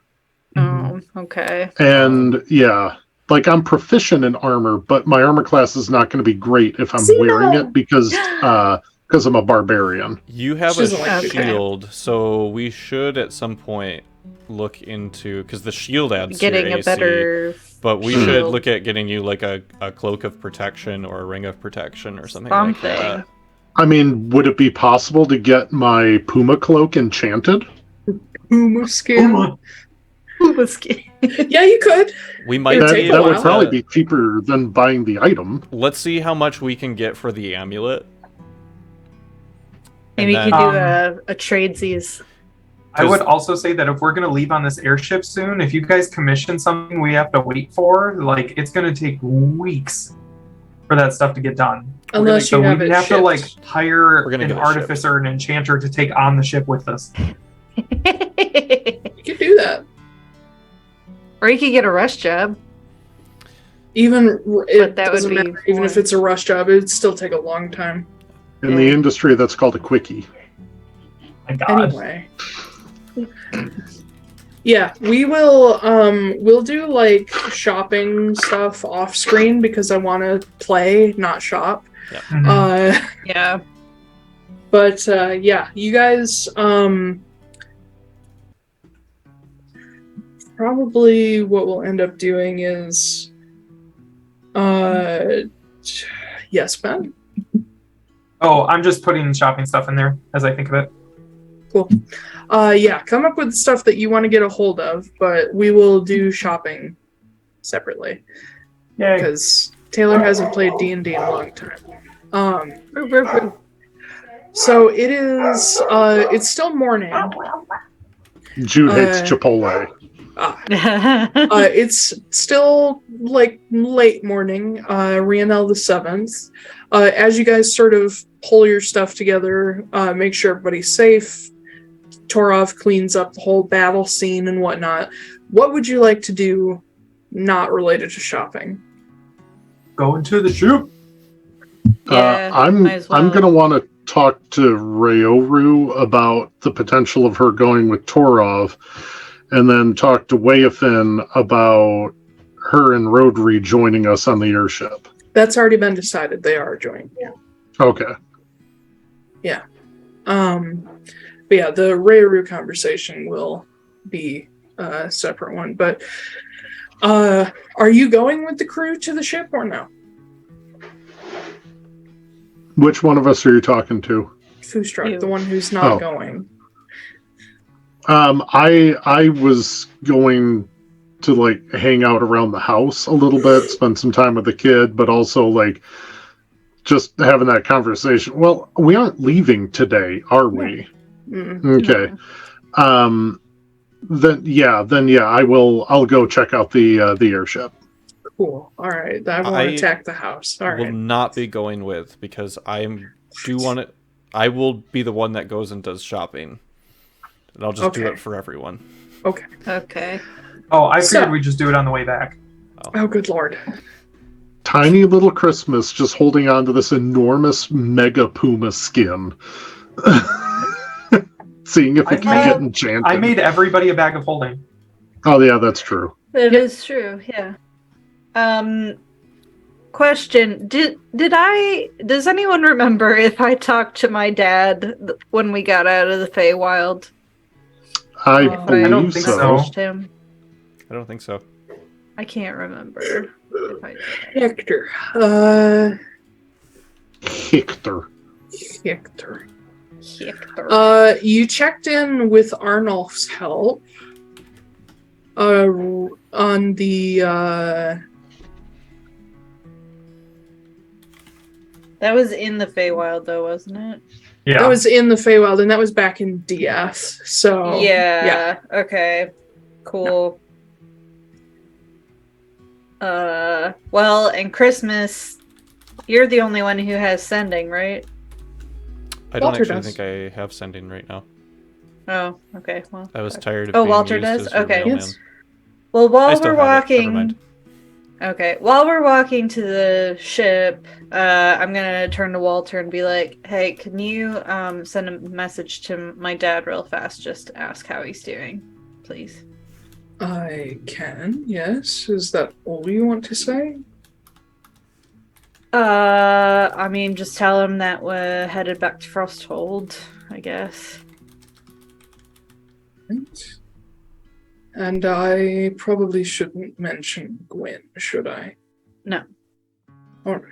Speaker 3: Oh, okay.
Speaker 5: And yeah, like I'm proficient in armor, but my armor class is not going to be great if I'm wearing it because I'm a barbarian.
Speaker 2: You have
Speaker 6: She
Speaker 2: a
Speaker 6: doesn't like the
Speaker 2: shield, so we should at some point look into, because the shield adds to
Speaker 3: Getting
Speaker 2: your
Speaker 3: a
Speaker 2: AC,
Speaker 3: better
Speaker 2: but we
Speaker 3: shield.
Speaker 2: should look at getting you like a cloak of protection or a ring of protection or something like that.
Speaker 3: Something.
Speaker 5: I mean, would it be possible to get my Puma cloak enchanted?
Speaker 6: Puma skin.
Speaker 3: Puma skin.
Speaker 6: Yeah, you could.
Speaker 2: We might
Speaker 6: It'd
Speaker 5: That,
Speaker 2: be
Speaker 6: take a
Speaker 5: that
Speaker 2: able
Speaker 5: would
Speaker 6: while.
Speaker 5: probably
Speaker 2: to-
Speaker 5: be cheaper than buying the item.
Speaker 2: Let's see how much we can get for the amulet.
Speaker 3: Maybe
Speaker 2: And
Speaker 3: you could do
Speaker 7: then-
Speaker 3: a tradesies.
Speaker 7: I would also say that if we're going to leave on this airship soon, if you guys commission something we have to wait for, like, it's going to take weeks for that stuff to get done.
Speaker 6: Unless
Speaker 7: So
Speaker 6: you have
Speaker 7: we
Speaker 6: it
Speaker 7: have to,
Speaker 6: shipped.
Speaker 7: like, hire
Speaker 2: We're gonna
Speaker 7: an
Speaker 2: get it
Speaker 7: artificer, an enchanter to take on the ship with us.
Speaker 6: You could do that.
Speaker 3: Or you could get a rush job.
Speaker 6: Even it
Speaker 3: that would
Speaker 6: doesn't
Speaker 3: be
Speaker 6: matter. Even if
Speaker 3: more.
Speaker 6: it's a rush job, it'd still take a long time.
Speaker 5: In the industry, that's called a quickie.
Speaker 7: My God.
Speaker 6: Anyway. Yeah, we will we'll do like shopping stuff off screen because I want to play, not shop.
Speaker 7: Mhm.
Speaker 3: Yeah.
Speaker 6: But yeah, you guys probably what we'll end up doing is yes, Ben.
Speaker 7: Oh, I'm just putting shopping stuff in there as I think of it.
Speaker 6: Cool. Yeah, come up with stuff that you want to get a hold of, but we will do shopping separately
Speaker 7: Yay.
Speaker 6: because Taiylor hasn't played D&D in a long time. So it is. It's still morning.
Speaker 5: Jude hates Chipotle.
Speaker 6: It's still like late morning. Rhiannell the 7th. As you guys sort of pull your stuff together, make sure everybody's safe. Torov cleans up the whole battle scene and whatnot. What would you like to do not related to shopping?
Speaker 7: Go into the ship.
Speaker 3: Yeah,
Speaker 5: I'm
Speaker 3: might as well.
Speaker 5: I'm gonna want to talk to Rayoru about the potential of her going with Torov, and then talk to Wayafin about her and Rodri joining us on the airship.
Speaker 6: That's already been decided. They are joining you.
Speaker 5: Okay.
Speaker 6: But yeah, the Rayoru conversation will be a separate one. But are you going with the crew to the ship or no?
Speaker 5: Which one of us are you talking to?
Speaker 6: Foostrak,
Speaker 3: You.
Speaker 6: the one who's not
Speaker 5: Oh.
Speaker 6: going.
Speaker 5: I was going to like hang out around the house a little bit, spend some time with the kid, but also like just having that conversation. Well, we aren't leaving today, are we?
Speaker 6: Mm.
Speaker 5: Okay. Then I'll go check out the airship.
Speaker 6: Cool. All right. I won't
Speaker 2: I
Speaker 6: attack the house. All
Speaker 2: will
Speaker 6: right.
Speaker 2: not be going with, because I will be the one that goes and does shopping. And I'll just do
Speaker 6: Okay.
Speaker 2: it for everyone.
Speaker 6: Okay.
Speaker 3: Okay.
Speaker 7: Oh, I figured
Speaker 6: So-
Speaker 7: we'd just do it on the way back.
Speaker 6: Oh, good lord.
Speaker 5: Tiny little Christmas just holding on to this enormous mega puma skin. Seeing if it can get enchanted.
Speaker 7: I made everybody a bag of holding.
Speaker 5: Oh yeah, that's true.
Speaker 3: That is true, yeah. Question. Does anyone remember if I talked to my dad when we got out of the Feywild?
Speaker 5: I
Speaker 3: If
Speaker 5: believe
Speaker 7: don't think so.
Speaker 3: messaged him?
Speaker 2: I don't think so.
Speaker 3: I can't remember. If I did.
Speaker 6: Hector.
Speaker 5: Hector.
Speaker 6: Hector.
Speaker 3: Hector.
Speaker 6: You checked in with Arnulf's help. On the
Speaker 3: That was in the Feywild, though, wasn't it?
Speaker 7: Yeah.
Speaker 6: that was in the Feywild, and that was back in DS. So
Speaker 3: Yeah. Okay. Cool. Well, and Christmas, you're the only one who has sending, right?
Speaker 2: I don't
Speaker 6: Walter
Speaker 2: actually
Speaker 6: does.
Speaker 2: think I have sending right now.
Speaker 3: Oh, okay. Well,
Speaker 2: I was tired of
Speaker 3: Oh,
Speaker 2: being
Speaker 3: Walter
Speaker 2: used
Speaker 3: does?
Speaker 2: as your
Speaker 3: Okay.
Speaker 2: mailman.
Speaker 6: Yes.
Speaker 3: well,
Speaker 2: I
Speaker 3: while
Speaker 2: still
Speaker 3: we're
Speaker 2: have it. Never
Speaker 3: walking,
Speaker 2: mind.
Speaker 3: okay, while we're walking to the ship, I'm gonna turn to Walter and be like, "Hey, can you send a message to my dad real fast, just to ask how he's doing, please?"
Speaker 6: I can. Yes. Is that all you want to say?
Speaker 3: I mean, just tell him that we're headed back to Frosthold, I guess.
Speaker 6: Right. And I probably shouldn't mention Gwyn, should I?
Speaker 3: No,
Speaker 6: All right.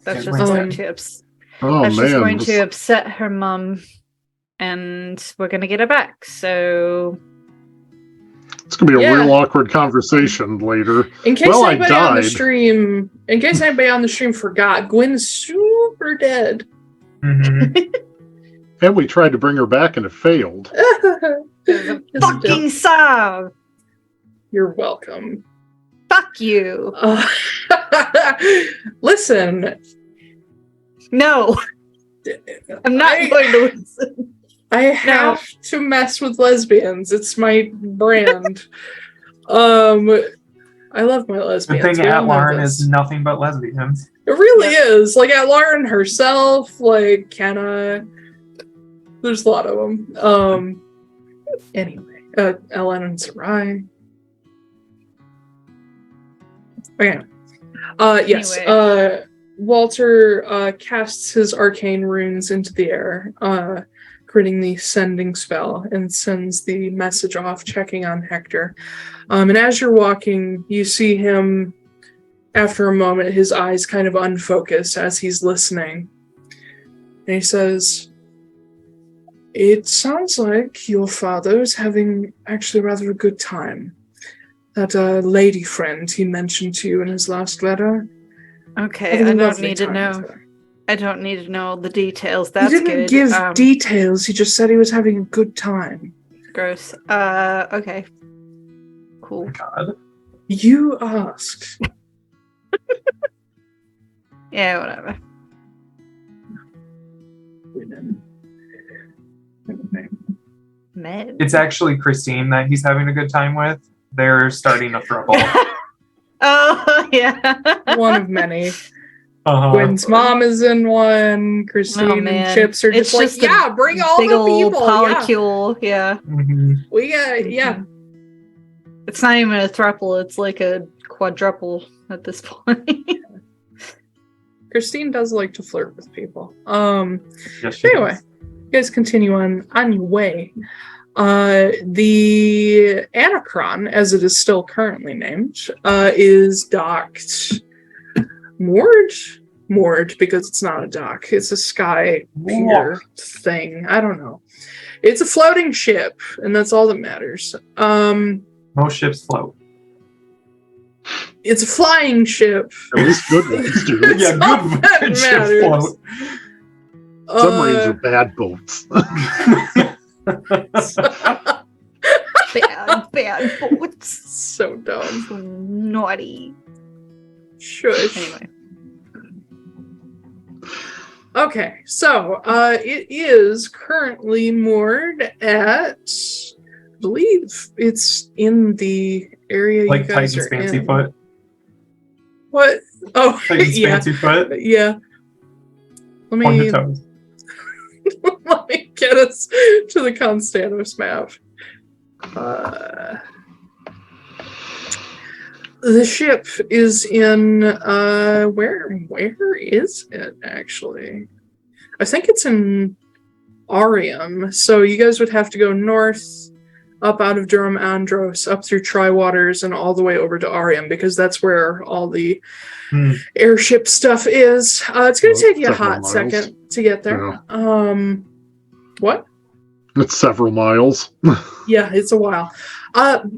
Speaker 3: that's
Speaker 7: Yeah,
Speaker 3: just
Speaker 7: Gwen's
Speaker 3: going
Speaker 7: dead.
Speaker 3: to
Speaker 5: Oh
Speaker 3: that's just
Speaker 5: man,
Speaker 3: going to upset her mum, and we're gonna get her back. So
Speaker 5: it's gonna be a
Speaker 6: Yeah.
Speaker 5: real awkward conversation later.
Speaker 6: In case
Speaker 5: Well, I
Speaker 6: anybody on the
Speaker 5: died.
Speaker 6: stream, forgot, Gwyn's super dead.
Speaker 7: Mhm.
Speaker 5: And we tried to bring her back and it failed.
Speaker 3: fucking Sav!
Speaker 6: You're welcome.
Speaker 3: Fuck you!
Speaker 6: Listen,
Speaker 3: No, I'm not
Speaker 6: I-
Speaker 3: going to listen.
Speaker 6: I have to mess with lesbians. It's my brand. I love my
Speaker 7: The
Speaker 6: lesbians.
Speaker 7: thing
Speaker 6: We all know
Speaker 7: Atlaran
Speaker 6: this.
Speaker 7: is nothing but lesbians.
Speaker 6: It really is. Like Atlaran herself, like Kenna. There's a lot of them. Anyway, Ellen and Sarai. Okay. Yes.
Speaker 3: Anyway.
Speaker 6: Walter casts his arcane runes into the air, creating the sending spell, and sends the message off, checking on Hector. And as you're walking, you see him, after a moment, his eyes kind of unfocus as he's listening. And he says, "It sounds like your father's having actually rather a good time. That lady friend he mentioned to you in his last letter.
Speaker 3: Okay,
Speaker 6: having a
Speaker 3: I don't
Speaker 6: lovely
Speaker 3: need to
Speaker 6: time
Speaker 3: know.
Speaker 6: with her."
Speaker 3: I don't need to know the details. That's
Speaker 6: He didn't
Speaker 3: good.
Speaker 6: give details, he just said he was having a good time.
Speaker 3: Gross. Okay. Cool.
Speaker 7: God.
Speaker 6: You asked.
Speaker 3: Yeah, whatever. Men.
Speaker 7: It's actually Christine that he's having a good time with. They're starting a throuple.
Speaker 3: Oh, yeah.
Speaker 6: One of many.
Speaker 7: Uh-huh.
Speaker 6: Gwen's mom is in one. Christine and
Speaker 3: man.
Speaker 6: Chips are
Speaker 3: It's
Speaker 6: just like,
Speaker 3: just a
Speaker 6: yeah, bring all
Speaker 3: Big
Speaker 6: the
Speaker 3: old
Speaker 6: people. Yeah.
Speaker 3: polycule. Yeah.
Speaker 7: Mhm.
Speaker 6: We got, yeah.
Speaker 3: It's not even a thruple, it's like a quadruple at this point.
Speaker 6: Christine does like to flirt with people.
Speaker 7: Yes, she
Speaker 6: Anyway,
Speaker 7: does.
Speaker 6: you guys continue on your way. The Anachron, as it is still currently named, is docked moored because it's not a dock. It's a sky pier thing. I don't know. It's a floating ship, and that's all that matters.
Speaker 7: Most ships float.
Speaker 6: It's a flying ship.
Speaker 5: At least good ones do.
Speaker 6: It's
Speaker 7: Yeah,
Speaker 6: all
Speaker 7: good
Speaker 6: that
Speaker 7: ships
Speaker 6: matters.
Speaker 7: float.
Speaker 5: Submarines are bad boats.
Speaker 3: Bad boats.
Speaker 6: So dumb.
Speaker 3: So naughty.
Speaker 6: Shush.
Speaker 3: Anyway.
Speaker 6: Okay, so it is currently moored at, I believe it's in the area
Speaker 7: Like
Speaker 6: you guys
Speaker 7: Titan's
Speaker 6: are
Speaker 7: fancy
Speaker 6: in.
Speaker 7: foot.
Speaker 6: What? Oh,
Speaker 7: Titan's
Speaker 6: yeah,
Speaker 7: fancy foot.
Speaker 6: yeah. Let
Speaker 7: Point
Speaker 6: me
Speaker 7: the toes.
Speaker 6: let me get us to the Constanos map. The ship is in where is it actually? I think it's in Arium. So you guys would have to go north up out of Durham Andros, up through Tri-Waters, and all the way over to Arium, because that's where all the airship stuff is. It's going to take you a hot second to get there.
Speaker 5: Yeah.
Speaker 6: What?
Speaker 5: It's several miles.
Speaker 6: Yeah, it's a while. But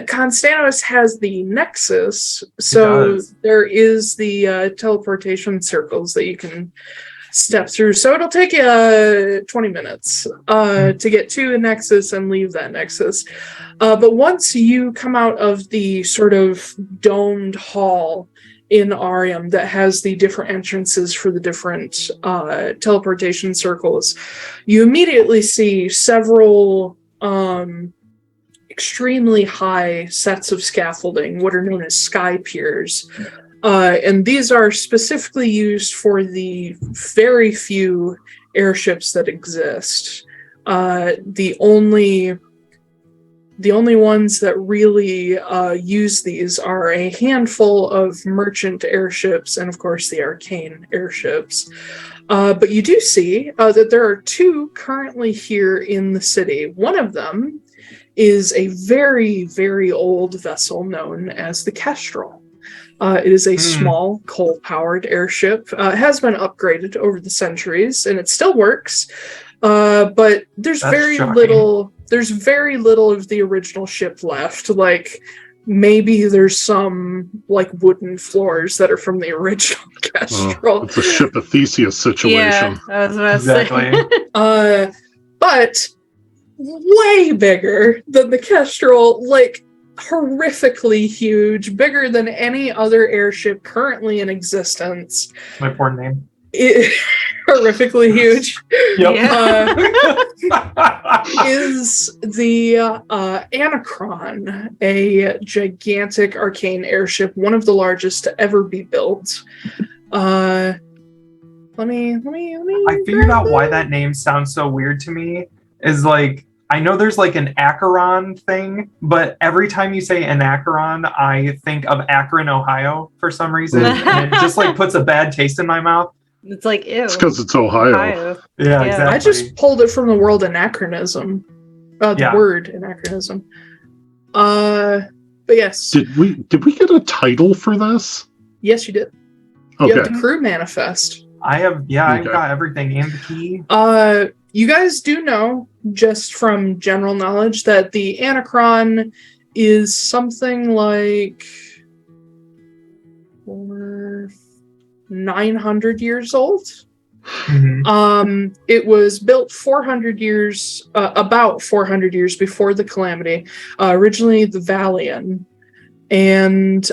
Speaker 6: Constantinos has the Nexus, so there is the teleportation circles that you can step through. So it'll take you 20 minutes to get to the Nexus and leave that Nexus. But once you come out of the sort of domed hall in Arium that has the different entrances for the different teleportation circles, you immediately see several extremely high sets of scaffolding, what are known as sky piers. And these are specifically used for the very few airships that exist. The only ones that really use these are a handful of merchant airships and, of course, the arcane airships. But you do see that there are two currently here in the city. One of them is a very, very old vessel known as the Kestrel. It is a small coal-powered airship. It has been upgraded over the centuries, and it still works. But there's very little of the original ship left. Like, maybe there's some like wooden floors that are from the original Kestrel.
Speaker 5: It's a ship of Theseus situation.
Speaker 3: Yeah, I was about to say.
Speaker 6: But way bigger than the Kestrel, like horrifically huge, bigger than any other airship currently in existence.
Speaker 7: My porn name.
Speaker 6: Horrifically huge.
Speaker 7: Yep.
Speaker 6: Is the Anachron, a gigantic arcane airship, one of the largest to ever be built. Let me
Speaker 7: I figured out why that name sounds so weird to me. Is like, I know there's like an Acheron thing, but every time you say Anachron, I think of Akron, Ohio for some reason. And it just like puts a bad taste in my mouth.
Speaker 3: It's like, ew.
Speaker 5: It's because it's Ohio.
Speaker 7: Yeah, exactly.
Speaker 6: I just pulled it from the word anachronism. The word anachronism. But yes.
Speaker 5: Did we get a title for this?
Speaker 6: Yes, you did.
Speaker 5: Okay.
Speaker 6: You have the crew manifest.
Speaker 7: I've got everything and the key.
Speaker 6: You guys do know, just from general knowledge, that the Anachron is something like 900 years old.
Speaker 7: Mm-hmm.
Speaker 6: It was built about 400 years before the Calamity. Originally the Valian, and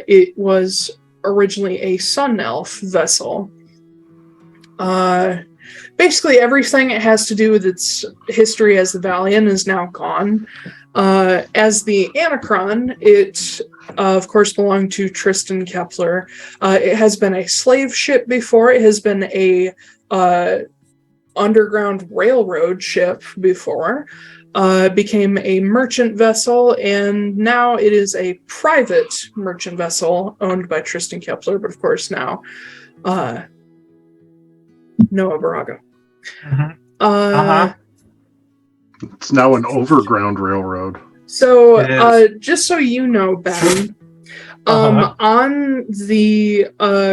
Speaker 6: it was originally a Sun Elf vessel. Basically everything it has to do with its history as the Valian is now gone. As the Anachron, it of course belonged to Tristan Kepler. It has been a slave ship before. It has been a underground railroad ship before. Became a merchant vessel, and now it is a private merchant vessel owned by Tristan Kepler, but of course now Noah Borago.
Speaker 5: It's now an overground railroad.
Speaker 6: So, just so you know, Ben, on the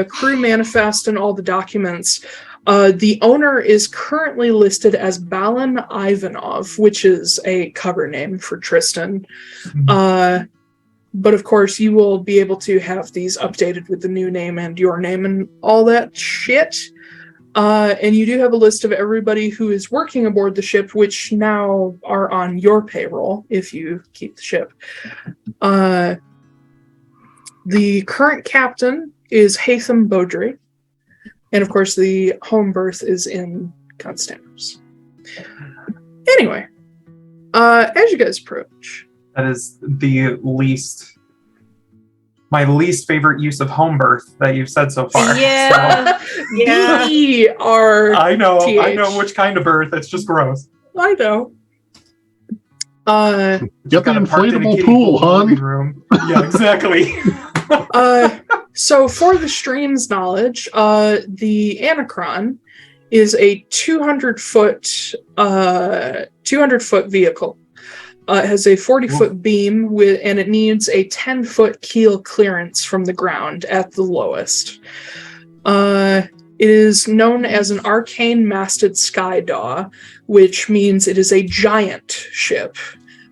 Speaker 6: crew manifest and all the documents, the owner is currently listed as Balan Ivanov, which is a cover name for Tristan. But of course, you will be able to have these updated with the new name and your name and all that shit. And you do have a list of everybody who is working aboard the ship, which now are on your payroll if you keep the ship. The current captain is Hatham Beaudry. And of course, the home berth is in Constantinos. Anyway, as you guys approach.
Speaker 7: That is my least favorite use of home birth that you've said so far.
Speaker 3: Yeah.
Speaker 7: So.
Speaker 3: Yeah.
Speaker 6: B-R-T-H.
Speaker 7: I know which kind of birth. It's just gross.
Speaker 6: I know.
Speaker 5: Get the inflatable pool, hon.
Speaker 7: Room. Yeah, exactly.
Speaker 6: So for the stream's knowledge, the Anachron is a 200 foot vehicle. It has a 40-foot beam and it needs a 10-foot keel clearance from the ground at the lowest. It is known as an arcane masted sky daw, which means it is a giant ship.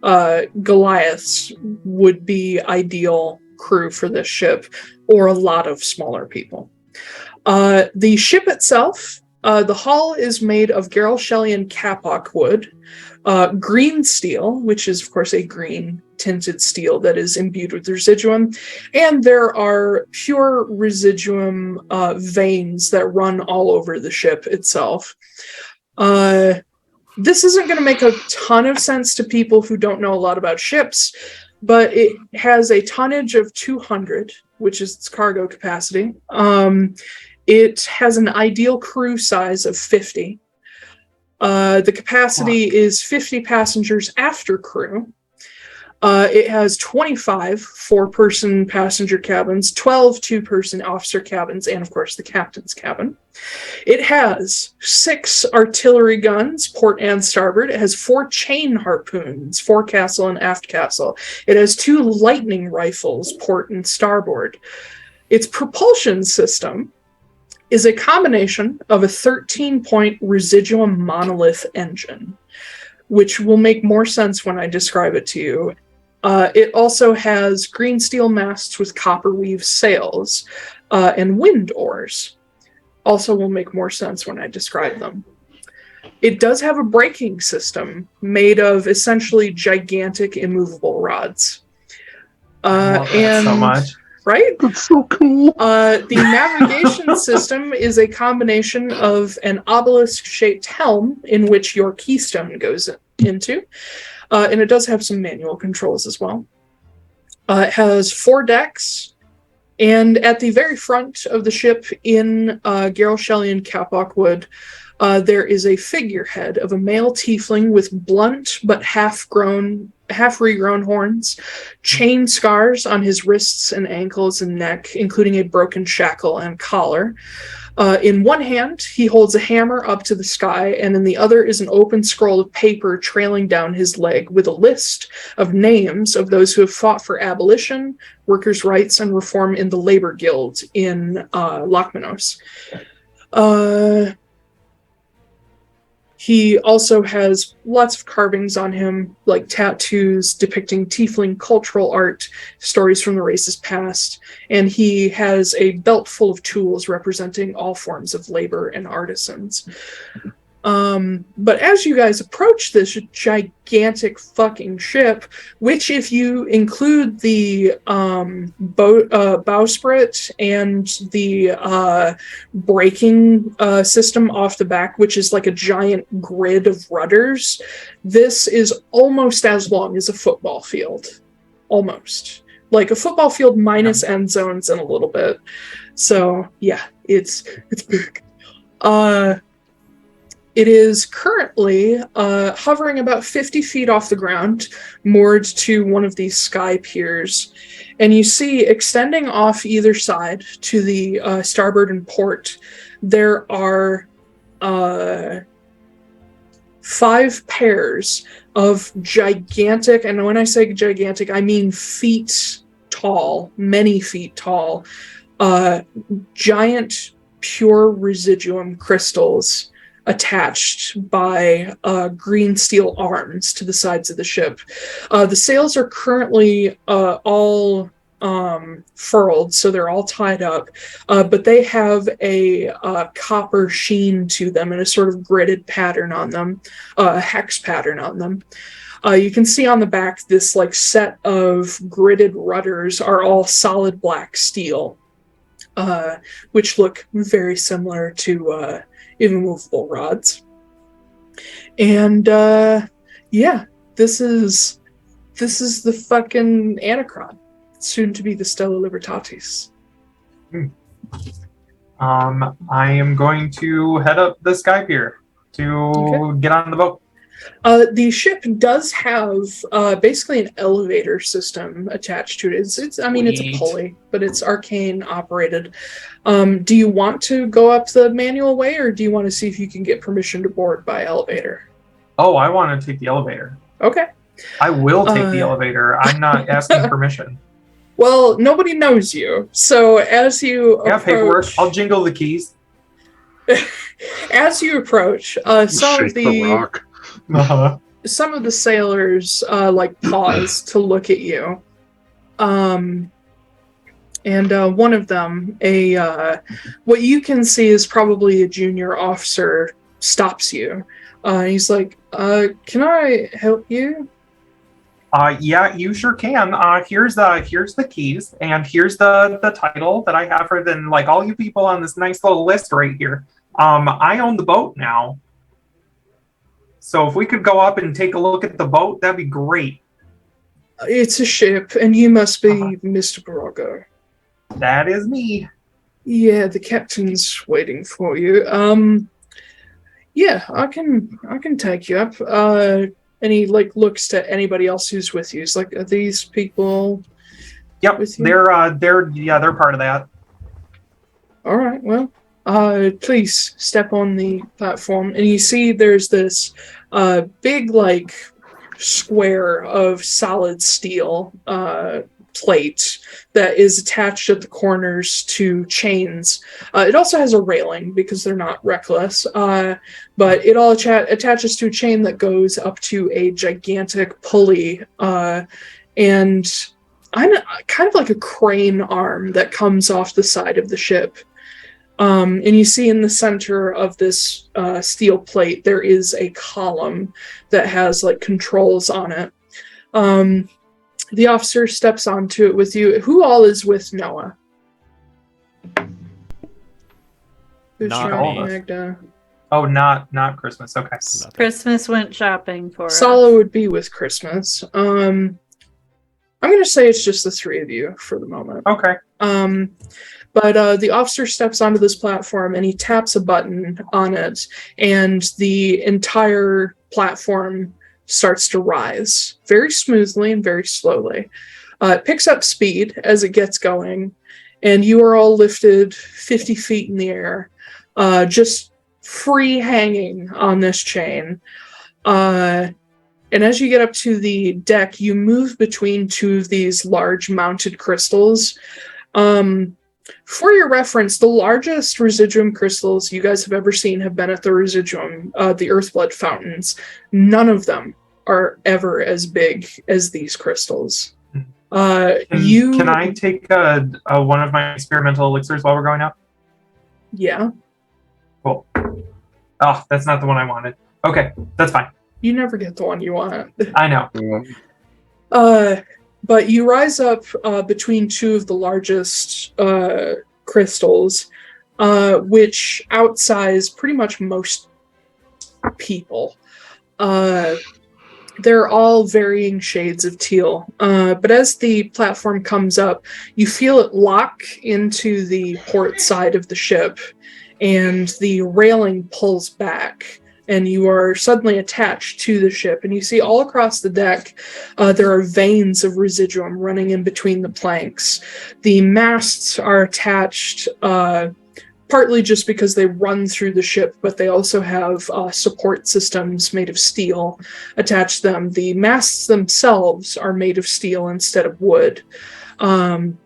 Speaker 6: Goliaths would be ideal crew for this ship, or a lot of smaller people. The ship itself, the hull is made of Garelshellian kapok wood, green steel, which is of course a green tinted steel that is imbued with residuum, and there are pure residuum veins that run all over the ship itself. This isn't going to make a ton of sense to people who don't know a lot about ships, but it has a tonnage of 200, which is its cargo capacity. It has an ideal crew size of 50. The capacity is 50 passengers after crew. It has 25 four-person passenger cabins, 12 two-person officer cabins, and of course the captain's cabin. It has 6 artillery guns, port and starboard. It has 4 chain harpoons, forecastle and aft castle. It has 2 lightning rifles, port and starboard. Its propulsion system is a combination of a 13-point residuum monolith engine, which will make more sense when I describe it to you. It also has green steel masts with copper weave sails and wind oars. Also will make more sense when I describe them. It does have a braking system made of essentially gigantic immovable rods.
Speaker 7: I love that so much.
Speaker 6: Right?
Speaker 5: That's so cool.
Speaker 6: The navigation system is a combination of an obelisk-shaped helm in which your keystone goes into. And it does have some manual controls as well. It has 4 decks, and at the very front of the ship in Garelshellian kapok wood, there is a figurehead of a male tiefling with blunt but half-regrown horns, chain scars on his wrists and ankles and neck, including a broken shackle and collar. In one hand, he holds a hammer up to the sky, and in the other is an open scroll of paper trailing down his leg with a list of names of those who have fought for abolition, workers' rights, and reform in the labor guild in Lochmanos. He also has lots of carvings on him, like tattoos depicting tiefling cultural art, stories from the race's past, and he has a belt full of tools representing all forms of labor and artisans. But as you guys approach this gigantic fucking ship, which if you include the bowsprit and the braking system off the back, which is like a giant grid of rudders, this is almost as long as a football field. Almost. Like a football field minus end zones and a little bit. So, yeah, it's big. It is currently hovering about 50 feet off the ground, moored to one of these sky piers. And you see, extending off either side to the starboard and port, there are 5 pairs of gigantic, and when I say gigantic, I mean feet tall, many feet tall, giant pure residuum crystals attached by green steel arms to the sides of the ship. The sails are currently all furled, so they're all tied up, but they have a copper sheen to them and a sort of gridded pattern on them, a hex pattern on them. You can see on the back this like set of gridded rudders are all solid black steel, which look very similar to immovable rods. And yeah, this is the fucking Anacron, soon to be the Stella Libertatis.
Speaker 7: I am going to head up the sky pier to get on the boat.
Speaker 6: The ship does have basically an elevator system attached to it. It's a pulley, but it's arcane operated. Do you want to go up the manual way, or do you want to see if you can get permission to board by elevator?
Speaker 7: Oh, I want to take the elevator.
Speaker 6: Okay.
Speaker 7: I will take the elevator. I'm not asking permission.
Speaker 6: Well, nobody knows you, so as you
Speaker 7: Yeah, paperwork.
Speaker 6: approach,
Speaker 7: I'll jingle the keys.
Speaker 6: as you approach, some of
Speaker 5: Shake the rock.
Speaker 7: Uh-huh.
Speaker 6: some of the sailors like pause to look at you. And one of them, what you can see is probably a junior officer, stops you. He's like, "Can I help you?"
Speaker 7: Yeah, you sure can. Here's the keys, and here's the title that I have for then like all you people on this nice little list right here. I own the boat now. So if we could go up and take a look at the boat, that'd be great.
Speaker 6: It's a ship, and you must be Mr. Borago.
Speaker 7: That is me.
Speaker 6: Yeah, the captain's waiting for you. Yeah, I can take you up. And he like looks to anybody else who's with you. He's like, "Are these people?"
Speaker 7: Yep,
Speaker 6: with you?
Speaker 7: they're part of that.
Speaker 6: All right. Well, please step on the platform, and you see there's this big like square of solid steel plate that is attached at the corners to chains. It also has a railing because they're not reckless, but it all attaches to a chain that goes up to a gigantic pulley, and I'm kind of like a crane arm that comes off the side of the ship. And you see in the center of this steel plate, there is a column that has like controls on it. The officer steps onto it with you. Who all is with Noah?
Speaker 9: Not
Speaker 6: Foostrak,
Speaker 9: me.
Speaker 6: Magda.
Speaker 7: Oh, not Christmas. Okay.
Speaker 3: Christmas went shopping for us.
Speaker 6: Sala would be with Christmas. I'm going to say it's just the three of you for the moment.
Speaker 7: Okay.
Speaker 6: But the officer steps onto this platform and he taps a button on it, and the entire platform starts to rise very smoothly and very slowly. It picks up speed as it gets going, and you are all lifted 50 feet in the air, just free hanging on this chain. And as you get up to the deck, you move between two of these large mounted crystals. For your reference, the largest residuum crystals you guys have ever seen have been at the residuum, the Earthblood fountains. None of them are ever as big as these crystals.
Speaker 7: Can I take one of my experimental elixirs while we're going out?
Speaker 6: Yeah.
Speaker 7: Cool. Oh, that's not the one I wanted. Okay, that's fine.
Speaker 6: You never get the one you want.
Speaker 7: I know.
Speaker 6: But you rise up between two of the largest crystals, which outsize pretty much most people. They're all varying shades of teal. But as the platform comes up, you feel it lock into the port side of the ship, and the railing pulls back, and you are suddenly attached to the ship. And you see all across the deck, there are veins of residuum running in between the planks. The masts are attached partly just because they run through the ship, but they also have support systems made of steel attached to them. The masts themselves are made of steel instead of wood. And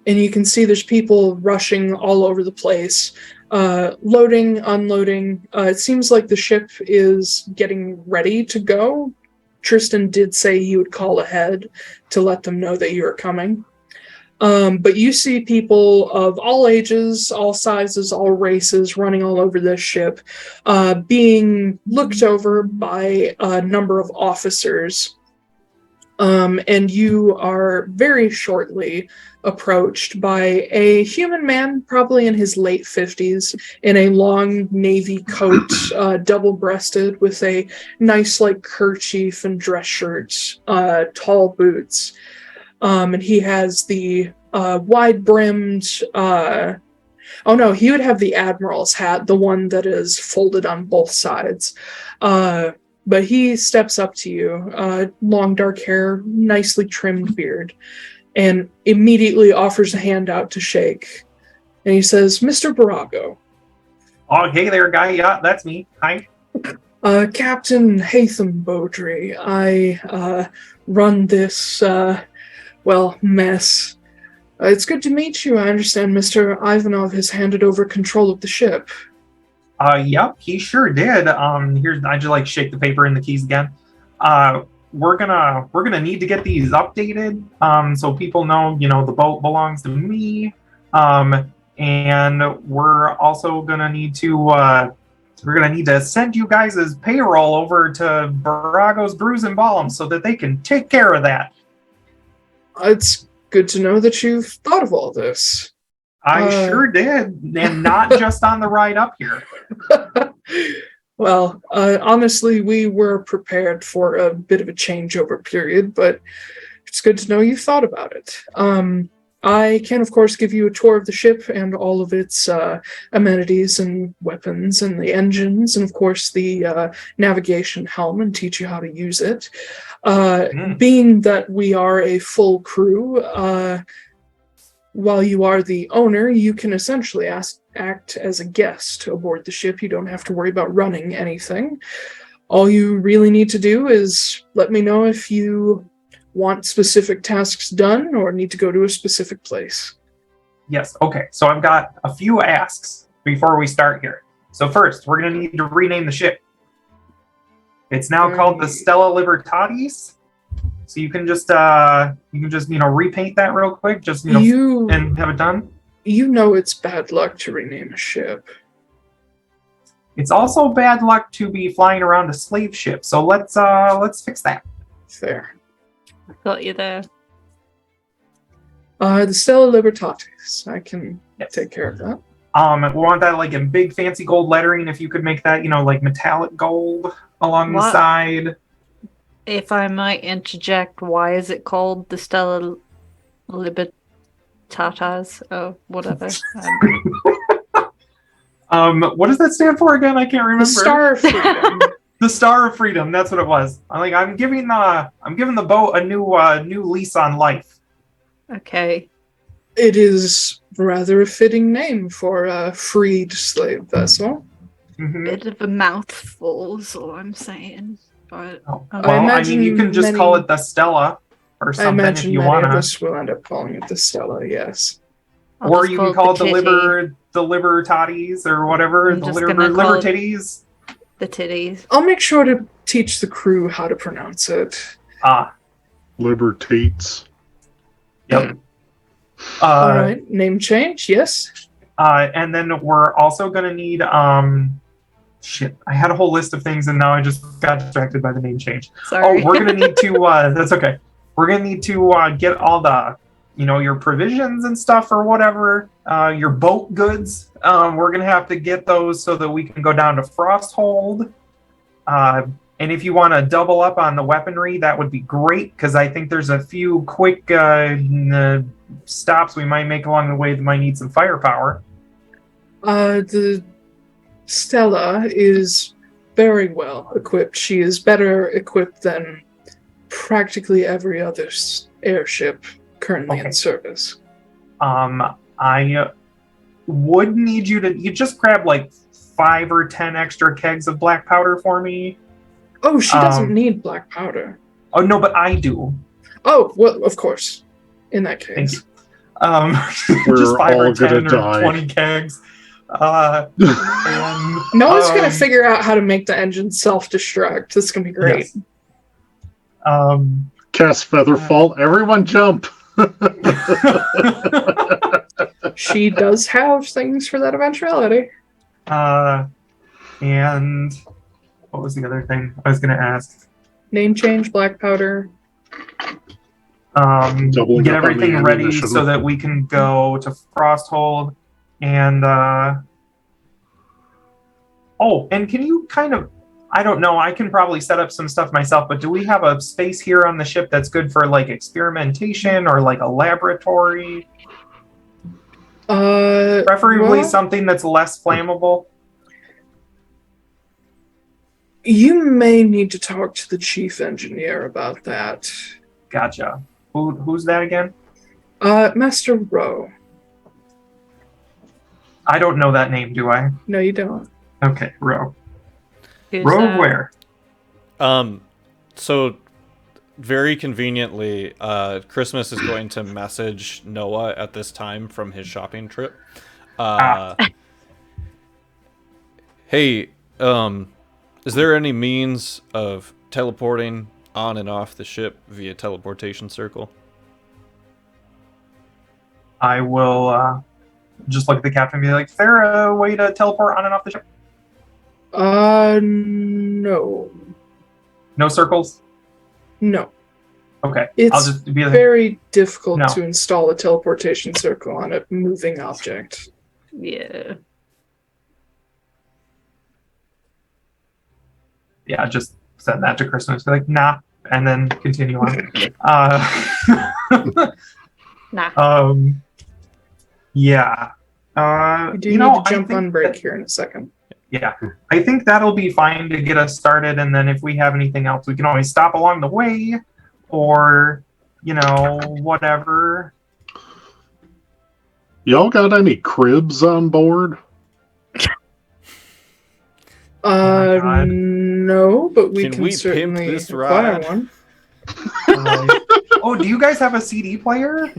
Speaker 6: you can see there's people rushing all over the place. Loading, unloading. It seems like the ship is getting ready to go. Tristan did say he would call ahead to let them know that you are coming. But you see people of all ages, all sizes, all races running all over this ship, being looked over by a number of officers. And you are very shortly approached by a human man, probably in his late 50s, in a long navy coat, double-breasted, with a nice like kerchief and dress shirt, tall boots. And he has the wide-brimmed... oh no, he would have the admiral's hat, the one that is folded on both sides. But he steps up to you, long dark hair, nicely trimmed beard, and immediately offers a hand out to shake. And he says, "Mr. Borago."
Speaker 7: Oh, hey there, guy. Yeah, that's me. Hi.
Speaker 6: Captain Hatham Beaudry. I run this, mess. It's good to meet you. I understand Mr. Ivanov has handed over control of the ship.
Speaker 7: Yep, he sure did. Here's I just shake the paper and the keys again. We're gonna need to get these updated, so people know, the boat belongs to me. And we're also gonna need to send you guys' payroll over to Borago's Brews and Balm so that they can take care of that.
Speaker 6: It's good to know that you've thought of all this.
Speaker 7: I sure did, and not just on the ride up here.
Speaker 6: Well, honestly, we were prepared for a bit of a changeover period, but it's good to know you thought about it. I can, of course, give you a tour of the ship and all of its amenities and weapons and the engines and, of course, the navigation helm and teach you how to use it. Being that we are a full crew, while you are the owner, you can essentially act as a guest aboard the ship. You don't have to worry about running anything. All you really need to do is let me know if you want specific tasks done or need to go to a specific place.
Speaker 7: Yes, okay. So I've got a few asks before we start here. So first, we're going to need to rename the ship. It's now called the Stella Libertatis. So you can just repaint that real quick, and have it done.
Speaker 6: You know it's bad luck to rename a ship.
Speaker 7: It's also bad luck to be flying around a slave ship. So let's fix that.
Speaker 6: Fair.
Speaker 3: I got you there.
Speaker 6: The Stella Libertatis. I can take care of that.
Speaker 7: We want that in big fancy gold lettering. If you could make that, metallic gold along the side.
Speaker 3: If I might interject, why is it called the Stella Libertatis? Oh, whatever.
Speaker 7: What does that stand for again? I can't remember.
Speaker 6: The Star of Freedom.
Speaker 7: The Star of Freedom. That's what it was. I'm giving the boat a new lease on life.
Speaker 3: Okay.
Speaker 6: It is rather a fitting name for a freed slave vessel.
Speaker 7: Mm-hmm.
Speaker 3: Bit of a mouthful is all I'm saying. But
Speaker 7: you can just call it the Stella or something if you want to.
Speaker 6: I imagine many of us will end up calling it the Stella, yes.
Speaker 7: Or you can call it the Libertatis or whatever. The Libertitties.
Speaker 3: The titties.
Speaker 6: I'll make sure to teach the crew how to pronounce it.
Speaker 5: Libertates.
Speaker 7: Yep.
Speaker 6: All right, name change, yes.
Speaker 7: And then we're also going to need shit, I had a whole list of things and now I just got distracted by the name change.
Speaker 3: Sorry.
Speaker 7: Oh, we're going to need to, that's okay. We're going to need to get all the, your provisions and stuff or whatever, your boat goods. We're going to have to get those so that we can go down to Frosthold. And if you want to double up on the weaponry, that would be great because I think there's a few quick stops we might make along the way that might need some firepower.
Speaker 6: The Stella is very well equipped. She is better equipped than practically every other airship currently in service.
Speaker 7: I would need you just grab 5 or 10 extra kegs of black powder for me.
Speaker 6: Oh, she doesn't need black powder.
Speaker 7: Oh, no, but I do.
Speaker 6: Oh, well, of course. In that case.
Speaker 7: Thank you. Just 5 or 10 or 20 kegs.
Speaker 6: No one's going to figure out how to make the engine self-destruct. This is going to be great.
Speaker 7: Yes.
Speaker 5: Cast Featherfall. Everyone jump.
Speaker 6: She does have things for that eventuality.
Speaker 7: And what was the other thing I was going to ask?
Speaker 6: Name change, black powder.
Speaker 7: Get everything ready so that we can go to Frosthold. And, and can you I don't know, I can probably set up some stuff myself, but do we have a space here on the ship that's good for experimentation or a laboratory? Preferably something that's less flammable.
Speaker 6: You may need to talk to the chief engineer about that.
Speaker 7: Gotcha. Who's that again?
Speaker 6: Master Rowe.
Speaker 7: I don't know that name, do I?
Speaker 6: No, you don't.
Speaker 7: Okay, Rowe. Rogue where?
Speaker 2: So very conveniently, Christmas is going to message Noah at this time from his shopping trip. Hey, is there any means of teleporting on and off the ship via teleportation circle?
Speaker 7: I will just look at the captain and be like, is there a way to teleport on and off the ship?
Speaker 6: No.
Speaker 7: No circles?
Speaker 6: No.
Speaker 7: Okay.
Speaker 6: It's
Speaker 7: I'll just be like,
Speaker 6: very difficult
Speaker 7: No.
Speaker 6: to install a teleportation circle on a moving object.
Speaker 3: Yeah.
Speaker 7: yeah, just send that to Christmas. Be like, nah, and then continue on.
Speaker 3: Nah.
Speaker 7: Yeah.
Speaker 6: We do need to jump on break here in a second.
Speaker 7: Yeah, I think that'll be fine to get us started, and then if we have anything else, we can always stop along the way, or, whatever.
Speaker 5: Y'all got any cribs on board?
Speaker 6: No, but we can
Speaker 2: we
Speaker 6: certainly
Speaker 2: pimp this
Speaker 6: buy
Speaker 2: ride?
Speaker 6: one.
Speaker 7: Oh, do you guys have a CD player?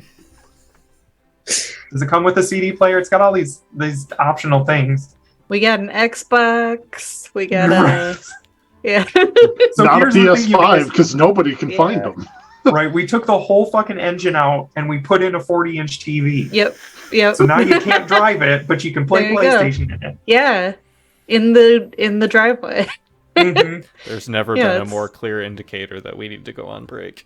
Speaker 7: Does it come with a CD player? It's got all these optional things.
Speaker 3: We got an Xbox. We got a... Yeah.
Speaker 7: So
Speaker 5: Not a
Speaker 7: here's the thing, you
Speaker 5: PS5
Speaker 7: guys-
Speaker 5: because nobody can find them.
Speaker 7: Right, we took the whole fucking engine out and we put in a 40-inch TV.
Speaker 3: Yep.
Speaker 7: So now you can't drive it, but you can play
Speaker 3: There you go.
Speaker 7: PlayStation in it.
Speaker 3: Yeah. In the driveway.
Speaker 7: Mhm.
Speaker 2: There's never
Speaker 3: Yeah,
Speaker 2: been a
Speaker 3: it's-
Speaker 2: more clear indicator that we need to go on break.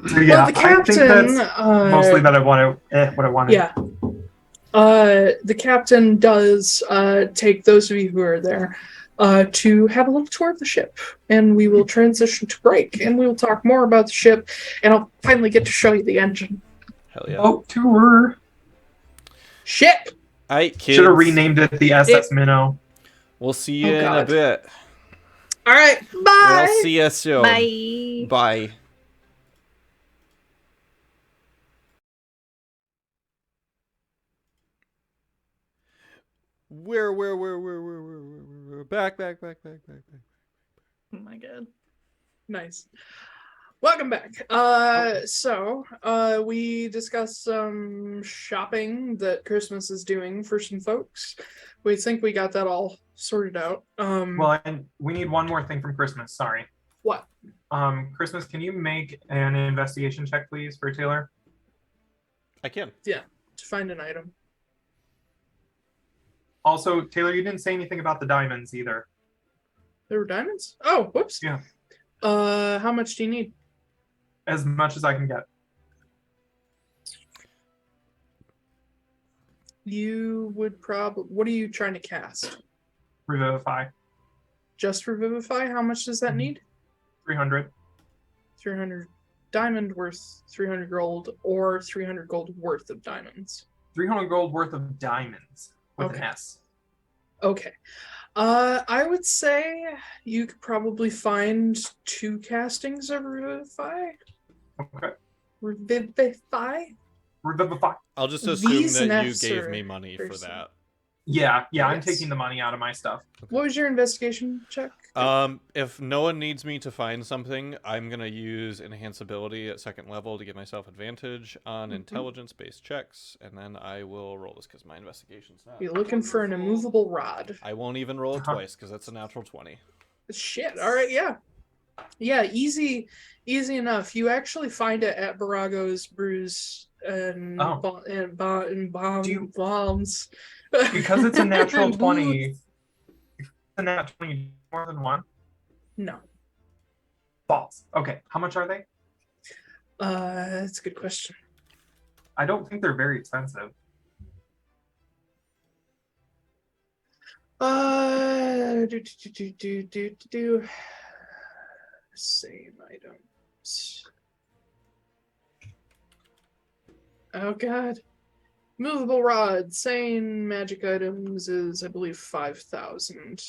Speaker 7: So yeah,
Speaker 6: Well, the captain,
Speaker 7: I think that's mostly that I want to, what I wanted.
Speaker 6: Yeah. The captain does take those of you who are there to have a little tour of the ship, and we will transition to break, and we will talk more about the ship, and I'll finally get to show you the engine.
Speaker 2: Hell yeah.
Speaker 7: Boat tour.
Speaker 6: Ship!
Speaker 2: Aight, kids.
Speaker 7: Should have renamed it the SS Minnow.
Speaker 2: We'll see you
Speaker 6: Oh,
Speaker 2: in a
Speaker 6: God.
Speaker 2: bit.
Speaker 6: All right, bye!
Speaker 2: We'll see you soon.
Speaker 3: Bye.
Speaker 2: Bye. Where, back.
Speaker 3: Oh my god.
Speaker 6: Nice. Welcome back. So we discussed some shopping that Christmas is doing for some folks. We think we got that all sorted out.
Speaker 7: Well, and we need one more thing from Christmas. Sorry.
Speaker 6: What?
Speaker 7: Christmas, can you make an investigation check, please, for Taiylor?
Speaker 2: I can.
Speaker 6: Yeah, to find an item.
Speaker 7: Also, Taiylor, you didn't say anything about the diamonds either.
Speaker 6: There were diamonds? Oh, whoops.
Speaker 7: Yeah.
Speaker 6: How much do you need?
Speaker 7: As much as I can get.
Speaker 6: You would probably... What are you trying to cast?
Speaker 7: Revivify.
Speaker 6: Just Revivify? How much does that need?
Speaker 7: 300.
Speaker 6: 300 diamond worth 300 gold, or 300 gold worth of diamonds.
Speaker 7: 300 gold worth of diamonds with
Speaker 6: Okay.
Speaker 7: an S.
Speaker 6: Okay. I would say you could probably find 2 castings of Revivify.
Speaker 7: Okay.
Speaker 6: Revivify?
Speaker 7: Revivify.
Speaker 2: I'll just assume
Speaker 6: These
Speaker 2: that you
Speaker 6: Fs
Speaker 2: gave
Speaker 6: are
Speaker 2: me money for
Speaker 6: person.
Speaker 2: that.
Speaker 7: Yeah, I'm
Speaker 6: Yes.
Speaker 7: taking the money out of my stuff.
Speaker 6: What was your investigation check?
Speaker 2: If no one needs me to find something, I'm gonna use enhance ability at 2nd level to give myself advantage on intelligence-based checks, and then I will roll this because my investigation's not.
Speaker 6: You're looking for an immovable rod.
Speaker 2: I won't even roll it twice because that's a natural 20.
Speaker 6: Shit. All right. Yeah. Yeah. Easy enough. You actually find it at Borago's brews and
Speaker 7: Oh.
Speaker 6: bombs.
Speaker 7: Because it's a natural
Speaker 6: And
Speaker 7: 20.
Speaker 6: booths.
Speaker 7: It's a natural 20 more than one.
Speaker 6: No.
Speaker 7: Balls. Okay, how much are they?
Speaker 6: That's a good question.
Speaker 7: I don't think they're very expensive.
Speaker 6: Same items. Oh god. Movable rod, sane magic items is, I believe, 5,000.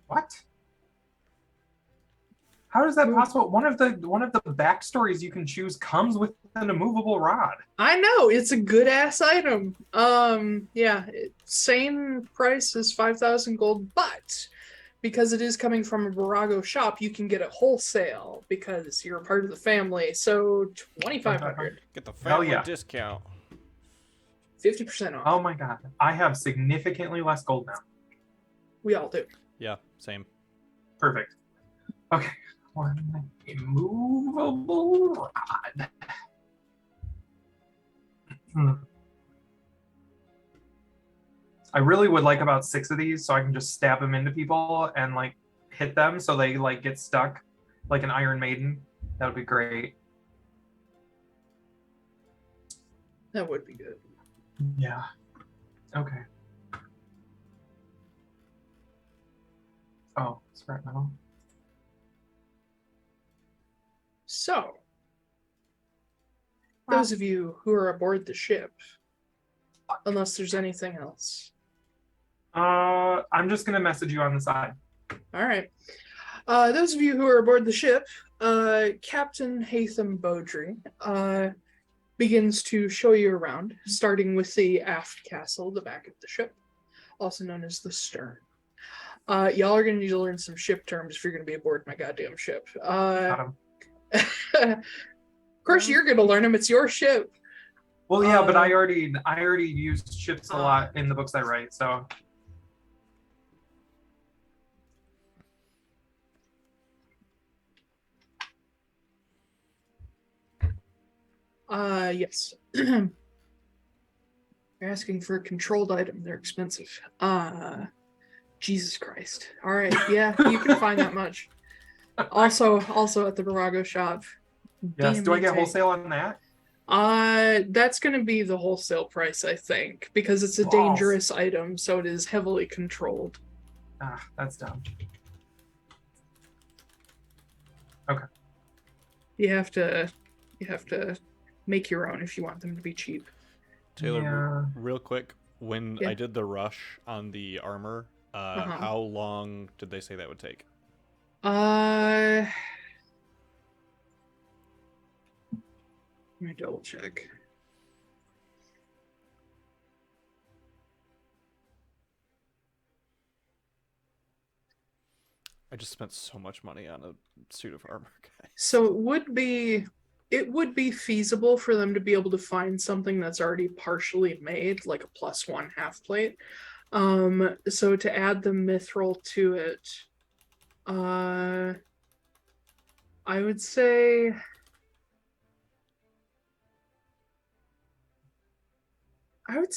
Speaker 7: What? How is that possible? One of the backstories you can choose comes with an immovable rod.
Speaker 6: I know, it's a good ass item. Same price as 5,000 gold, but because it is coming from a Borago shop, you can get it wholesale because you're a part of the family. So 2,500.
Speaker 2: Get the family
Speaker 7: yeah.
Speaker 2: discount.
Speaker 6: 50% off.
Speaker 7: Oh my god. I have significantly less gold now.
Speaker 6: We all do.
Speaker 2: Yeah, same.
Speaker 7: Perfect. Okay. One immovable rod. I really would like about 6 of these so I can just stab them into people and like hit them so they like get stuck like an Iron Maiden. That would be great.
Speaker 6: That would be good.
Speaker 7: Yeah. Okay. Oh, scrap metal.
Speaker 6: So, those of you who are aboard the ship, unless there's anything else.
Speaker 7: I'm just gonna message you on the side.
Speaker 6: All right. Those of you who are aboard the ship, Captain Hatham Beaudry begins to show you around, starting with the aft castle, the back of the ship, also known as the stern. Y'all are going to need to learn some ship terms if you're going to be aboard my goddamn ship.
Speaker 7: Got 'em.
Speaker 6: Of course, you're going to learn them. It's your ship.
Speaker 7: Well, yeah, but I already used ships a lot in the books I write, so.
Speaker 6: Yes. You're asking for a controlled item. They're expensive. Jesus Christ. All right. Yeah, you can find that much. Also at the Borago shop.
Speaker 7: Yes. Do I get
Speaker 6: DMD.
Speaker 7: wholesale on that?
Speaker 6: That's going to be the wholesale price, I think, because it's a dangerous item, so it is heavily controlled.
Speaker 7: Ah, that's dumb. Okay.
Speaker 6: You have to make your own if you want them to be cheap.
Speaker 2: Taiylor,
Speaker 7: Yeah.
Speaker 2: real quick, when I did the rush on the armor, how long did they say that would take?
Speaker 6: Let me double check.
Speaker 2: I just spent so much money on a suit of armor, guys.
Speaker 6: So it would be feasible for them to be able to find something that's already partially made, like a +1 half plate. So to add the mithril to it, I would say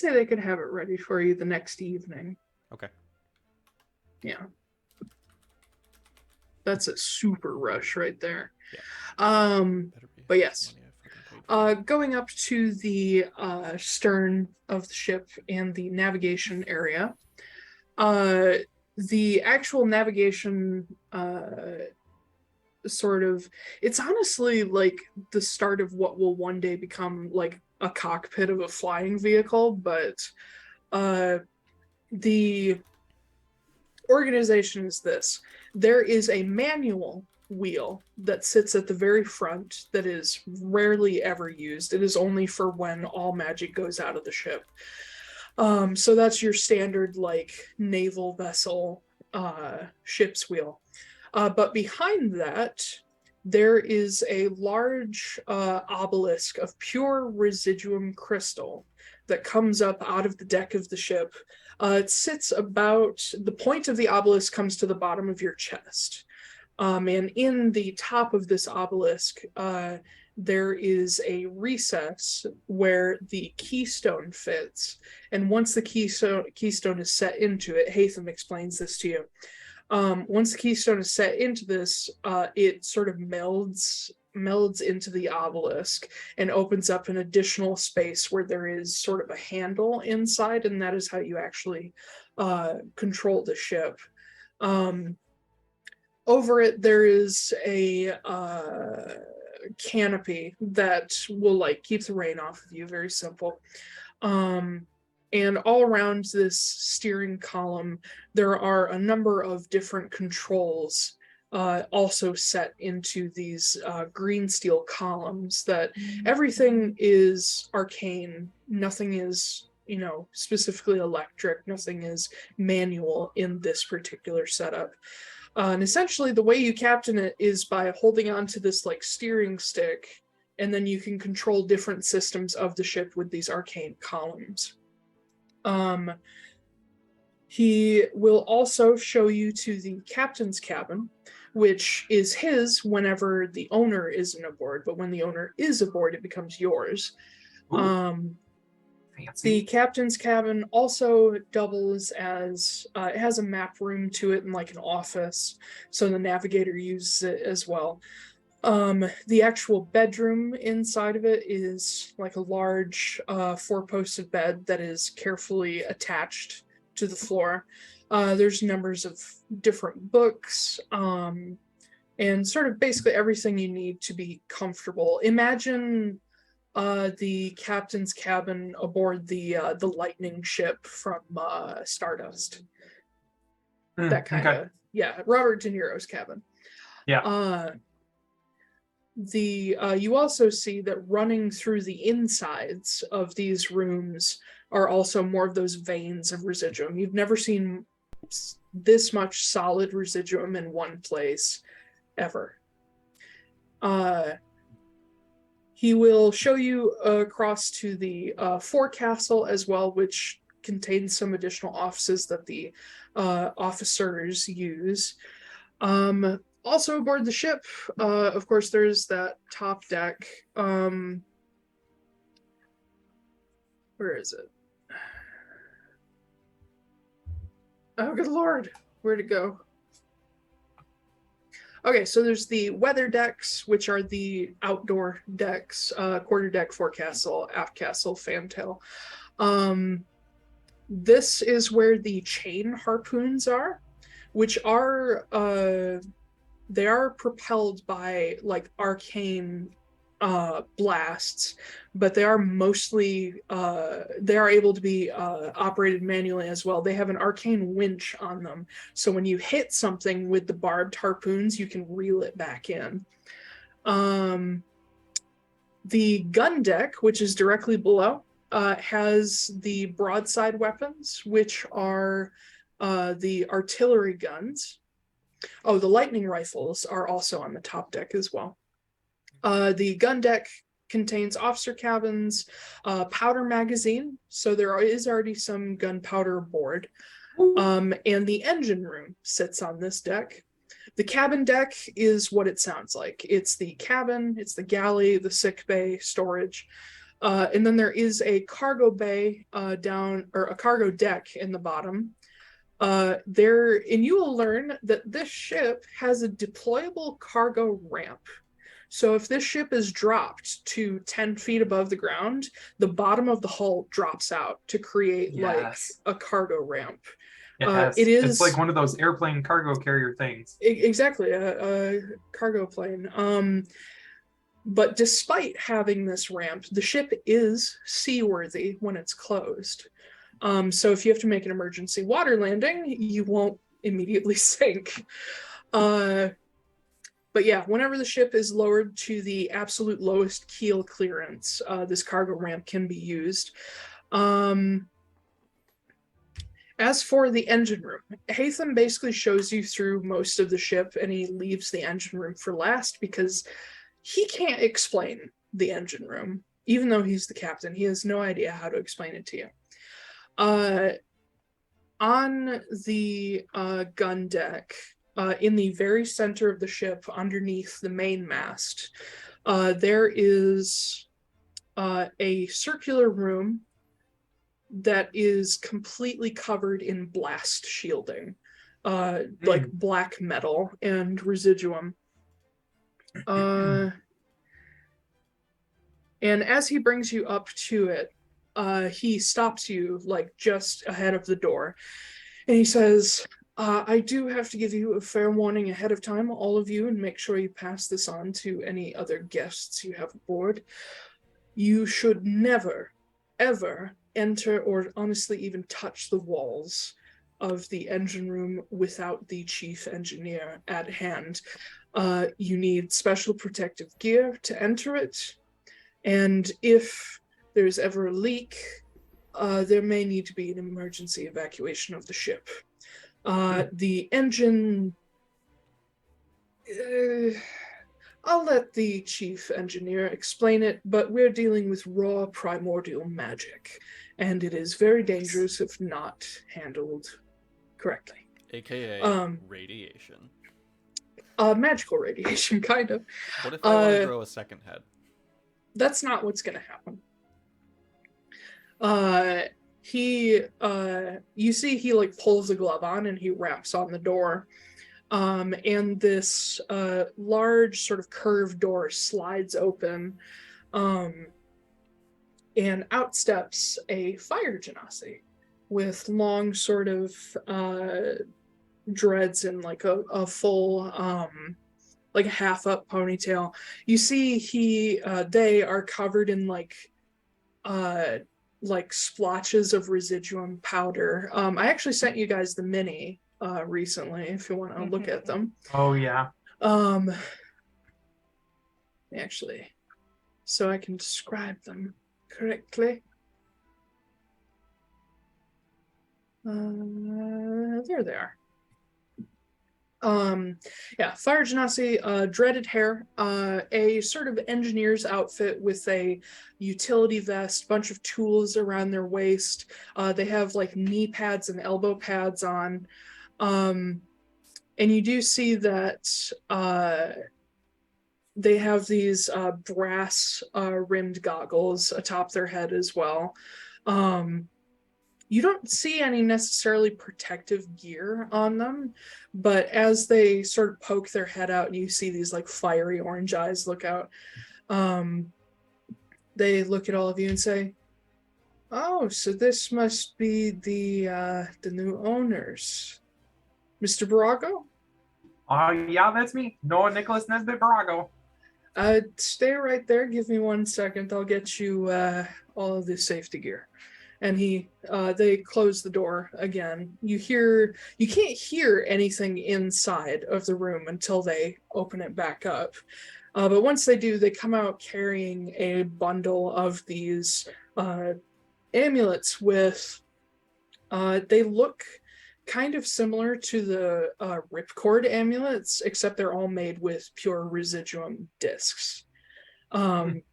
Speaker 6: they could have it ready for you the next evening.
Speaker 2: Okay.
Speaker 6: Yeah. That's a super rush right there.
Speaker 2: Yeah.
Speaker 6: But yes. Going up to the stern of the ship and the navigation area, the actual navigation it's honestly like the start of what will one day become like a cockpit of a flying vehicle, but the organization is this. There is a manual wheel that sits at the very front that is rarely ever used. It is only for when all magic goes out of the ship. So that's your standard like naval vessel ship's wheel. But behind that, there is a large obelisk of pure residuum crystal that comes up out of the deck of the ship. It sits about, the point of the obelisk comes to the bottom of your chest. And in the top of this obelisk, there is a recess where the keystone fits. And once the keystone is set into it, Hatham explains this to you. Once the keystone is set into this, it sort of melds into the obelisk and opens up an additional space where there is sort of a handle inside, and that is how you actually control the ship. Over it, there is a canopy that will like keep the rain off of you. Very simple. And all around this steering column, there are a number of different controls also set into these green steel columns that everything is arcane. Nothing is, specifically electric. Nothing is manual in this particular setup. And essentially the way you captain it is by holding onto this like steering stick, and then you can control different systems of the ship with these arcane columns. He will also show you to the captain's cabin, which is his whenever the owner isn't aboard, but when the owner is aboard, it becomes yours. The captain's cabin also doubles as, it has a map room to it and like an office, so the navigator uses it as well. The actual bedroom inside of it is like a large four-posted bed that is carefully attached to the floor. There's numbers of different books, and sort of basically everything you need to be comfortable. Imagine the captain's cabin aboard the lightning ship from Stardust. That kind of, yeah, Robert De Niro's cabin.
Speaker 7: Yeah.
Speaker 6: You also see that running through the insides of these rooms are also more of those veins of residuum. You've never seen this much solid residuum in one place ever. He will show you across to the forecastle as well, which contains some additional offices that the officers use. Also aboard the ship, of course, there's that top deck. Where is it? Oh, good lord. Where'd it go? Okay, so there's the weather decks, which are the outdoor decks, quarterdeck, forecastle, aftcastle, fantail. This is where the chain harpoons are, which are... they are propelled by like arcane blasts, but they are mostly they are able to be operated manually as well. They have an arcane winch on them, so when you hit something with the barbed harpoons, you can reel it back in. The gun deck, which is directly below, has the broadside weapons, which are the artillery guns. Oh, the lightning rifles are also on the top deck as well. The gun deck contains officer cabins, powder magazine, so there is already some gunpowder aboard, and the engine room sits on this deck. The cabin deck is what it sounds like. It's the cabin, it's the galley, the sick bay, storage, and then there is a cargo bay down, or a cargo deck in the bottom. And you will learn that this ship has a deployable cargo ramp. So if this ship is dropped to 10 feet above the ground, the bottom of the hull drops out to create like a cargo ramp.
Speaker 7: It's like one of those airplane cargo carrier things.
Speaker 6: Exactly, a cargo plane. But despite having this ramp, the ship is seaworthy when it's closed. So if you have to make an emergency water landing, you won't immediately sink. But yeah, whenever the ship is lowered to the absolute lowest keel clearance, this cargo ramp can be used. As for the engine room, Hatham basically shows you through most of the ship, and he leaves the engine room for last because he can't explain the engine room. Even though he's the captain, he has no idea how to explain it to you. On the gun deck, in the very center of the ship, underneath the mainmast, there is a circular room that is completely covered in blast shielding, like black metal and residuum. And as he brings you up to it, he stops you like just ahead of the door, and he says, I do have to give you a fair warning ahead of time, all of you, and make sure you pass this on to any other guests you have aboard. You should never, ever enter or honestly even touch the walls of the engine room without the chief engineer at hand. You need special protective gear to enter it, and if there's ever a leak, there may need to be an emergency evacuation of the ship. The engine... I'll let the chief engineer explain it, but we're dealing with raw primordial magic, and it is very dangerous if not handled correctly.
Speaker 10: AKA radiation.
Speaker 6: Magical radiation, kind of.
Speaker 10: What if I want to grow a second head?
Speaker 6: That's not what's going to happen. You see he like pulls the glove on and he raps on the door. And this large sort of curved door slides open, and out steps a fire genasi with long sort of dreads and like a full like a half up ponytail. You see they are covered in like splotches of residuum powder. I actually sent you guys the mini recently if you want to look at them.
Speaker 7: Oh yeah.
Speaker 6: Actually, so I can describe them correctly. There they are. Fire genasi, dreaded hair, a sort of engineer's outfit with a utility vest, bunch of tools around their waist. They have like knee pads and elbow pads on. And you do see that they have these brass rimmed goggles atop their head as well. You don't see any necessarily protective gear on them, but as they sort of poke their head out and you see these like fiery orange eyes look out, they look at all of you and say, "Oh, so this must be the new owners. Mr. Borago?"
Speaker 7: Yeah, that's me. Noah Nicholas Nesbitt Borago.
Speaker 6: Stay right there. Give me 1 second. I'll get you all of the safety gear. And they close the door again. You can't hear anything inside of the room until they open it back up. But once they do, they come out carrying a bundle of these amulets with, they look kind of similar to the ripcord amulets, except they're all made with pure residuum discs. And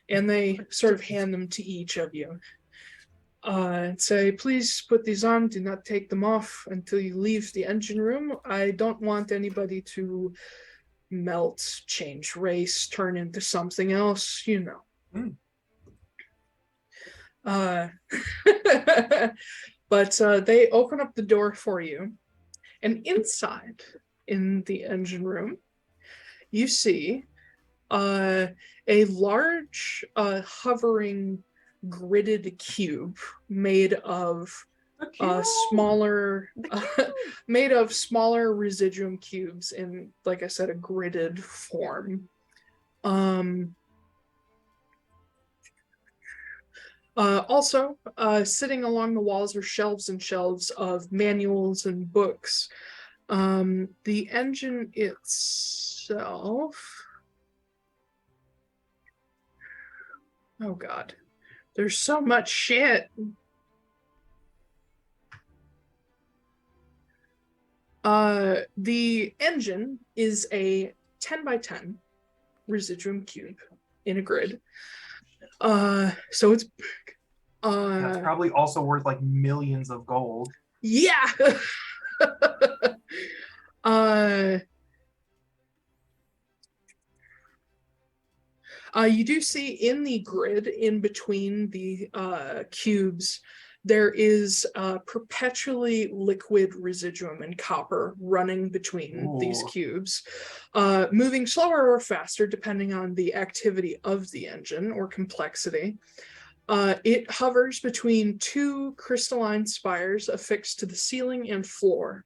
Speaker 6: they sort of hand them to each of you. And say, "Please put these on. Do not take them off until you leave the engine room. I don't want anybody to melt, change race, turn into something else, you know." But they open up the door for you, and inside, in the engine room, you see a large hovering gridded cube made of smaller residuum cubes in, like I said, a gridded form. Also, sitting along the walls are shelves and shelves of manuals and books. The engine itself... Oh god. There's so much shit. The engine is a 10 by 10 residuum cube in a grid. So it's big.
Speaker 7: That's probably also worth like millions of gold.
Speaker 6: Yeah. You do see in the grid, in between the cubes, there is perpetually liquid residuum and copper running between these cubes, moving slower or faster depending on the activity of the engine or complexity. It hovers between two crystalline spires affixed to the ceiling and floor,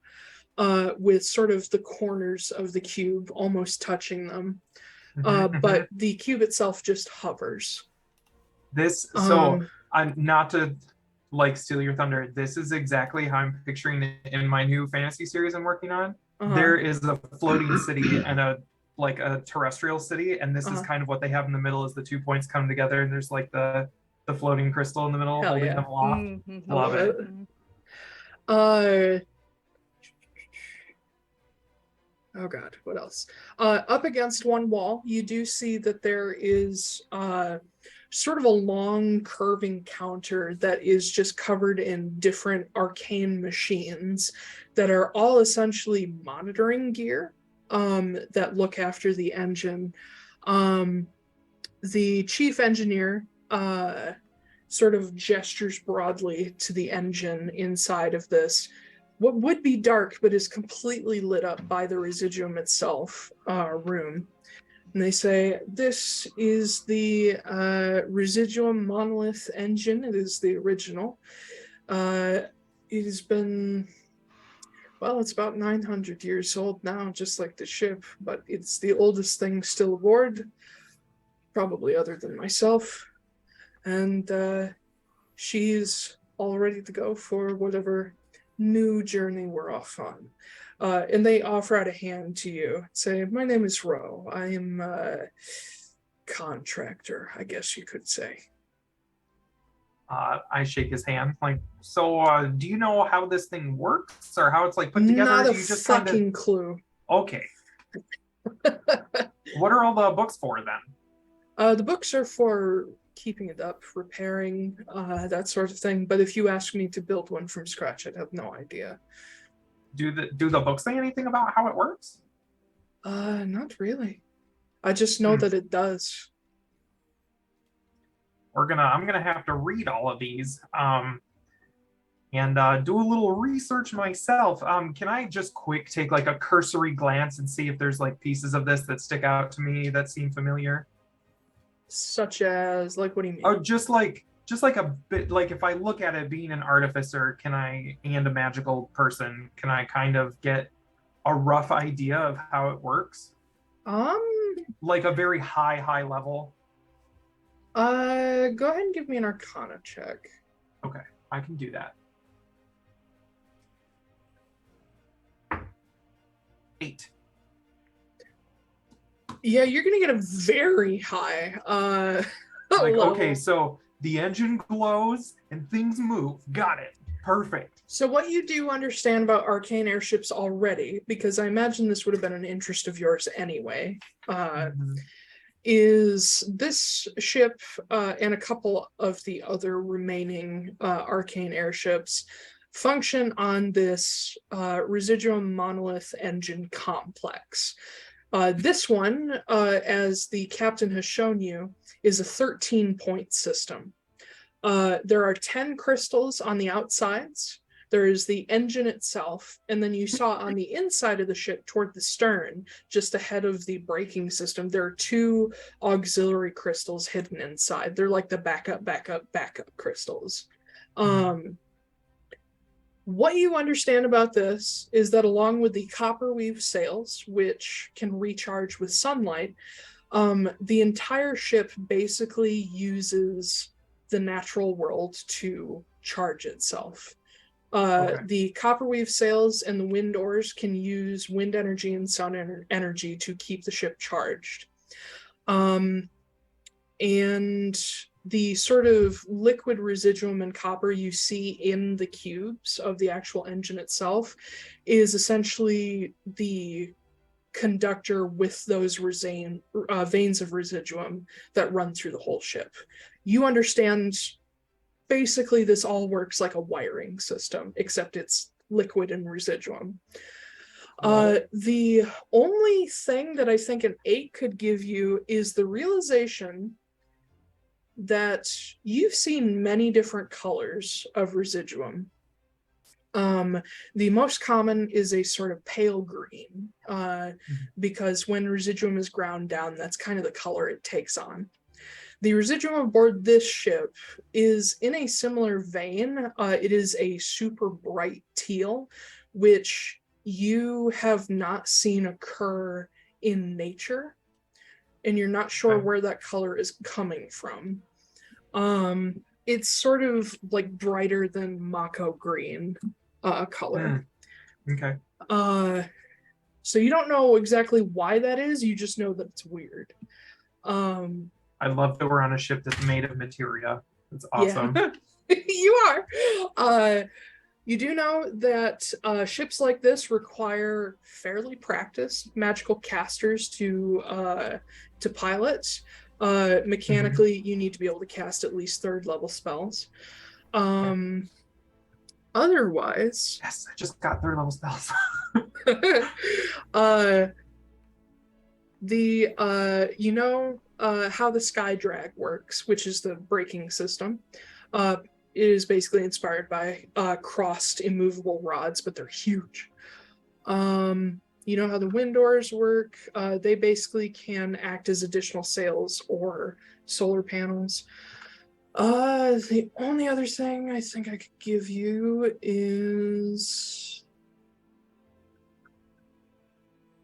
Speaker 6: with sort of the corners of the cube almost touching them. But the cube itself just hovers.
Speaker 7: I'm not to like Steal Your Thunder, this is exactly how I'm picturing it in my new fantasy series I'm working on. There is a floating city and a terrestrial city, and this is kind of what they have in the middle as the 2 points come together, and there's like the floating crystal in the middle holding them aloft. Love it.
Speaker 6: Oh god, what else? Up against one wall, you do see that there is sort of a long curving counter that is just covered in different arcane machines that are all essentially monitoring gear that look after the engine. The chief engineer sort of gestures broadly to the engine inside of this, what would be dark but is completely lit up by the residuum itself room. And they say, this is the residuum monolith engine. It is the original. It has been, well, it's about 900 years old now, just like the ship, but it's the oldest thing still aboard, probably other than myself. And she's all ready to go for whatever new journey we're off on. And they offer out a hand to you. Say, my name is Ro. I am a contractor, I guess you could say.
Speaker 7: I shake his hand. Like, so do you know how this thing works or how it's like put together?
Speaker 6: Not
Speaker 7: do
Speaker 6: a
Speaker 7: you just
Speaker 6: fucking clue.
Speaker 7: Okay. What are all the books for then?
Speaker 6: The books are for keeping it up, repairing, that sort of thing. But if you ask me to build one from scratch, I'd have no idea.
Speaker 7: Do the books say anything about how it works?
Speaker 6: Not really. I just know that it does.
Speaker 7: I'm gonna have to read all of these and do a little research myself. Can I just take like a cursory glance and see if there's like pieces of this that stick out to me that seem familiar?
Speaker 6: Such as, like, what do you mean?
Speaker 7: Oh, just like a bit, like if I look at it being an artificer, and a magical person, can I kind of get a rough idea of how it works? Like a very high level.
Speaker 6: Go ahead and give me an Arcana check.
Speaker 7: Okay, I can do that. 8.
Speaker 6: Yeah, you're gonna get a very high.
Speaker 7: Okay, so the engine glows and things move. Got it. Perfect.
Speaker 6: So what you do understand about arcane airships already, because I imagine this would have been an interest of yours anyway, is this ship and a couple of the other remaining arcane airships function on this residuum monolith engine complex. This one, as the captain has shown you, is a 13-point system. There are 10 crystals on the outsides. There is the engine itself, and then you saw on the inside of the ship toward the stern, just ahead of the braking system, there are 2 auxiliary crystals hidden inside. They're like the backup crystals. What you understand about this is that along with the copper weave sails, which can recharge with sunlight, the entire ship basically uses the natural world to charge itself. The copper weave sails and the wind oars can use wind energy and sun energy to keep the ship charged. And the sort of liquid residuum and copper you see in the cubes of the actual engine itself is essentially the conductor with those veins of residuum that run through the whole ship. You understand, basically this all works like a wiring system, except it's liquid and residuum. The only thing that I think an 8 could give you is the realization that you've seen many different colors of residuum. The most common is a sort of pale green, because when residuum is ground down, that's kind of the color it takes on. The residuum aboard this ship is in a similar vein. It is a super bright teal, which you have not seen occur in nature, and you're not sure where that color is coming from. it's sort of like brighter than Mako green color.
Speaker 7: Okay.
Speaker 6: So you don't know exactly why that is. You just know that it's weird.
Speaker 7: I love that we're on a ship that's made of materia. It's awesome.
Speaker 6: Yeah. You are. You do know that ships like this require fairly practiced magical casters to pilot. Mechanically, you need to be able to cast at least 3rd level spells. Otherwise,
Speaker 7: Yes, I just got 3rd level spells.
Speaker 6: How the sky drag works, which is the braking system. It is basically inspired by crossed immovable rods, but they're huge. You know how the wind doors work? They basically can act as additional sails or solar panels. The only other thing I think I could give you is...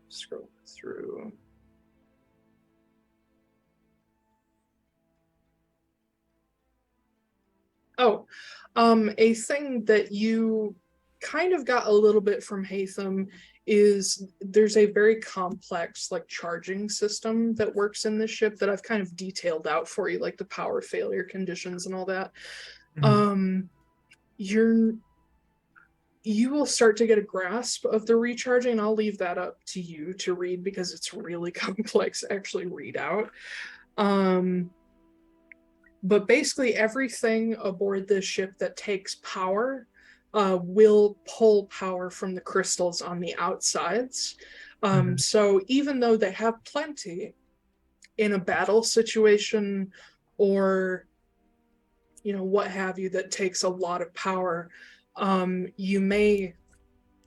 Speaker 6: Scroll through. A thing that you kind of got a little bit from Hatham is there's a very complex like charging system that works in this ship that I've kind of detailed out for you, like the power failure conditions and all that. You will start to get a grasp of the recharging, and I'll leave that up to you to read because it's really complex to actually read out. But basically everything aboard this ship that takes power will pull power from the crystals on the outsides. So even though they have plenty in a battle situation or, what have you that takes a lot of power, you may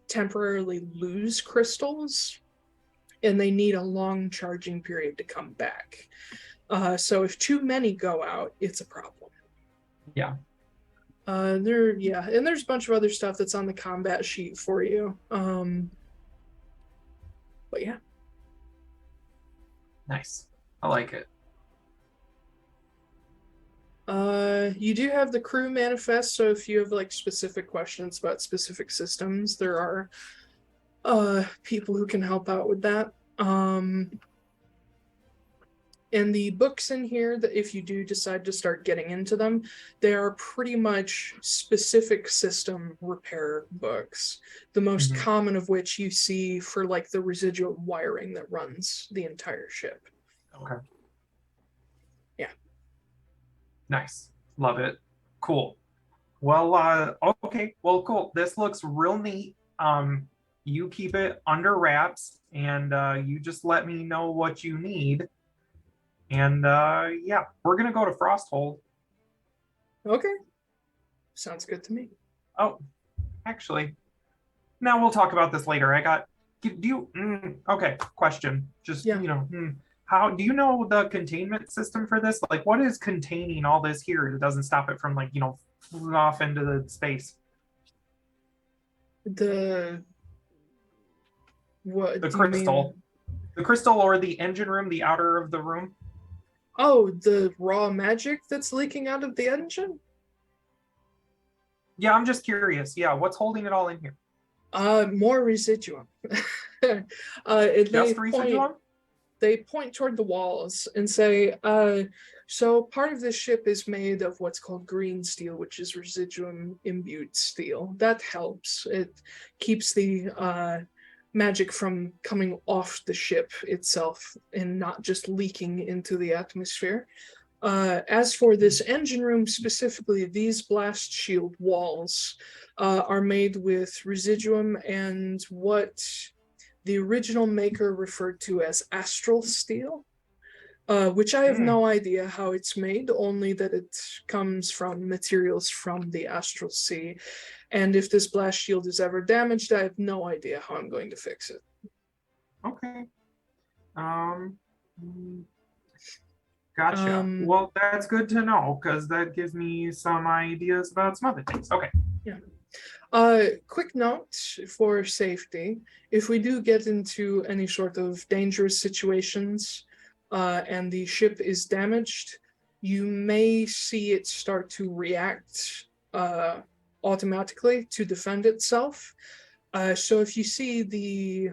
Speaker 6: temporarily lose crystals and they need a long charging period to come back. So if too many go out, it's a problem.
Speaker 7: Yeah.
Speaker 6: And there's a bunch of other stuff that's on the combat sheet for you. But yeah.
Speaker 7: Nice. I like it.
Speaker 6: You do have the crew manifest, so if you have like specific questions about specific systems, there are people who can help out with that. And the books in here, that if you do decide to start getting into them, they are pretty much specific system repair books. The most common of which you see for like the residual wiring that runs the entire ship.
Speaker 7: Okay.
Speaker 6: Yeah.
Speaker 7: Nice. Love it. Cool. Well, okay. Well, cool. This looks real neat. You keep it under wraps, and you just let me know what you need. And yeah, we're gonna go to Frosthold.
Speaker 6: Okay. Sounds good to me.
Speaker 7: Oh, actually, now we'll talk about this later. Okay, question. Just, how do you know the containment system for this? Like, what is containing all this here that doesn't stop it from, like, flying off into the space?
Speaker 6: The
Speaker 7: crystal. The crystal or the engine room, the outer of the room?
Speaker 6: Oh, the raw magic that's leaking out of the engine?
Speaker 7: Yeah, I'm just curious. Yeah, what's holding it all in here?
Speaker 6: More residuum.
Speaker 7: Just residuum?
Speaker 6: They point toward the walls and say, so part of this ship is made of what's called green steel, which is residuum imbued steel. That helps. It keeps the magic from coming off the ship itself and not just leaking into the atmosphere. As for this engine room specifically, these blast shield walls are made with residuum and what the original maker referred to as astral steel, which I have no idea how it's made, only that it comes from materials from the astral sea. And if this blast shield is ever damaged, I have no idea how I'm going to fix it.
Speaker 7: Okay. Gotcha. Well, that's good to know, because that gives me some ideas about some other things. Okay.
Speaker 6: Yeah. Quick note for safety. If we do get into any sort of dangerous situations and the ship is damaged, you may see it start to react automatically to defend itself. So if you see the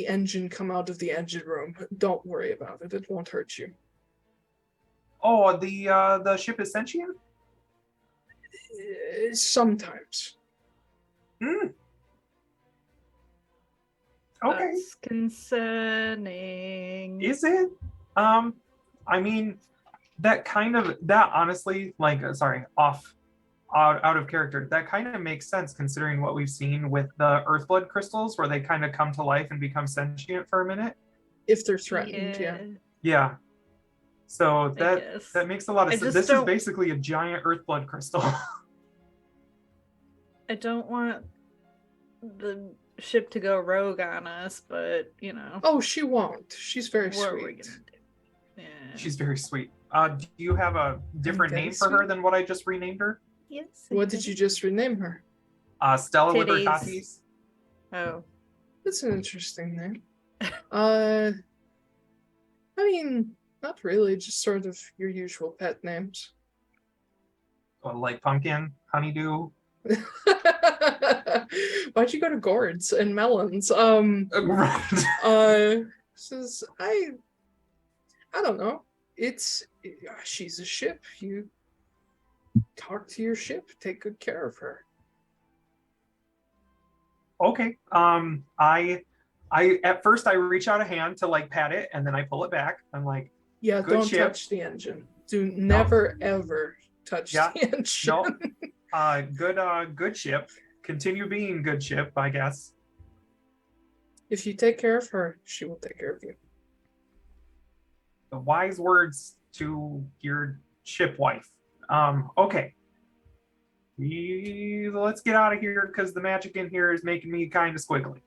Speaker 6: engine come out of the engine room, don't worry about it. It won't hurt you.
Speaker 7: Oh, the ship is sentient?
Speaker 6: Sometimes.
Speaker 7: Hmm. Okay.
Speaker 3: That's concerning.
Speaker 7: Is it? I mean, that honestly, like, sorry, out of character, that kind of makes sense considering what we've seen with the Earthblood crystals, where they kind of come to life and become sentient for a minute.
Speaker 6: If they're threatened, yeah.
Speaker 7: Yeah. So that makes a lot of sense. This is basically a giant Earthblood crystal.
Speaker 3: I don't want the ship to go rogue on us, but you know.
Speaker 6: Oh, she won't. She's very
Speaker 3: what are we
Speaker 6: sweet.
Speaker 3: gonna do? Yeah.
Speaker 7: She's very sweet. Do you have a different name for her than what I just renamed her?
Speaker 3: Yes.
Speaker 6: What did you just rename her?
Speaker 7: Stella with her
Speaker 3: Titties.
Speaker 7: tatties.
Speaker 3: Oh.
Speaker 6: That's an interesting name. I mean, not really, just sort of your usual pet names.
Speaker 7: Like pumpkin, honeydew.
Speaker 6: Why'd you go to gourds and melons? Says I don't know. She's a ship. You talk to your ship. Take good care of her.
Speaker 7: Okay. I at first I reach out a hand to like pat it, and then I pull it back. I'm like,
Speaker 6: yeah,
Speaker 7: good
Speaker 6: don't
Speaker 7: ship.
Speaker 6: touch the engine. Do never ever touch the engine.
Speaker 7: No. Good ship. Continue being good ship, I guess.
Speaker 6: If you take care of her, she will take care of you.
Speaker 7: The wise words to your ship wife. Okay. Let's get out of here because the magic in here is making me kind of squiggly.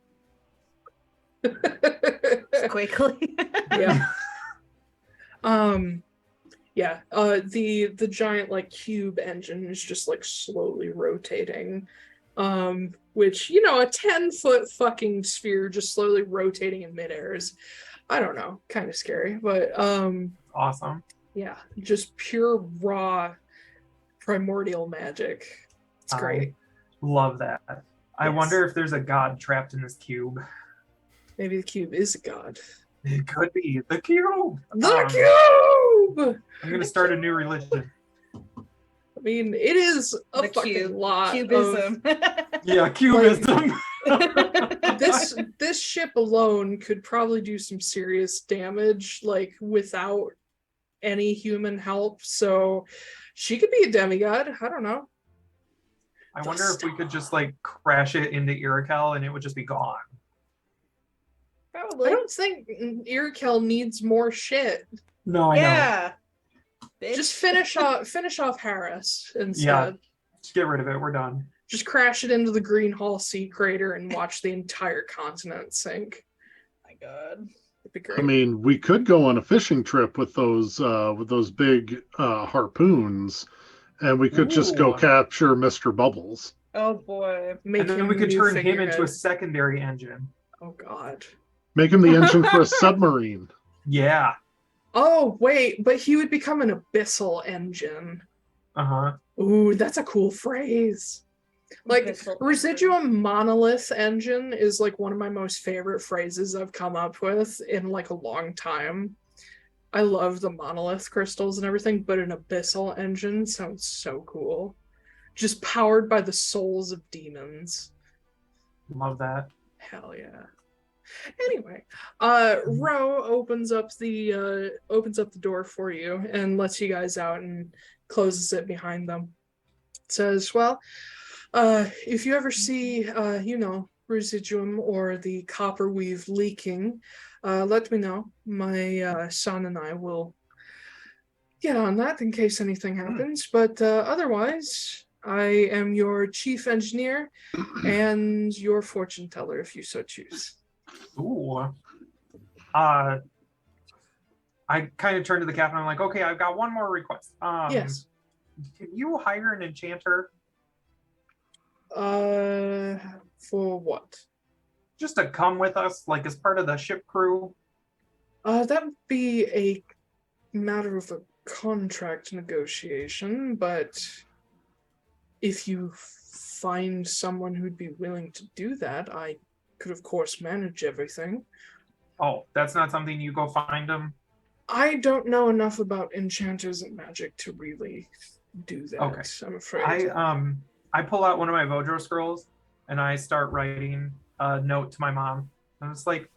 Speaker 3: Quickly.
Speaker 6: Yeah. Yeah. The giant like cube engine is just like slowly rotating. Which, you know, a 10-foot fucking sphere just slowly rotating in midair is, I don't know, kind of scary, but
Speaker 7: awesome.
Speaker 6: Yeah, just pure raw primordial magic. It's great.
Speaker 7: Love that. I wonder if there's a god trapped in this cube.
Speaker 6: Maybe the cube is a god.
Speaker 7: It could be the cube.
Speaker 6: The cube.
Speaker 7: I'm gonna start a new religion.
Speaker 6: I mean, it is a fucking lot.
Speaker 3: Cubism.
Speaker 7: Yeah, cubism.
Speaker 6: This ship alone could probably do some serious damage, like without any human help. So she could be a demigod. I don't know.
Speaker 7: I wonder if we could just like crash it into Irakel and it would just be gone.
Speaker 6: Probably. I don't think Irakel needs more shit.
Speaker 7: No, I know.
Speaker 6: Just finish off Harris instead.
Speaker 7: Yeah, just get rid of it. We're done.
Speaker 6: Just crash it into the Green Hall Sea crater and watch the entire continent sink.
Speaker 3: My God,
Speaker 6: it'd be great.
Speaker 5: I mean, we could go on a fishing trip with those big harpoons, and we could just go capture Mr. Bubbles.
Speaker 3: Oh boy!
Speaker 7: And then we could turn him into a secondary engine.
Speaker 6: Oh God!
Speaker 5: Make him the engine for a submarine.
Speaker 7: Yeah.
Speaker 6: Oh wait, but he would become an abyssal engine. Ooh, that's a cool phrase. Like residuum monolith engine is like one of my most favorite phrases I've come up with in like a long time. I love the monolith crystals and everything, but an abyssal engine sounds so cool. Just powered by the souls of demons.
Speaker 7: Love that.
Speaker 6: Hell yeah. Anyway, Ro opens up the door for you and lets you guys out and closes it behind them. It says, well, if you ever see, residuum or the copper weave leaking, let me know. My son and I will get on that in case anything happens. But otherwise, I am your chief engineer and your fortune teller if you so choose.
Speaker 7: Ooh. I kind of turned to the captain. I'm like, okay, I've got one more request.
Speaker 6: Yes.
Speaker 7: Can you hire an enchanter?
Speaker 6: For what?
Speaker 7: Just to come with us, like as part of the ship crew.
Speaker 6: That would be a matter of a contract negotiation, but if you find someone who'd be willing to do that, I could, of course, manage everything.
Speaker 7: Oh, that's not something you go find them?
Speaker 6: I don't know enough about enchanters and magic to really do that,
Speaker 7: Okay.
Speaker 6: I'm afraid.
Speaker 7: I pull out one of my Vodro scrolls and I start writing a note to my mom. And it's like,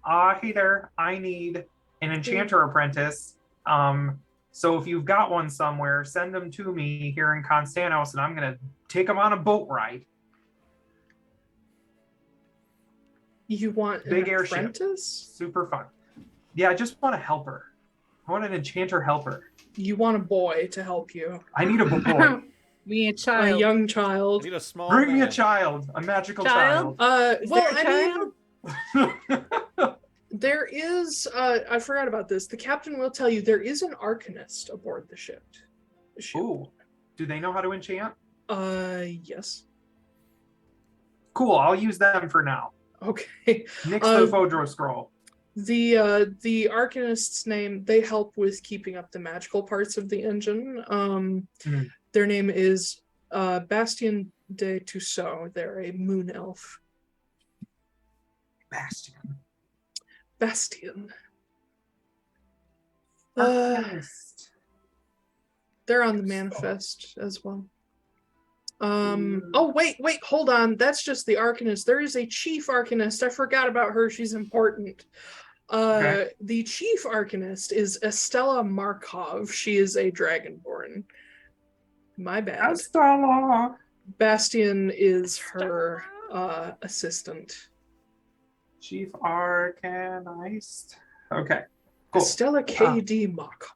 Speaker 7: hey there, I need an enchanter apprentice. So if you've got one somewhere, send them to me here in Constantos, and I'm gonna take them on a boat ride.
Speaker 6: You want
Speaker 7: Big
Speaker 6: an
Speaker 7: airship.
Speaker 6: apprentice?
Speaker 7: Super fun. Yeah, I just want a helper. I want an enchanter helper.
Speaker 6: You want a boy to help you.
Speaker 7: I need a boy.
Speaker 3: Me a
Speaker 6: A
Speaker 3: child.
Speaker 6: young
Speaker 10: I
Speaker 6: child.
Speaker 10: need a small
Speaker 7: Bring me a
Speaker 10: man.
Speaker 7: child, a magical
Speaker 3: Child?
Speaker 7: child.
Speaker 3: Is
Speaker 6: Well,
Speaker 3: there a child?
Speaker 6: There is, I forgot about this. The captain will tell you there is an arcanist aboard the ship.
Speaker 7: Ooh, do they know how to enchant?
Speaker 6: Yes.
Speaker 7: Cool, I'll use them for now.
Speaker 6: Okay.
Speaker 7: Nix the Vodro scroll.
Speaker 6: The arcanist's name, they help with keeping up the magical parts of the engine. Their name is Bastien de Tussaud. They're a moon elf. Bastion. They're on the manifest as well. Oh, wait, hold on. That's just the Arcanist. There is a Chief Arcanist. I forgot about her. She's important.
Speaker 7: Okay.
Speaker 6: The Chief Arcanist is Estella Markov. She is a Dragonborn. My bad.
Speaker 7: Estella.
Speaker 6: Bastion is her assistant.
Speaker 7: Chief Arcanist. Okay. Cool.
Speaker 6: Estella K.D. Markov.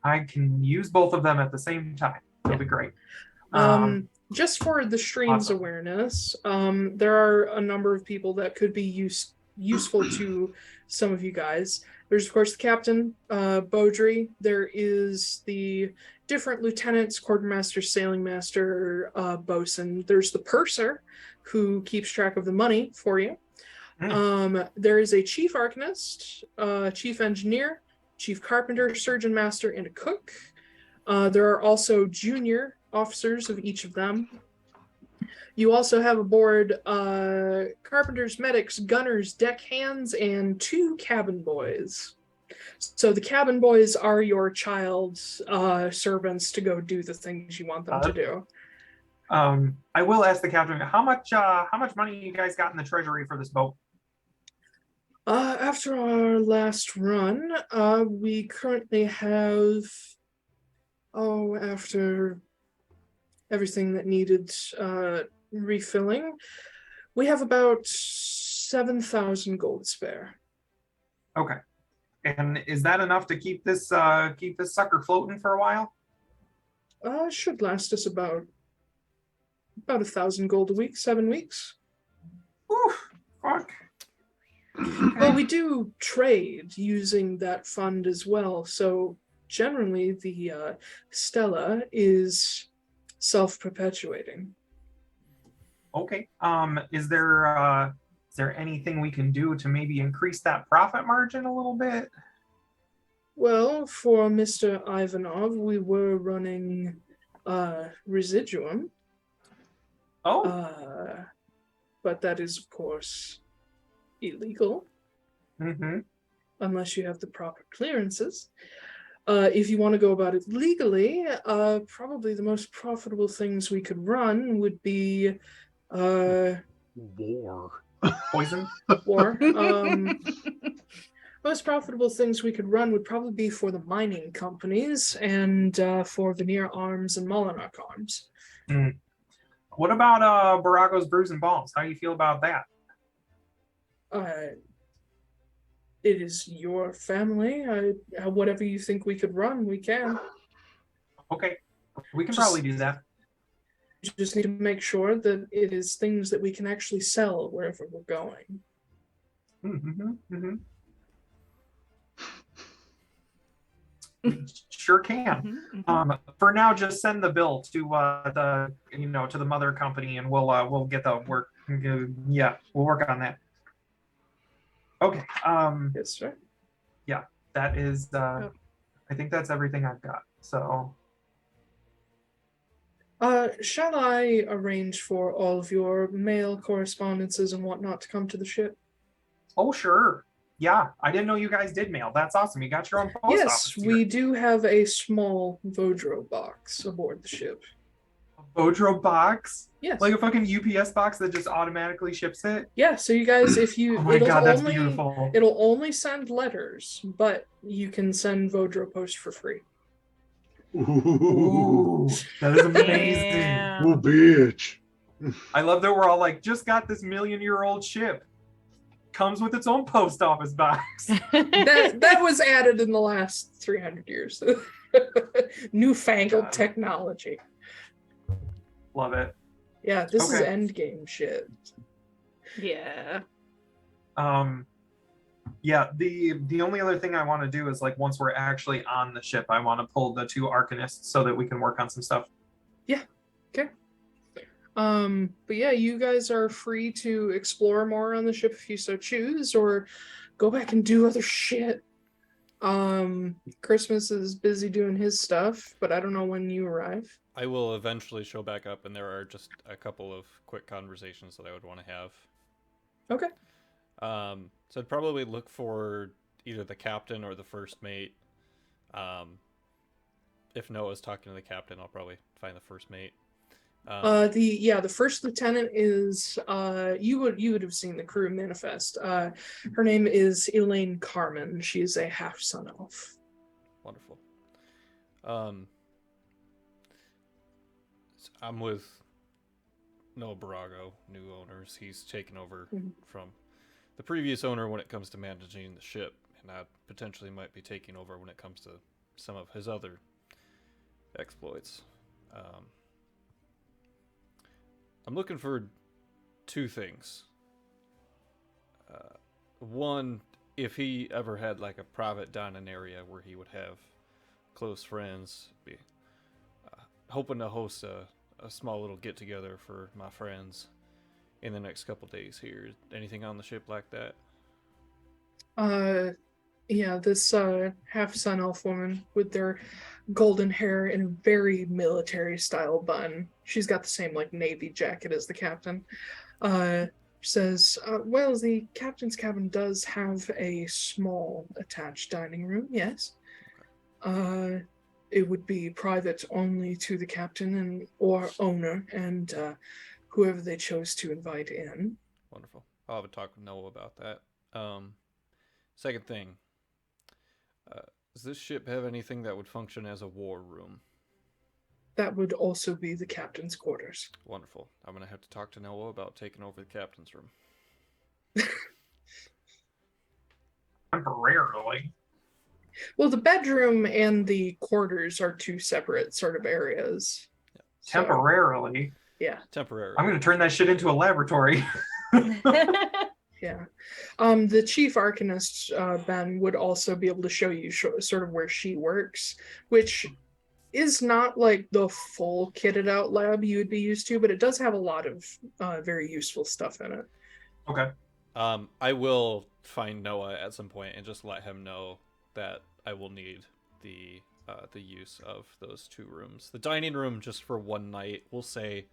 Speaker 7: I can use both of them at the same time. It'll be great.
Speaker 6: Just for the stream's
Speaker 7: Awesome.
Speaker 6: awareness, there are a number of people that could be useful to some of you guys. There's, of course, the captain, Beaudry. There is the different lieutenants, quartermaster, sailing master, bosun. There's the purser, who keeps track of the money for you. There is a chief arcanist, chief engineer, chief carpenter, surgeon master, and a cook. There are also junior officers of each of them. You also have aboard carpenters, medics, gunners, deckhands, and 2 cabin boys. So the cabin boys are your child's servants to go do the things you want them to do.
Speaker 7: I will ask the captain, how much money you guys got in the treasury for this boat?
Speaker 6: After our last run, we currently have, after everything that needed refilling, we have about 7,000 gold spare.
Speaker 7: Okay. And is that enough to keep this sucker floating for a while?
Speaker 6: It should last us about 1,000 gold a week, 7 weeks.
Speaker 7: Oof, fuck.
Speaker 6: Well, we do trade using that fund as well, so generally the Stella is self-perpetuating.
Speaker 7: Okay. Is there anything we can do to maybe increase that profit margin a little bit?
Speaker 6: Well, for Mr. Ivanov, we were running residuum. But that is, of course, illegal. Unless you have the proper clearances. If you want to go about it legally, probably the most profitable things we could run would be
Speaker 5: War.
Speaker 7: Poison?
Speaker 6: War. Most profitable things we could run would probably be for the mining companies and for Veneer Arms and Molinak Arms.
Speaker 7: What about Borago's Brews and Balls? How do you feel about that?
Speaker 6: It is your family. Whatever you think we could run, we can.
Speaker 7: Okay. We can probably do that.
Speaker 6: You just need to make sure that it is things that we can actually sell wherever we're going.
Speaker 7: Sure can. For now, just send the bill to the mother company, and we'll get the work. Yeah, we'll work on that. Okay.
Speaker 6: Yes, sir.
Speaker 7: Yeah, that is. I I think that's everything I've got. So,
Speaker 6: shall I arrange for all of your mail correspondences and whatnot to come to the ship?
Speaker 7: oh sure, yeah. I didn't know you guys did mail. That's awesome. You got your own post
Speaker 6: Yes,
Speaker 7: office here.
Speaker 6: we do have a small Vodro box aboard the ship.
Speaker 7: A Vodro box,
Speaker 6: Yes.
Speaker 7: like a fucking UPS box that just automatically ships it.
Speaker 6: Yeah, so you guys, if you...
Speaker 7: Oh my god, that's beautiful.
Speaker 6: It'll only send letters, but you can send Vodro post for free.
Speaker 7: Ooh, that is amazing.
Speaker 5: Oh, bitch.
Speaker 7: I love that we're all like, just got this million-year-old ship. Comes with its own post office box.
Speaker 6: that was added in the last 300 years. Newfangled technology.
Speaker 7: Love it.
Speaker 6: Yeah, this is endgame shit.
Speaker 3: Yeah.
Speaker 7: Yeah, the only other thing I want to do is, like, once we're actually on the ship, I want to pull the 2 Arcanists so that we can work on some stuff.
Speaker 6: Yeah. Okay. But yeah, you guys are free to explore more on the ship if you so choose, or go back and do other shit. Christmas is busy doing his stuff, but I don't know when you arrive.
Speaker 10: I will eventually show back up, and there are just a couple of quick conversations that I would want to have.
Speaker 6: Okay.
Speaker 10: So I'd probably look for either the captain or the first mate. If Noah's talking to the captain, I'll probably find the first mate.
Speaker 6: The first lieutenant is you would have seen the crew manifest. Her name is Elaine Carmen. She is a half sun elf.
Speaker 10: Wonderful. I'm with Noah Borago, new owners. He's taken over from the previous owner when it comes to managing the ship, and I potentially might be taking over when it comes to some of his other exploits. I'm looking for 2 things. One, if he ever had like a private dining area where he would have close friends, be hoping to host a small little get together for my friends in the next couple days here. Anything on the ship like that?
Speaker 6: Yeah, this half sun elf woman with their golden hair and a very military style bun. She's got the same like navy jacket as the captain. Says, well, the captain's cabin does have a small attached dining room, yes. It would be private only to the captain and or owner and whoever they chose to invite in.
Speaker 10: Wonderful. I'll have a talk with Noah about that. Second thing, does this ship have anything that would function as a war room?
Speaker 6: That would also be the captain's quarters.
Speaker 10: Wonderful. I'm going to have to talk to Noah about taking over the captain's room.
Speaker 7: Temporarily.
Speaker 6: Well, the bedroom and the quarters are 2 separate sort of areas.
Speaker 10: Yeah.
Speaker 7: Temporarily?
Speaker 6: Yeah.
Speaker 10: Temporarily.
Speaker 7: I'm going to turn that shit into a laboratory.
Speaker 6: Yeah. The chief arcanist, Ben, would also be able to show you sort of where she works, which is not like the full kitted out lab you would be used to, but it does have a lot of very useful stuff in it.
Speaker 7: Okay.
Speaker 10: I will find Noah at some point and just let him know that I will need the use of those 2 rooms. The dining room just for one night, we'll say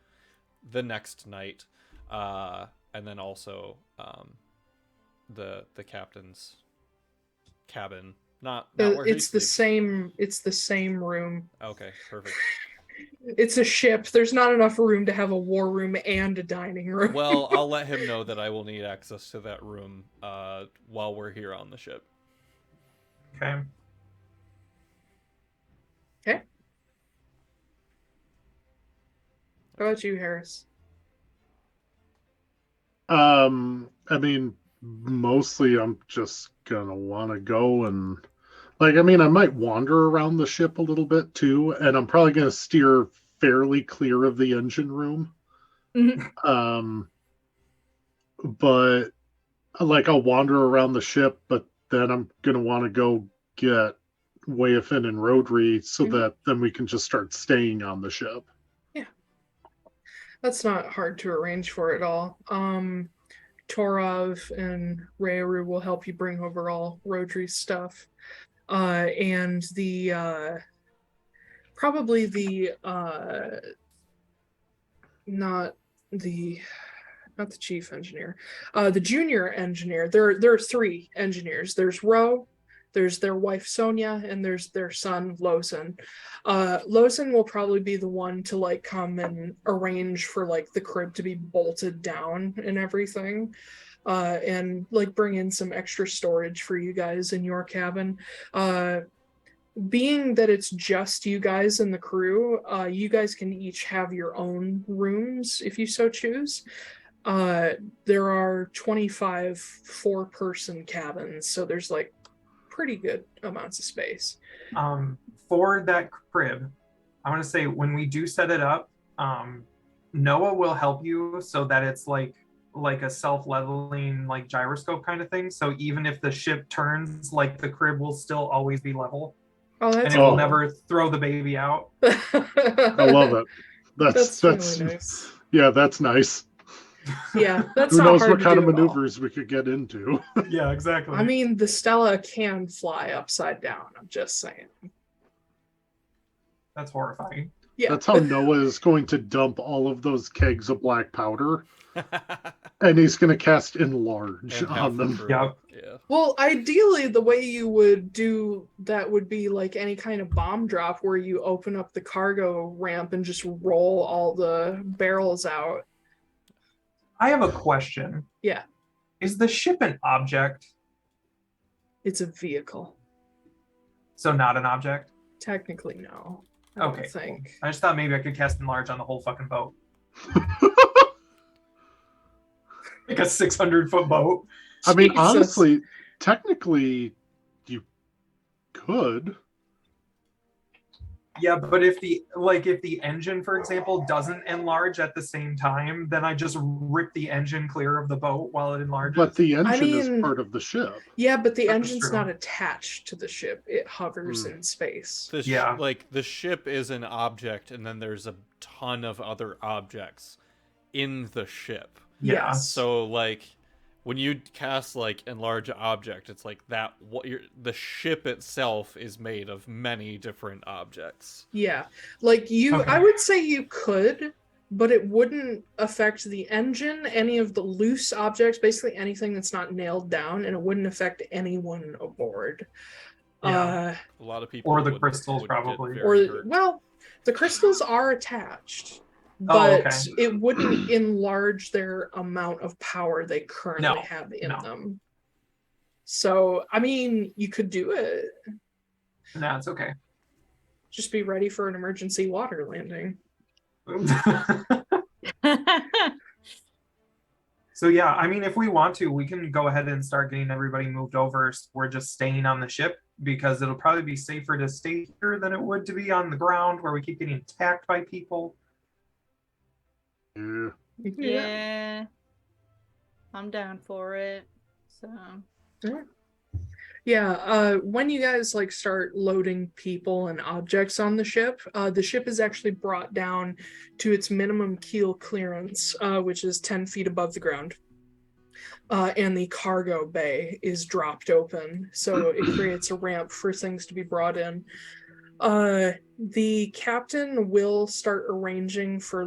Speaker 10: the next night, and then also the captain's cabin. Not where
Speaker 6: it's the same room.
Speaker 10: Okay, perfect.
Speaker 6: It's a ship. There's not enough room to have a war room and a dining room.
Speaker 10: Well, I'll let him know that I will need access to that room while we're here on the ship.
Speaker 7: Okay.
Speaker 6: Okay. How about you, Harris?
Speaker 5: I mean, mostly I'm just gonna want to go and, like, I mean, I might wander around the ship a little bit too, and I'm probably gonna steer fairly clear of the engine room.
Speaker 6: Mm-hmm.
Speaker 5: But like, I'll wander around the ship, but then I'm gonna want to go get Wayafin and Rodri so that then we can just start staying on the ship.
Speaker 6: Yeah. That's not hard to arrange for at all. Torov and Rayaru will help you bring over all Rodri's stuff. and the probably the not the chief engineer, the junior engineer. There are 3 engineers. There's Ro, there's their wife Sonia, and there's their son Losen. Losen will probably be the one to like come and arrange for like the crib to be bolted down and everything, and like bring in some extra storage for you guys in your cabin. Being that it's just you guys and the crew, you guys can each have your own rooms if you so choose. There are 25 4-person cabins, so there's like pretty good amounts of space.
Speaker 7: For that crib, I want to say when we do set it up, Noah will help you so that it's like a self-leveling like gyroscope kind of thing. So even if the ship turns, like the crib will still always be level.
Speaker 6: Oh, that's
Speaker 7: and it will never throw the baby out.
Speaker 5: I love it. That's
Speaker 6: really nice.
Speaker 5: Yeah, that's nice.
Speaker 6: Yeah, that's
Speaker 5: Who
Speaker 6: not
Speaker 5: knows
Speaker 6: hard
Speaker 5: what
Speaker 6: to
Speaker 5: kind
Speaker 6: do
Speaker 5: of
Speaker 6: at all.
Speaker 5: maneuvers we could get into.
Speaker 7: Yeah, exactly.
Speaker 6: I mean, the Stella can fly upside down. I'm just saying.
Speaker 7: That's horrifying.
Speaker 6: Yeah.
Speaker 5: That's how Noah is going to dump all of those kegs of black powder. And he's going to cast Enlarge on them.
Speaker 7: Yep.
Speaker 10: Yeah.
Speaker 6: Well, ideally, the way you would do that would be like any kind of bomb drop where you open up the cargo ramp and just roll all the barrels out.
Speaker 7: I have a question.
Speaker 6: Yeah.
Speaker 7: Is the ship an object?
Speaker 6: It's a vehicle.
Speaker 7: So not an object?
Speaker 6: Technically, no. I
Speaker 7: Okay.
Speaker 6: don't think.
Speaker 7: Cool. I just thought maybe I could cast Enlarge on the whole fucking boat. Like a 600-foot boat.
Speaker 5: I mean,
Speaker 6: Jesus.
Speaker 5: honestly, technically, you could.
Speaker 7: Yeah, but if the engine, for example, doesn't enlarge at the same time, then I just rip the engine clear of the boat while it enlarges.
Speaker 5: But the engine is
Speaker 6: mean-
Speaker 5: part of the ship.
Speaker 6: Yeah, but the
Speaker 7: That's
Speaker 6: engine's
Speaker 7: true.
Speaker 6: not attached to the ship. It hovers in space.
Speaker 7: Yeah.
Speaker 10: The ship is an object, and then there's a ton of other objects in the ship.
Speaker 7: Yeah.
Speaker 6: Yes.
Speaker 10: So like when you cast like Enlarge Object, it's like that the ship itself is made of many different objects.
Speaker 6: Yeah. Like you,
Speaker 7: Okay.
Speaker 6: I would say you could, but it wouldn't affect the engine, any of the loose objects, basically anything that's not nailed down, and it wouldn't affect anyone aboard.
Speaker 7: Yeah.
Speaker 10: A lot of people
Speaker 7: Or the
Speaker 10: would-
Speaker 7: crystals,
Speaker 10: would get
Speaker 7: probably.
Speaker 10: very hurt.
Speaker 6: Well, the crystals are attached,
Speaker 7: Oh,
Speaker 6: but
Speaker 7: okay.
Speaker 6: it wouldn't enlarge their amount of power they currently
Speaker 7: No,
Speaker 6: have in
Speaker 7: no.
Speaker 6: them. So, I mean, you could do it.
Speaker 7: No, it's okay.
Speaker 6: Just be ready for an emergency water landing.
Speaker 7: So yeah, I mean, if we want to, we can go ahead and start getting everybody moved over. We're just staying on the ship because it'll probably be safer to stay here than it would to be on the ground where we keep getting attacked by people.
Speaker 5: Yeah.
Speaker 3: Yeah. I'm down for it. So
Speaker 6: Yeah, when you guys like start loading people and objects on the ship is actually brought down to its minimum keel clearance, which is 10 feet above the ground. And the cargo bay is dropped open, so it creates a ramp for things to be brought in. The captain will start arranging for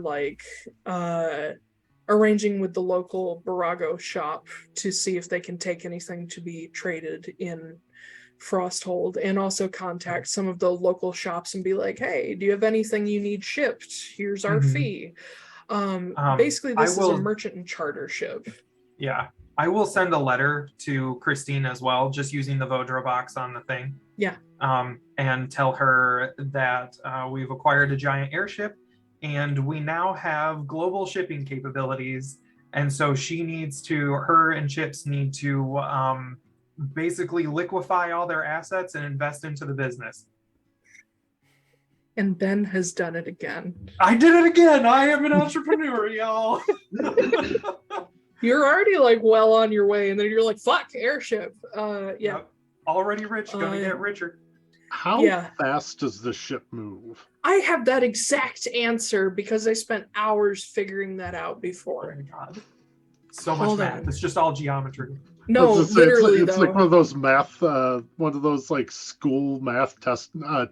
Speaker 6: arranging with the local Borago shop to see if they can take anything to be traded in Frosthold, and also contact some of the local shops and be like, hey, do you have anything you need shipped? Here's our fee. Basically, this is a merchant and charter ship.
Speaker 7: Yeah. I will send a letter to Christine as well, just using the Vodro box on the thing.
Speaker 6: Yeah.
Speaker 7: And tell her that we've acquired a giant airship and we now have global shipping capabilities. And so her and Chips need to basically liquefy all their assets and invest into the business.
Speaker 6: And Ben has done it again.
Speaker 7: I did it again. I am an entrepreneur, y'all.
Speaker 6: You're already well on your way, and then you're like, fuck, airship. Yeah.
Speaker 7: Yep. Already rich, gonna get richer.
Speaker 5: How fast does the ship move?
Speaker 6: I have that exact answer because I spent hours figuring that out before.
Speaker 7: Oh my god. So much
Speaker 6: Hold
Speaker 7: math.
Speaker 6: on.
Speaker 7: It's just all geometry.
Speaker 6: No,
Speaker 5: I was gonna say,
Speaker 6: literally
Speaker 5: it's
Speaker 6: though.
Speaker 5: like one of those math, one of those like school math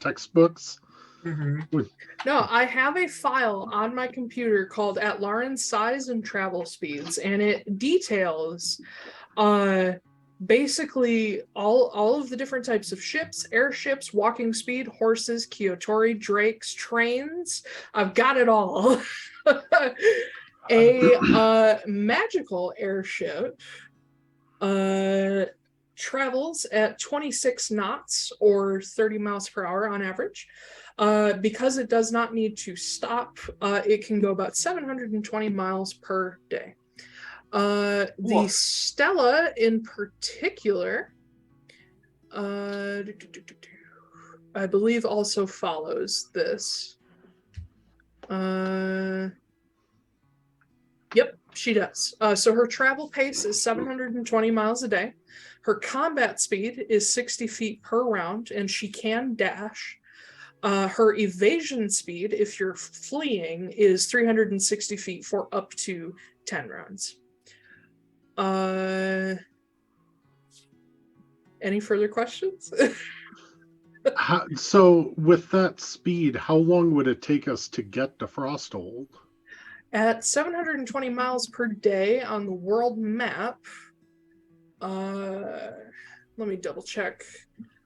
Speaker 5: textbooks.
Speaker 7: Mm-hmm.
Speaker 6: No, I have a file on my computer called Atlaran's Size and Travel Speeds, and it details basically all of the different types of ships, airships, walking speed, horses, Kyotori, drakes, trains. I've got it all. A magical airship travels at 26 knots or 30 miles per hour on average. Because it does not need to stop, it can go about 720 miles per day. The Stella in particular, I believe also follows this. Yep, she does. So her travel pace is 720 miles a day. Her combat speed is 60 feet per round, and she can dash. Her evasion speed, if you're fleeing, is 360 feet for up to 10 rounds. Any further questions?
Speaker 5: So, with that speed, how long would it take us to get to Frosthold?
Speaker 6: At 720 miles per day on the world map, let me double check.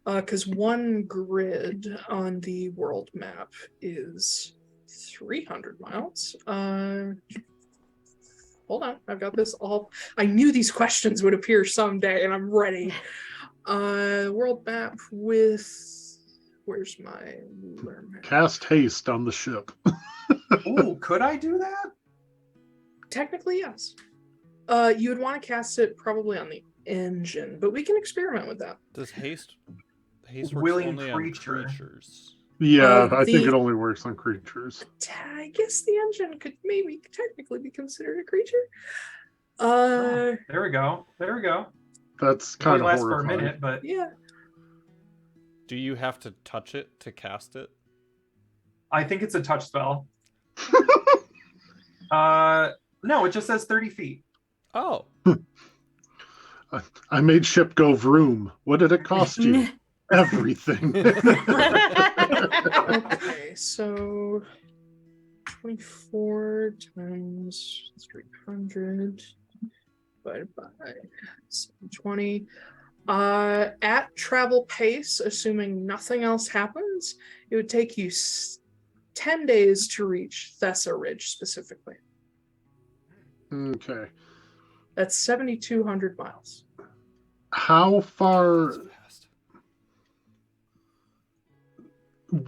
Speaker 6: Because one grid on the world map is 300 miles. Hold on, I've got this all. I knew these questions would appear someday, and I'm ready. World map with. Where's my ruler map?
Speaker 5: Cast haste on the ship.
Speaker 7: Ooh, could I do that?
Speaker 6: Technically, yes. You would want to cast it probably on the engine, but we can experiment with that.
Speaker 10: Does haste works
Speaker 7: Willing
Speaker 10: only
Speaker 7: creature.
Speaker 10: on creatures?
Speaker 5: Yeah, I think it only works on creatures.
Speaker 6: I guess the engine could maybe technically be considered a creature.
Speaker 7: There we go.
Speaker 5: That's
Speaker 7: It only
Speaker 5: kind of
Speaker 7: lasts for a
Speaker 5: horrifying.
Speaker 7: minute, but
Speaker 6: Yeah.
Speaker 10: Do you have to touch it to cast it?
Speaker 7: I think it's a touch spell. No, it just says 30 feet.
Speaker 10: Oh.
Speaker 5: I made ship go vroom. What did it cost you? Everything.
Speaker 6: Okay, so 24 times 300 divided by 720. At travel pace, assuming nothing else happens, it would take you 10 days to reach Thessa Ridge specifically.
Speaker 5: Okay.
Speaker 6: That's 7,200 miles.
Speaker 5: How far...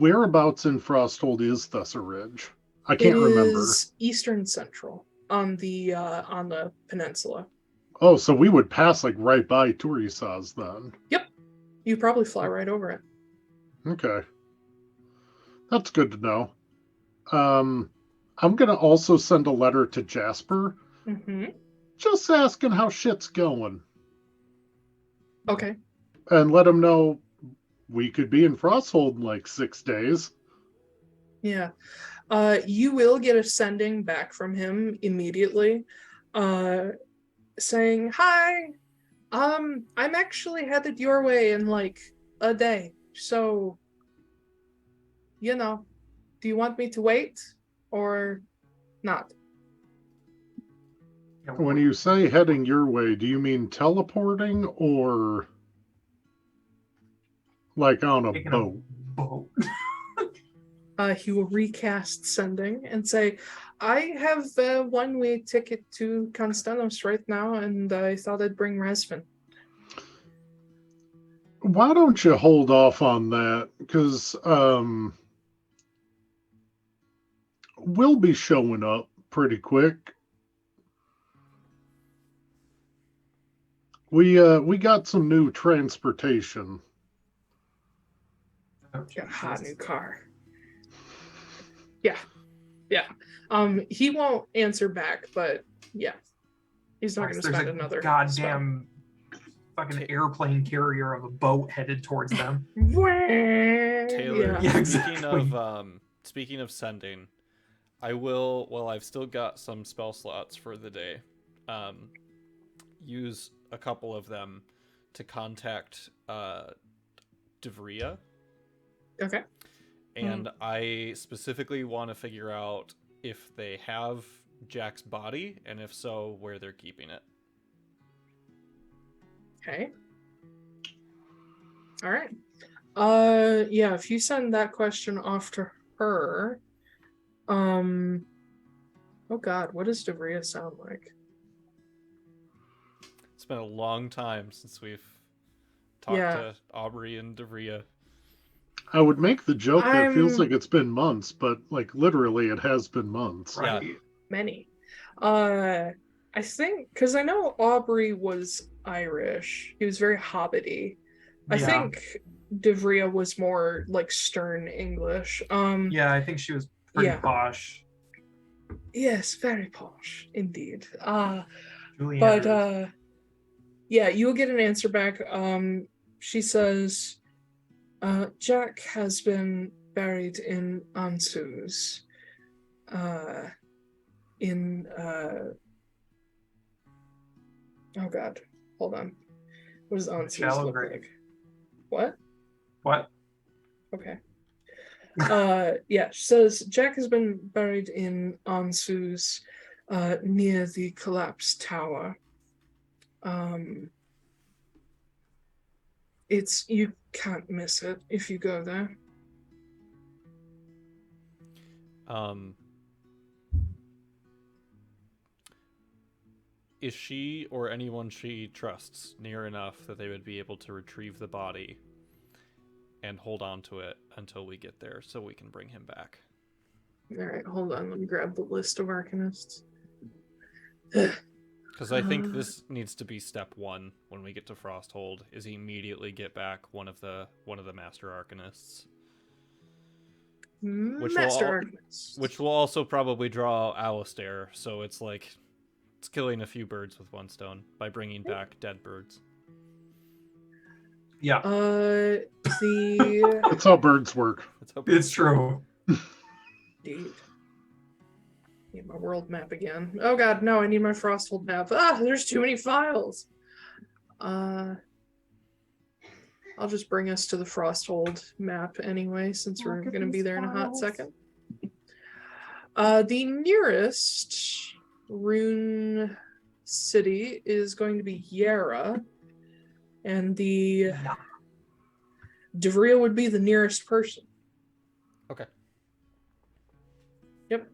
Speaker 5: Whereabouts in Frosthold is Thessa Ridge? I can't remember.
Speaker 6: It is eastern central on the peninsula.
Speaker 5: Oh, so we would pass like right by Turisaz then.
Speaker 6: Yep. You probably fly right over it.
Speaker 5: Okay. That's good to know. I'm going to also send a letter to Jasper.
Speaker 6: Mm-hmm.
Speaker 5: Just asking how shit's going.
Speaker 6: Okay.
Speaker 5: And let him know we could be in Frosthold in like 6 days.
Speaker 6: Yeah. You will get a sending back from him immediately, saying, "Hi, I'm actually headed your way in like a day. So, do you want me to wait or not?"
Speaker 5: When you say heading your way, do you mean teleporting or like on a boat?
Speaker 6: He will recast sending and say, "I have a one-way ticket to Constanos right now, and I thought I'd bring Resvin."
Speaker 5: Why don't you hold off on that? Because we'll be showing up pretty quick. We got some new transportation.
Speaker 6: Got a hot new car. Yeah. He won't answer back, but yeah. He's not going to spend another
Speaker 7: goddamn fucking airplane carrier of a boat headed towards them.
Speaker 10: Taiylor,
Speaker 6: Yeah.
Speaker 7: Exactly.
Speaker 10: Speaking of sending, I will, well, I've still got some spell slots for the day. use a couple of them to contact Devria.
Speaker 6: Okay.
Speaker 10: And I specifically want to figure out if they have Jack's body, and if so, where they're keeping it.
Speaker 6: Okay. All right. Yeah, if you send that question off to her, oh God, what does Devria sound like?
Speaker 10: It's been a long time since we've talked to Aubrey and Devria.
Speaker 5: I would make the joke that it feels like it's been months, but like literally it has been months.
Speaker 10: Right.
Speaker 6: Yeah. Many. I think, because I know Aubrey was Irish. He was very hobbity. I think Devria was more like stern English.
Speaker 7: Yeah, I think she was pretty posh.
Speaker 6: Yes, very posh indeed.
Speaker 7: Julie
Speaker 6: But
Speaker 7: Andrews.
Speaker 6: yeah, you'll get an answer back. She says, Jack has been buried in Ansus. Oh God, hold on. What does Ansus
Speaker 7: Shallow
Speaker 6: look
Speaker 7: grave.
Speaker 6: like? What?
Speaker 7: What?
Speaker 6: Okay. Yeah, she says Jack has been buried in Ansus, near the collapsed tower. You can't miss it if you go there.
Speaker 10: Is she or anyone she trusts near enough that they would be able to retrieve the body and hold on to it until we get there so we can bring him back?
Speaker 6: All right, hold on. Let me grab the list of Arcanists.
Speaker 10: Because I think this needs to be step one when we get to Frosthold, is immediately get back one of the Master Arcanists. Which will also probably draw Alistair, so it's like it's killing a few birds with one stone by bringing back dead birds.
Speaker 7: Yeah.
Speaker 5: That's how birds work.
Speaker 7: It's true.
Speaker 6: Indeed. Need my world map again. Oh God, no! I need my Frosthold map. There's too many files. I'll just bring us to the Frosthold map anyway, since we're going to be there in a hot second. The nearest rune city is going to be Yara, and the Devria would be the nearest person.
Speaker 10: Okay.
Speaker 6: Yep.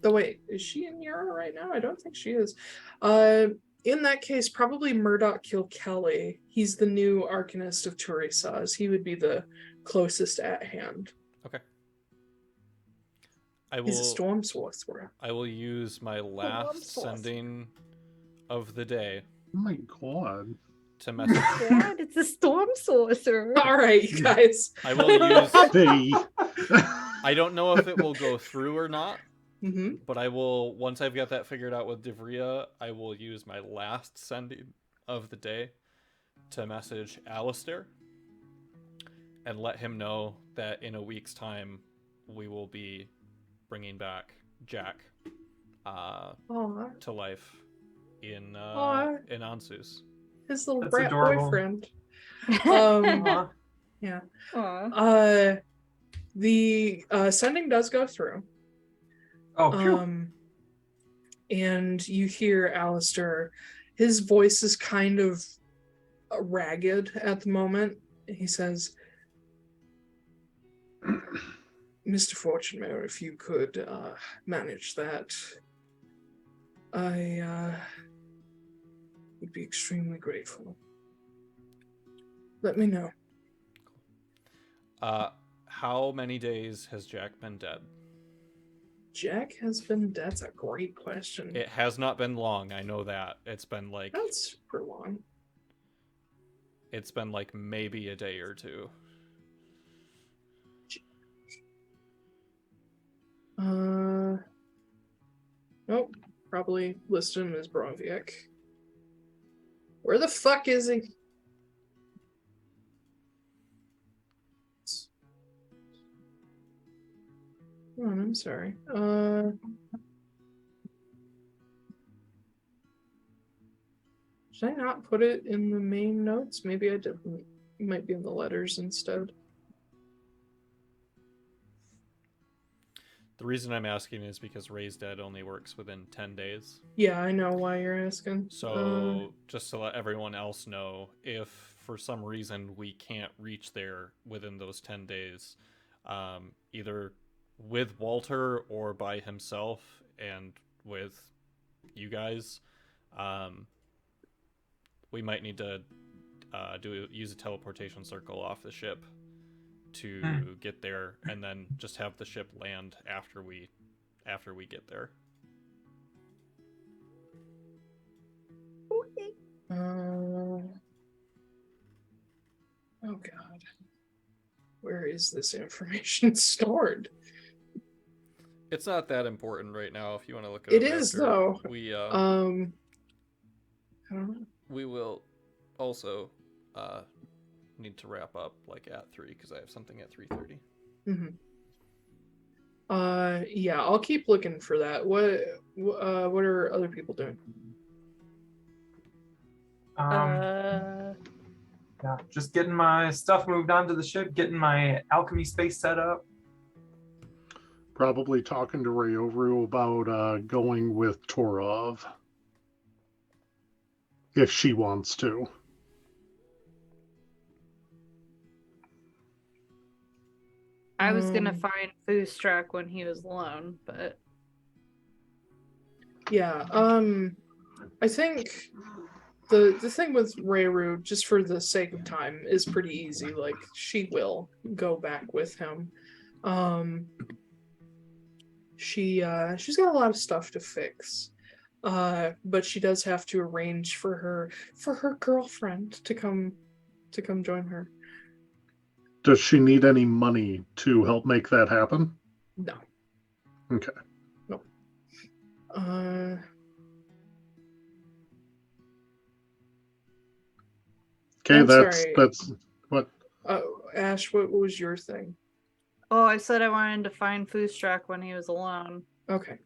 Speaker 6: Oh wait, is she in Yara right now? I don't think she is. In that case, probably Murdoch Kilkelly. He's the new Arcanist of Turisaz. He would be the closest at hand.
Speaker 10: Okay.
Speaker 6: He's a storm sorcerer.
Speaker 10: I will use my last sending of the day.
Speaker 5: Oh my God.
Speaker 10: To message.
Speaker 3: God, it's a storm sorcerer.
Speaker 6: All right, you guys.
Speaker 10: I will use.
Speaker 5: Hey.
Speaker 10: I don't know if it will go through or not.
Speaker 6: Mm-hmm.
Speaker 10: But I will, once I've got that figured out with Devria, I will use my last sending of the day to message Alistair and let him know that in a week's time we will be bringing back Jack to life in Ansus.
Speaker 6: His little
Speaker 7: That's
Speaker 6: brat
Speaker 7: adorable.
Speaker 6: boyfriend. Yeah.
Speaker 3: Aww.
Speaker 6: The sending does go through.
Speaker 7: Oh, phew.
Speaker 6: And you hear Alistair. His voice is kind of ragged at the moment. He says, Mr. Fortunemær, if you could manage that, I would be extremely grateful. Let me know.
Speaker 10: How many days has Jack been dead?
Speaker 6: Jack has been dead. That's a great question.
Speaker 10: It has not been long, I know that. It's been like...
Speaker 6: That's super long.
Speaker 10: It's been like maybe a day or two.
Speaker 6: Nope. Probably list him as Broviek. Where the fuck is he? Hold on, I'm sorry. Did I not put it in the main notes? Maybe I didn't. It might be in the letters instead.
Speaker 10: The reason I'm asking is because Raise Dead only works within 10 days.
Speaker 6: Yeah, I know why you're asking.
Speaker 10: So, just to let everyone else know, if for some reason we can't reach there within those 10 days, either with Walter or by himself and with you guys, we might need to use a teleportation circle off the ship to get there, and then just have the ship land after we get there.
Speaker 6: Oh god. Where is this information stored?
Speaker 10: It's not that important right now if you want to look at
Speaker 6: It
Speaker 10: it.
Speaker 6: is
Speaker 10: after.
Speaker 6: though.
Speaker 10: We
Speaker 6: I don't know.
Speaker 10: we will also need to wrap up like at 3 because I have something at 3:30.
Speaker 6: Yeah, I'll keep looking for that. What are other people doing?
Speaker 7: Yeah, just getting my stuff moved onto the ship, getting my alchemy space set up.
Speaker 5: Probably talking to Rayoru about going with Torov. If she wants to.
Speaker 3: I was gonna find Foostrak when he was alone, but
Speaker 6: Yeah, I think the thing with Rayoru, just for the sake of time, is pretty easy. Like, she will go back with him. She's got a lot of stuff to fix. But she does have to arrange for her girlfriend to come join her.
Speaker 5: Does she need any money to help make that happen?
Speaker 6: No.
Speaker 5: Okay.
Speaker 6: No.
Speaker 5: Okay,
Speaker 6: I'm
Speaker 5: that's
Speaker 6: sorry.
Speaker 5: what.
Speaker 6: Ash, what was your thing?
Speaker 3: oh, I said I wanted to find Foostrak when he was alone.
Speaker 6: Okay.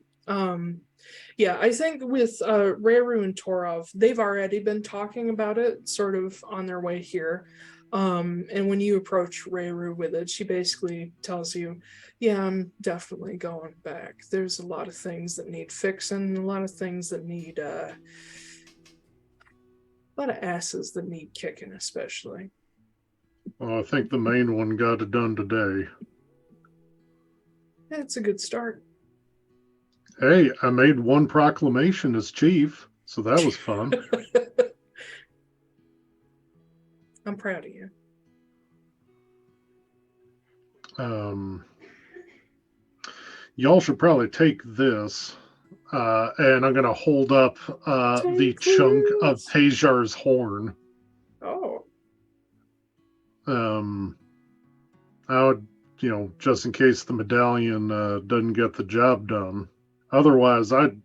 Speaker 6: Yeah, I think with Rayoru and Torov, they've already been talking about it, sort of on their way here. And when you approach Rayoru with it, she basically tells you, yeah, I'm definitely going back. There's a lot of things that need fixing, a lot of things that need, a lot of asses that need kicking, especially.
Speaker 5: Well, I think the main one got it done today.
Speaker 6: It's a good start.
Speaker 5: Hey, I made one proclamation as chief, so that was fun.
Speaker 6: I'm proud of you.
Speaker 5: Y'all should probably take this, and I'm going to hold up the chunk of Taiylor's horn.
Speaker 6: Oh.
Speaker 5: I would, just in case the medallion doesn't get the job done. Otherwise, I'd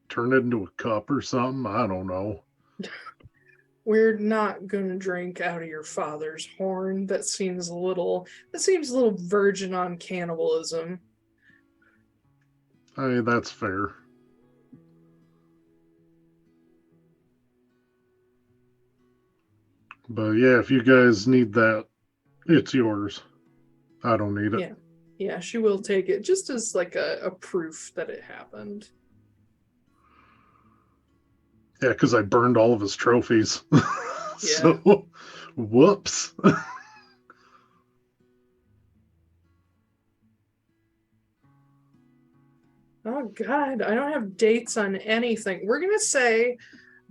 Speaker 5: turn it into a cup or something. I don't know.
Speaker 6: We're not gonna drink out of your father's horn. That seems a little virgin on cannibalism.
Speaker 5: Hey, that's fair. But yeah, if you guys need that, it's yours. I don't need it.
Speaker 6: Yeah, she will take it just as like a proof that it happened.
Speaker 5: Yeah, because I burned all of his trophies. So, whoops.
Speaker 6: Oh god, I don't have dates on anything. We're gonna say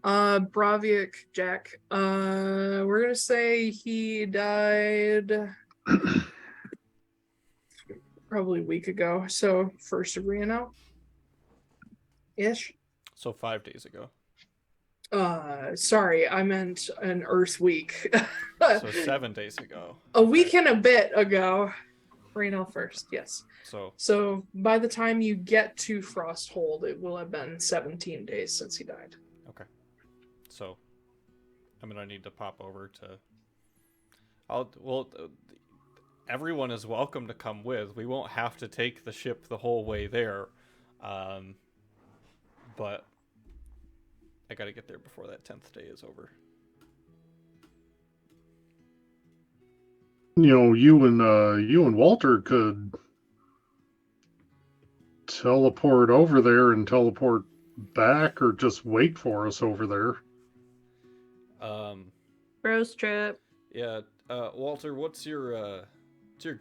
Speaker 6: Braviak Jack. We're gonna say he died probably a week ago. So 1st of Reno ish.
Speaker 10: So 5 days ago.
Speaker 6: Sorry, I meant an Earth week.
Speaker 10: So 7 days ago.
Speaker 6: A week and a bit ago. Reno 1st, yes. So by the time you get to Frosthold, it will have been 17 days since he died.
Speaker 10: Okay. So I'm gonna need to pop over to. Everyone is welcome to come with. We won't have to take the ship the whole way there, but I gotta get there before that 10th day is over.
Speaker 5: You and Walter could teleport over there and teleport back, or just wait for us over there.
Speaker 3: Bros trip.
Speaker 10: Yeah, Walter, what's your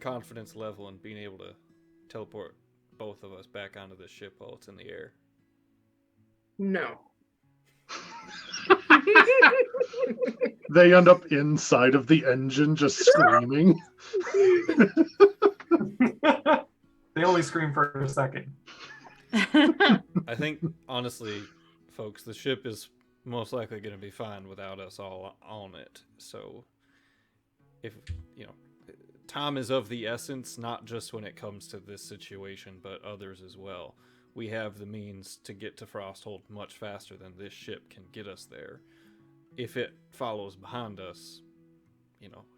Speaker 10: confidence level in being able to teleport both of us back onto the ship while it's in the air?
Speaker 6: No.
Speaker 5: They end up inside of the engine just screaming.
Speaker 7: They only scream for a second.
Speaker 10: I think, honestly, folks, the ship is most likely going to be fine without us all on it. So, if, time is of the essence, not just when it comes to this situation, but others as well. We have the means to get to Frosthold much faster than this ship can get us there. If it follows behind us,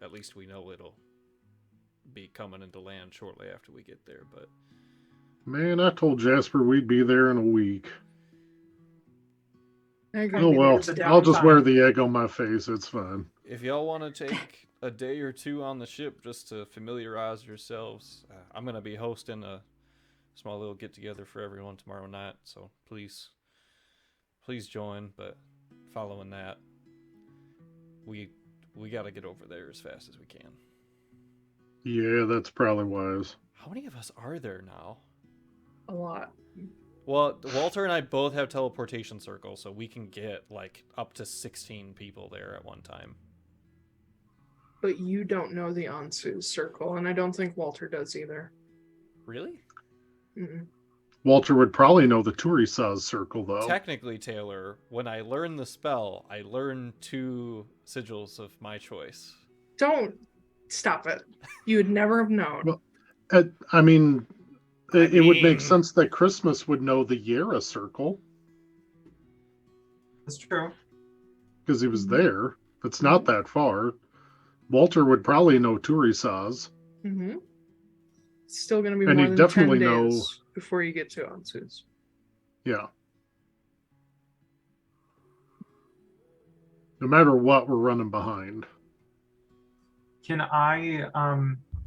Speaker 10: at least we know it'll be coming into land shortly after we get there, but...
Speaker 5: Man, I told Jasper we'd be there in a week.
Speaker 6: Oh,
Speaker 5: well, I'll just wear the egg on my face. It's fine.
Speaker 10: If y'all want to take a day or two on the ship just to familiarize yourselves, I'm going to be hosting a small little get-together for everyone tomorrow night, so please join, but following that, we got to get over there as fast as we can.
Speaker 5: Yeah, that's probably wise.
Speaker 10: How many of us are there now?
Speaker 6: A lot.
Speaker 10: Well, Walter and I both have teleportation circles, so we can get up to 16 people there at one time.
Speaker 6: But you don't know the Ansu's circle, and I don't think Walter does either.
Speaker 10: Really?
Speaker 6: Mm-mm.
Speaker 5: Walter would probably know the Turisaz circle, though.
Speaker 10: Technically, Taiylor, when I learn the spell, I learn 2 sigils of my choice.
Speaker 6: Don't stop it. You would never have known.
Speaker 5: Well, it would make sense that Christmas would know the Yera circle.
Speaker 7: That's true.
Speaker 5: Because he was there. It's not that far. Walter would probably know Turisaz.
Speaker 6: Mm-hmm. It's still going to be
Speaker 5: And
Speaker 6: more
Speaker 5: you
Speaker 6: than
Speaker 5: definitely
Speaker 6: 10
Speaker 5: know...
Speaker 6: days before you get to Ansu's.
Speaker 5: Yeah. No matter what, we're running behind.
Speaker 7: Can I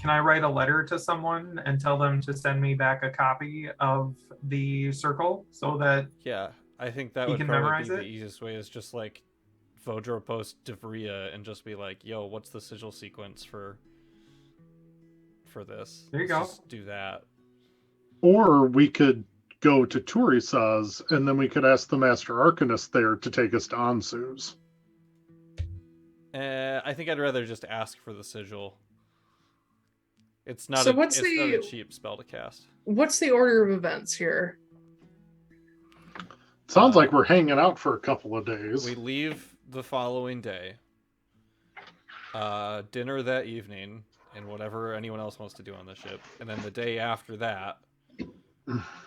Speaker 7: write a letter to someone and tell them to send me back a copy of the circle so that
Speaker 10: Yeah, I think that would probably be the easiest way, is just Vodro post Devria and just be like, yo, what's the sigil sequence for this?
Speaker 7: There you go.
Speaker 10: Just do that.
Speaker 5: Or we could go to Turisaz, and then we could ask the Master Arcanist there to take us to Ansu's.
Speaker 10: I think I'd rather just ask for the sigil. It's not,
Speaker 6: So
Speaker 10: not a cheap spell to cast.
Speaker 6: What's the order of events here?
Speaker 5: Sounds like we're hanging out for a couple of days.
Speaker 10: We leave the following day. Dinner that evening, and whatever anyone else wants to do on the ship. And then the day after that,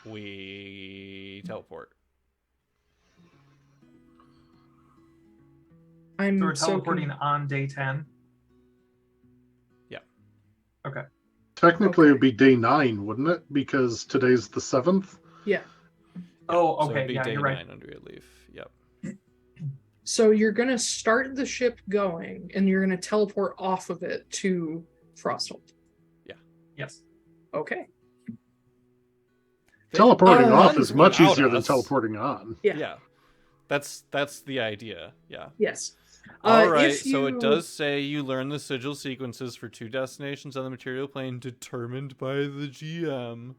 Speaker 10: we teleport.
Speaker 7: So we're teleporting on day 10?
Speaker 10: Yeah.
Speaker 7: Okay.
Speaker 5: Technically, it'd be day 9, wouldn't it? Because today's the 7th?
Speaker 6: Yeah.
Speaker 7: Oh,
Speaker 10: So
Speaker 7: okay.
Speaker 10: it'd be
Speaker 7: Yeah,
Speaker 10: day
Speaker 7: you're
Speaker 10: 9
Speaker 7: right.
Speaker 10: under your leaf. Yep.
Speaker 6: So you're going to start the ship going, and you're going to teleport off of it to Frosthold.
Speaker 10: Yeah.
Speaker 7: Yes.
Speaker 6: Okay.
Speaker 5: Teleporting off is much
Speaker 10: without
Speaker 5: easier than
Speaker 10: us.
Speaker 5: teleporting on.
Speaker 6: Yeah.
Speaker 10: That's the idea. Yeah.
Speaker 6: Yes.
Speaker 10: All right,
Speaker 6: if
Speaker 10: so it
Speaker 6: you-
Speaker 10: does say you learn the sigil sequences for 2 destinations on the material plane determined by the GM.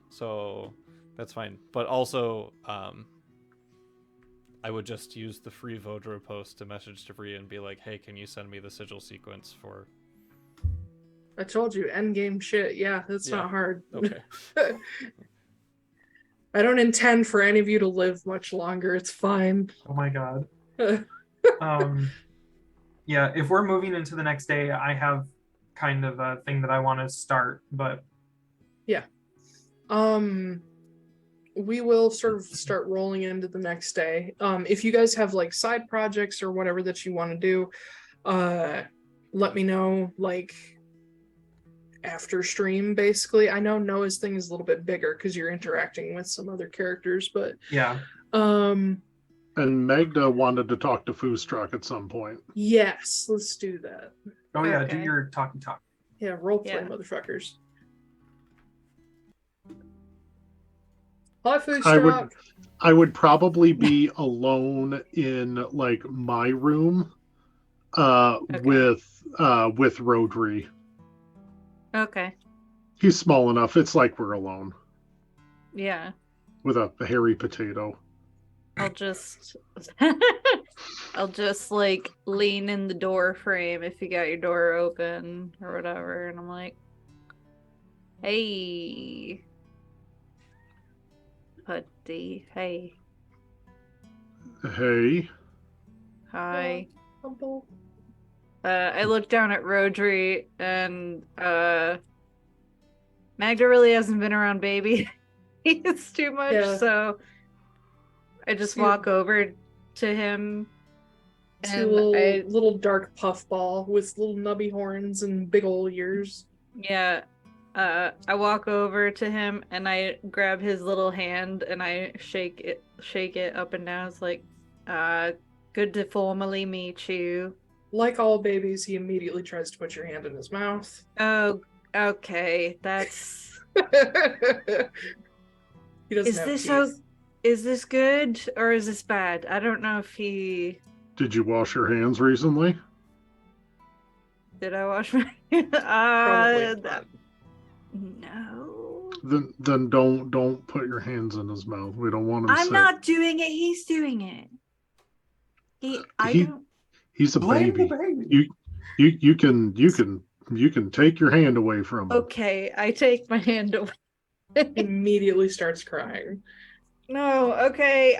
Speaker 10: So that's fine. But also, I would just use the free Vodro post to message Devria and be like, hey, can you send me the sigil sequence for...
Speaker 6: I told you, endgame shit. Yeah, that's
Speaker 10: Yeah.
Speaker 6: not hard.
Speaker 10: Okay.
Speaker 6: I don't intend for any of you to live much longer. It's fine.
Speaker 7: Oh my god. Yeah, if we're moving into the next day, I have kind of a thing that I want to start, but
Speaker 6: We will sort of start rolling into the next day. If you guys have like side projects or whatever that you want to do, let me know after stream, basically. I know Noah's thing is a little bit bigger because you're interacting with some other characters, but
Speaker 7: yeah.
Speaker 5: And Magda wanted to talk to Foostrak at some point.
Speaker 6: Yes, let's do that.
Speaker 7: Oh yeah, do
Speaker 3: Okay.
Speaker 7: your talkie talk.
Speaker 6: Yeah, roleplay,
Speaker 3: Yeah.
Speaker 6: motherfuckers. Hi,
Speaker 5: I
Speaker 6: Foostrak.
Speaker 5: would I would probably be alone in like my room
Speaker 3: Okay.
Speaker 5: with Rodri.
Speaker 3: Okay.
Speaker 5: He's small enough. It's like we're alone
Speaker 3: Yeah.
Speaker 5: with a hairy potato.
Speaker 3: I'll just like lean in the door frame if you got your door open or whatever, and I'm like, hey, Putty, hey,
Speaker 5: Hey.
Speaker 3: hi.
Speaker 6: Humble.
Speaker 3: I look down at Rodri and Magda really hasn't been around baby. It's too much,
Speaker 6: Yeah.
Speaker 3: so I just
Speaker 6: See-
Speaker 3: walk over to him
Speaker 6: It's a
Speaker 3: and
Speaker 6: little dark puffball with little nubby horns and big ol' ears.
Speaker 3: I walk over to him and I grab his little hand and I shake it up and down. It's like, good to formally meet you.
Speaker 6: Like all babies, he immediately tries to put your hand in his mouth.
Speaker 3: Oh, okay, that's.
Speaker 6: He doesn't
Speaker 3: Is
Speaker 6: have
Speaker 3: this
Speaker 6: teeth.
Speaker 3: is this good or is this bad? I don't know if he.
Speaker 5: Did you wash your hands recently?
Speaker 3: Did I wash my?
Speaker 6: Probably not.
Speaker 3: No.
Speaker 5: Then don't put your hands in his mouth. We don't want him
Speaker 3: I'm
Speaker 5: sick.
Speaker 3: not doing it. He's doing it.
Speaker 5: He's a
Speaker 7: Blame
Speaker 5: baby.
Speaker 7: the baby.
Speaker 5: You can take your hand away from him.
Speaker 3: Okay, I take my hand away.
Speaker 6: Immediately starts crying.
Speaker 3: No, okay,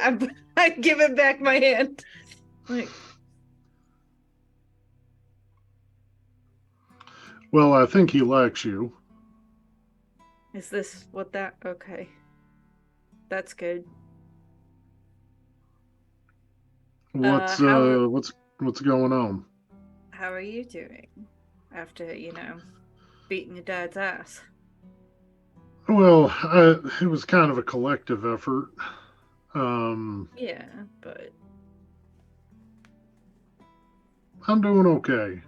Speaker 3: I give him back my hand. Like,
Speaker 5: Well, I think he likes you.
Speaker 3: is this what that? Okay, that's good.
Speaker 5: What's
Speaker 3: how-
Speaker 5: what's going on?
Speaker 3: How are you doing after beating your dad's ass?
Speaker 5: Well, it was kind of a collective effort.
Speaker 3: Yeah, but
Speaker 5: I'm doing okay.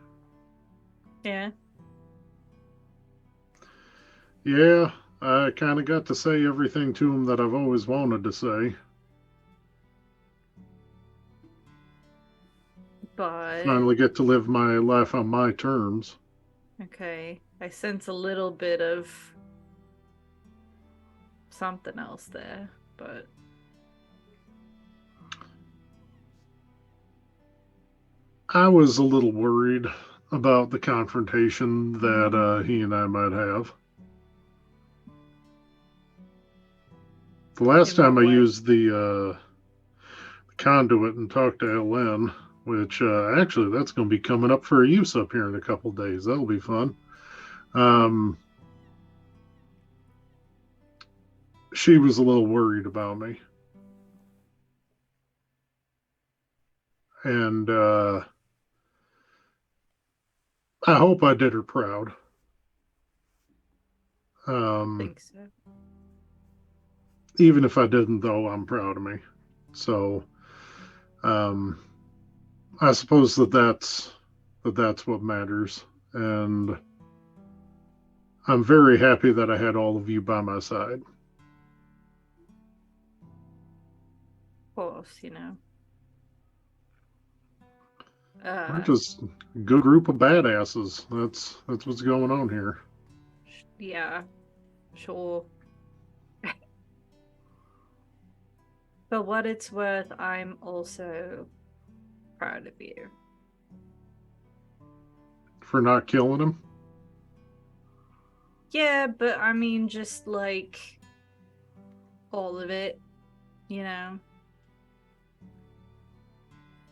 Speaker 3: yeah.
Speaker 5: Yeah, I kind of got to say everything to him that I've always wanted to say.
Speaker 3: But
Speaker 5: Finally get to live my life on my terms.
Speaker 3: okay, I sense a little bit of something else there, but
Speaker 5: I was a little worried about the confrontation that he and I might have. The last
Speaker 3: In what
Speaker 5: time I
Speaker 3: way?
Speaker 5: used the conduit and talked to LN, which actually that's going to be coming up for use up here in a couple days. That'll be fun. She was a little worried about me. And I hope I did her proud.
Speaker 3: I think so.
Speaker 5: Even if I didn't, though, I'm proud of me. So I suppose that's what matters. And I'm very happy that I had all of you by my side.
Speaker 3: Of course,
Speaker 5: We're just a good group of badasses. That's what's going on here.
Speaker 3: yeah, sure. For what it's worth, I'm also proud of you.
Speaker 5: For not killing him?
Speaker 3: Yeah, but I mean, just like all of it,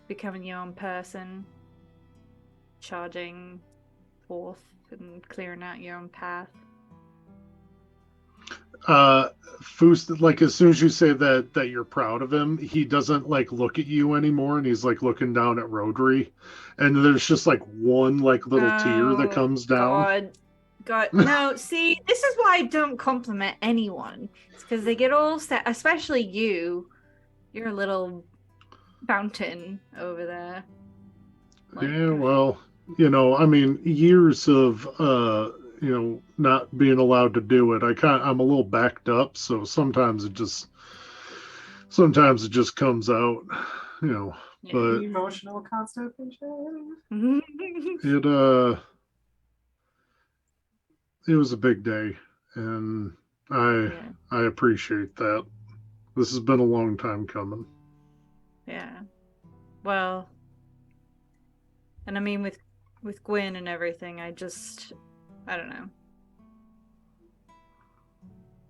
Speaker 3: becoming your own person, charging forth and clearing out your own path.
Speaker 5: Foos, like as soon as you say that you're proud of him, he doesn't like look at you anymore, and he's like looking down at Rodri, and there's just like one like little tear that comes down.
Speaker 3: God, no. See, this is why I don't compliment anyone. It's because they get all sad, especially you. You're a little fountain over there.
Speaker 5: Yeah, well, I mean, years of not being allowed to do it. I'm a little backed up, so sometimes it just comes out, but
Speaker 7: Emotional constipation.
Speaker 5: it it was a big day, and I
Speaker 3: Yeah.
Speaker 5: I appreciate that. This has been a long time coming.
Speaker 3: Yeah. Well, and I mean with Gwyn and everything, I don't know.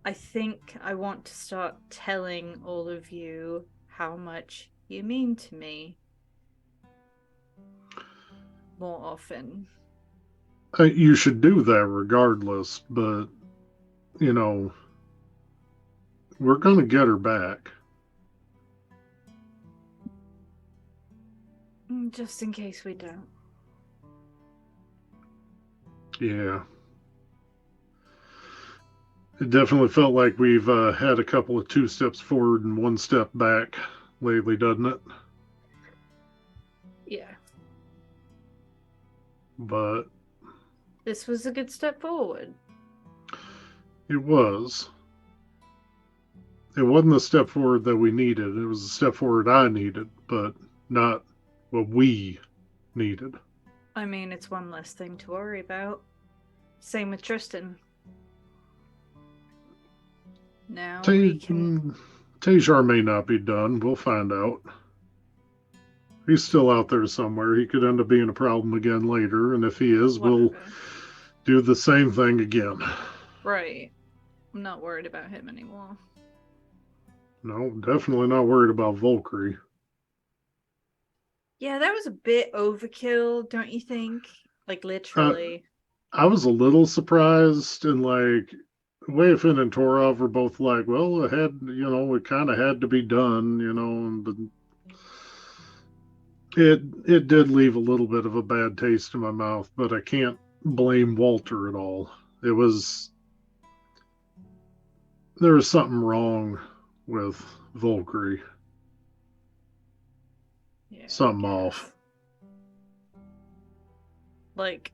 Speaker 3: I think I want to start telling all of you how much you mean to me more often.
Speaker 5: You should do that regardless, but we're gonna get her back.
Speaker 3: Just in case we don't.
Speaker 5: Yeah. It definitely felt like we've had a couple of 2 steps forward and 1 step back lately, doesn't it?
Speaker 3: Yeah.
Speaker 5: But
Speaker 3: This was a good step forward.
Speaker 5: it was. It wasn't the step forward that we needed. It was the step forward I needed, but not what we needed.
Speaker 3: I mean, it's one less thing to worry about. Same with Tristan. Now we can...
Speaker 5: Taiylor may not be done. We'll find out. He's still out there somewhere. He could end up being a problem again later, and if he is, we'll do the same thing again.
Speaker 3: Right. I'm not worried about him anymore.
Speaker 5: No, definitely not worried about Valkyrie.
Speaker 3: Yeah, that was a bit overkill, don't you think? Like, literally.
Speaker 5: I was a little surprised, and Wayfin and Torov were both like, well, it kind of had to be done, but it did leave a little bit of a bad taste in my mouth, but I can't blame Walter at all. There was something wrong with Valkyrie.
Speaker 3: Yeah,
Speaker 5: something off.
Speaker 3: Like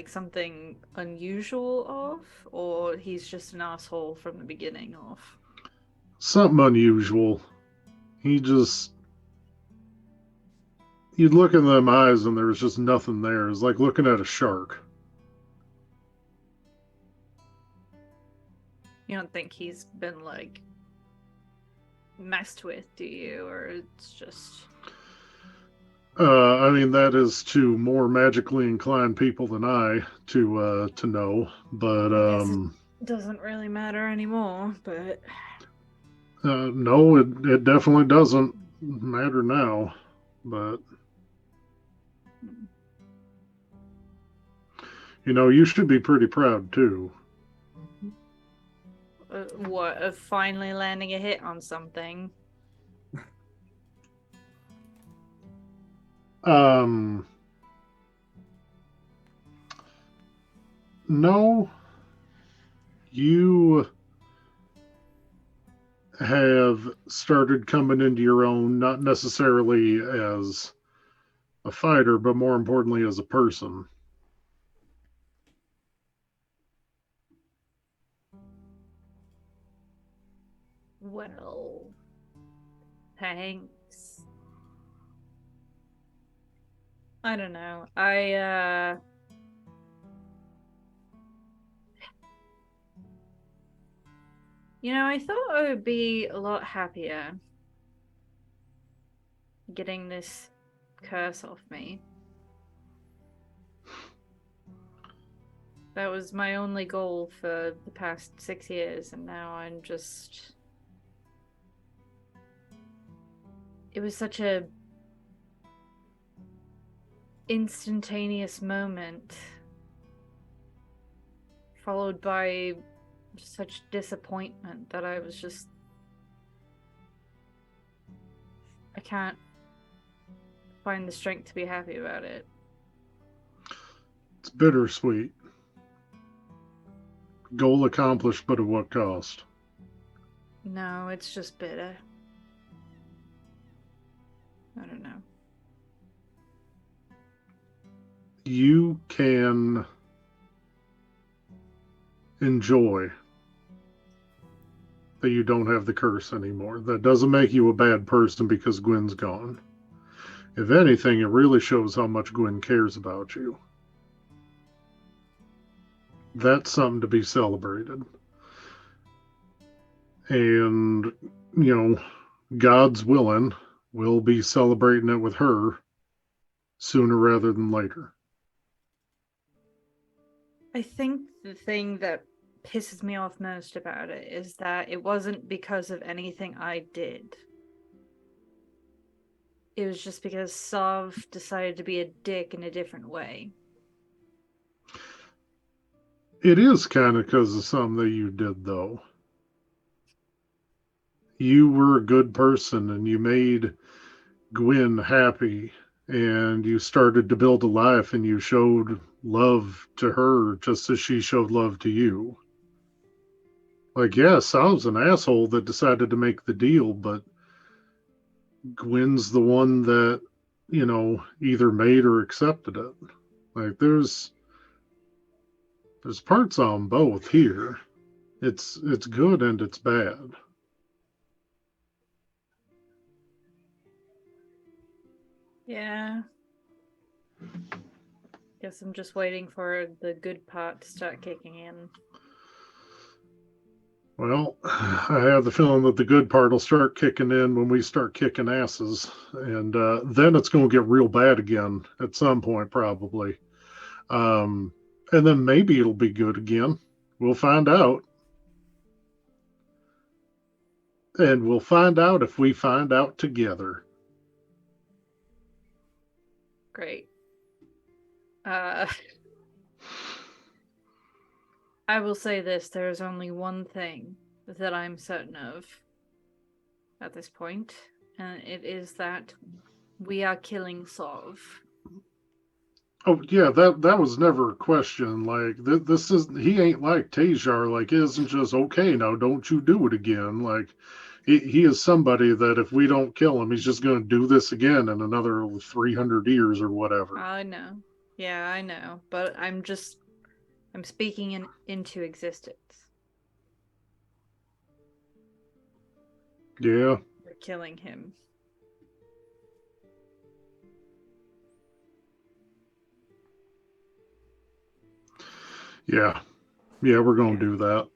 Speaker 3: something unusual off, or he's just an asshole from the beginning off?
Speaker 5: Something unusual. You'd look in them eyes and there was just nothing there. It's like looking at a shark.
Speaker 3: You don't think he's been messed with, do you? Or it's just...
Speaker 5: I mean, that is to more magically inclined people than I to know, but
Speaker 3: I guess it doesn't really matter anymore, but...
Speaker 5: no, it definitely doesn't matter now, but... you should be pretty proud, too.
Speaker 3: What, of finally landing a hit on something?
Speaker 5: No. You have started coming into your own, not necessarily as a fighter, but more importantly as a person.
Speaker 3: Well, thanks. I don't know. I thought I would be a lot happier getting this curse off me. That was my only goal for the past 6 years, and now I'm just... It was such a instantaneous moment, followed by such disappointment that I was just... I can't find the strength to be happy about it.
Speaker 5: It's bittersweet. Goal accomplished, but at what cost?
Speaker 3: No, it's just bitter.
Speaker 5: you can enjoy that you don't have the curse anymore. That doesn't make you a bad person because Gwen's gone. If anything, it really shows how much Gwen cares about you. That's something to be celebrated. And, God's willing, we'll be celebrating it with her sooner rather than later.
Speaker 3: I think the thing that pisses me off most about it is that it wasn't because of anything I did. It was just because Sov decided to be a dick in a different way.
Speaker 5: It is kind of because of something that you did, though. You were a good person and you made Gwen happy and you started to build a life and you showed love to her just as she showed love to you. Like, yes, I was an asshole that decided to make the deal, but Gwen's the one that, either made or accepted it. Like, there's parts on both here. It's good and it's bad.
Speaker 3: Yeah. Guess I'm just waiting for the good part to start kicking in.
Speaker 5: Well, I have the feeling that the good part will start kicking in when we start kicking asses. And then it's going to get real bad again at some point, probably. And then maybe it'll be good again. We'll find out. And we'll find out if we find out together.
Speaker 3: Great. I will say this, there is only one thing that I'm certain of at this point, and it is that we are killing Sov.
Speaker 5: Oh, yeah, that was never a question. Like, this is, he ain't like Taiylor. Like, it isn't just, okay, now don't you do it again. Like, he is somebody that if we don't kill him, he's just going to do this again in another 300 years or whatever.
Speaker 3: I know. Yeah, I know. But I'm speaking into existence.
Speaker 5: Yeah.
Speaker 3: We're killing him.
Speaker 5: Yeah. Yeah, we're going to do that.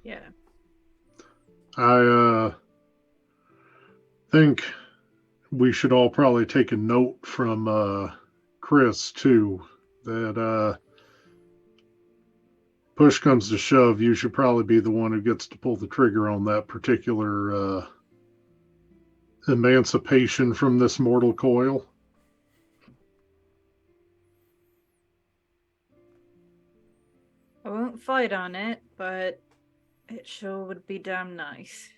Speaker 3: Yeah.
Speaker 5: I think we should all probably take a note from Chris, too, that push comes to shove, you should probably be the one who gets to pull the trigger on that particular emancipation from this mortal coil.
Speaker 3: I won't fight on it, but it sure would be damn nice.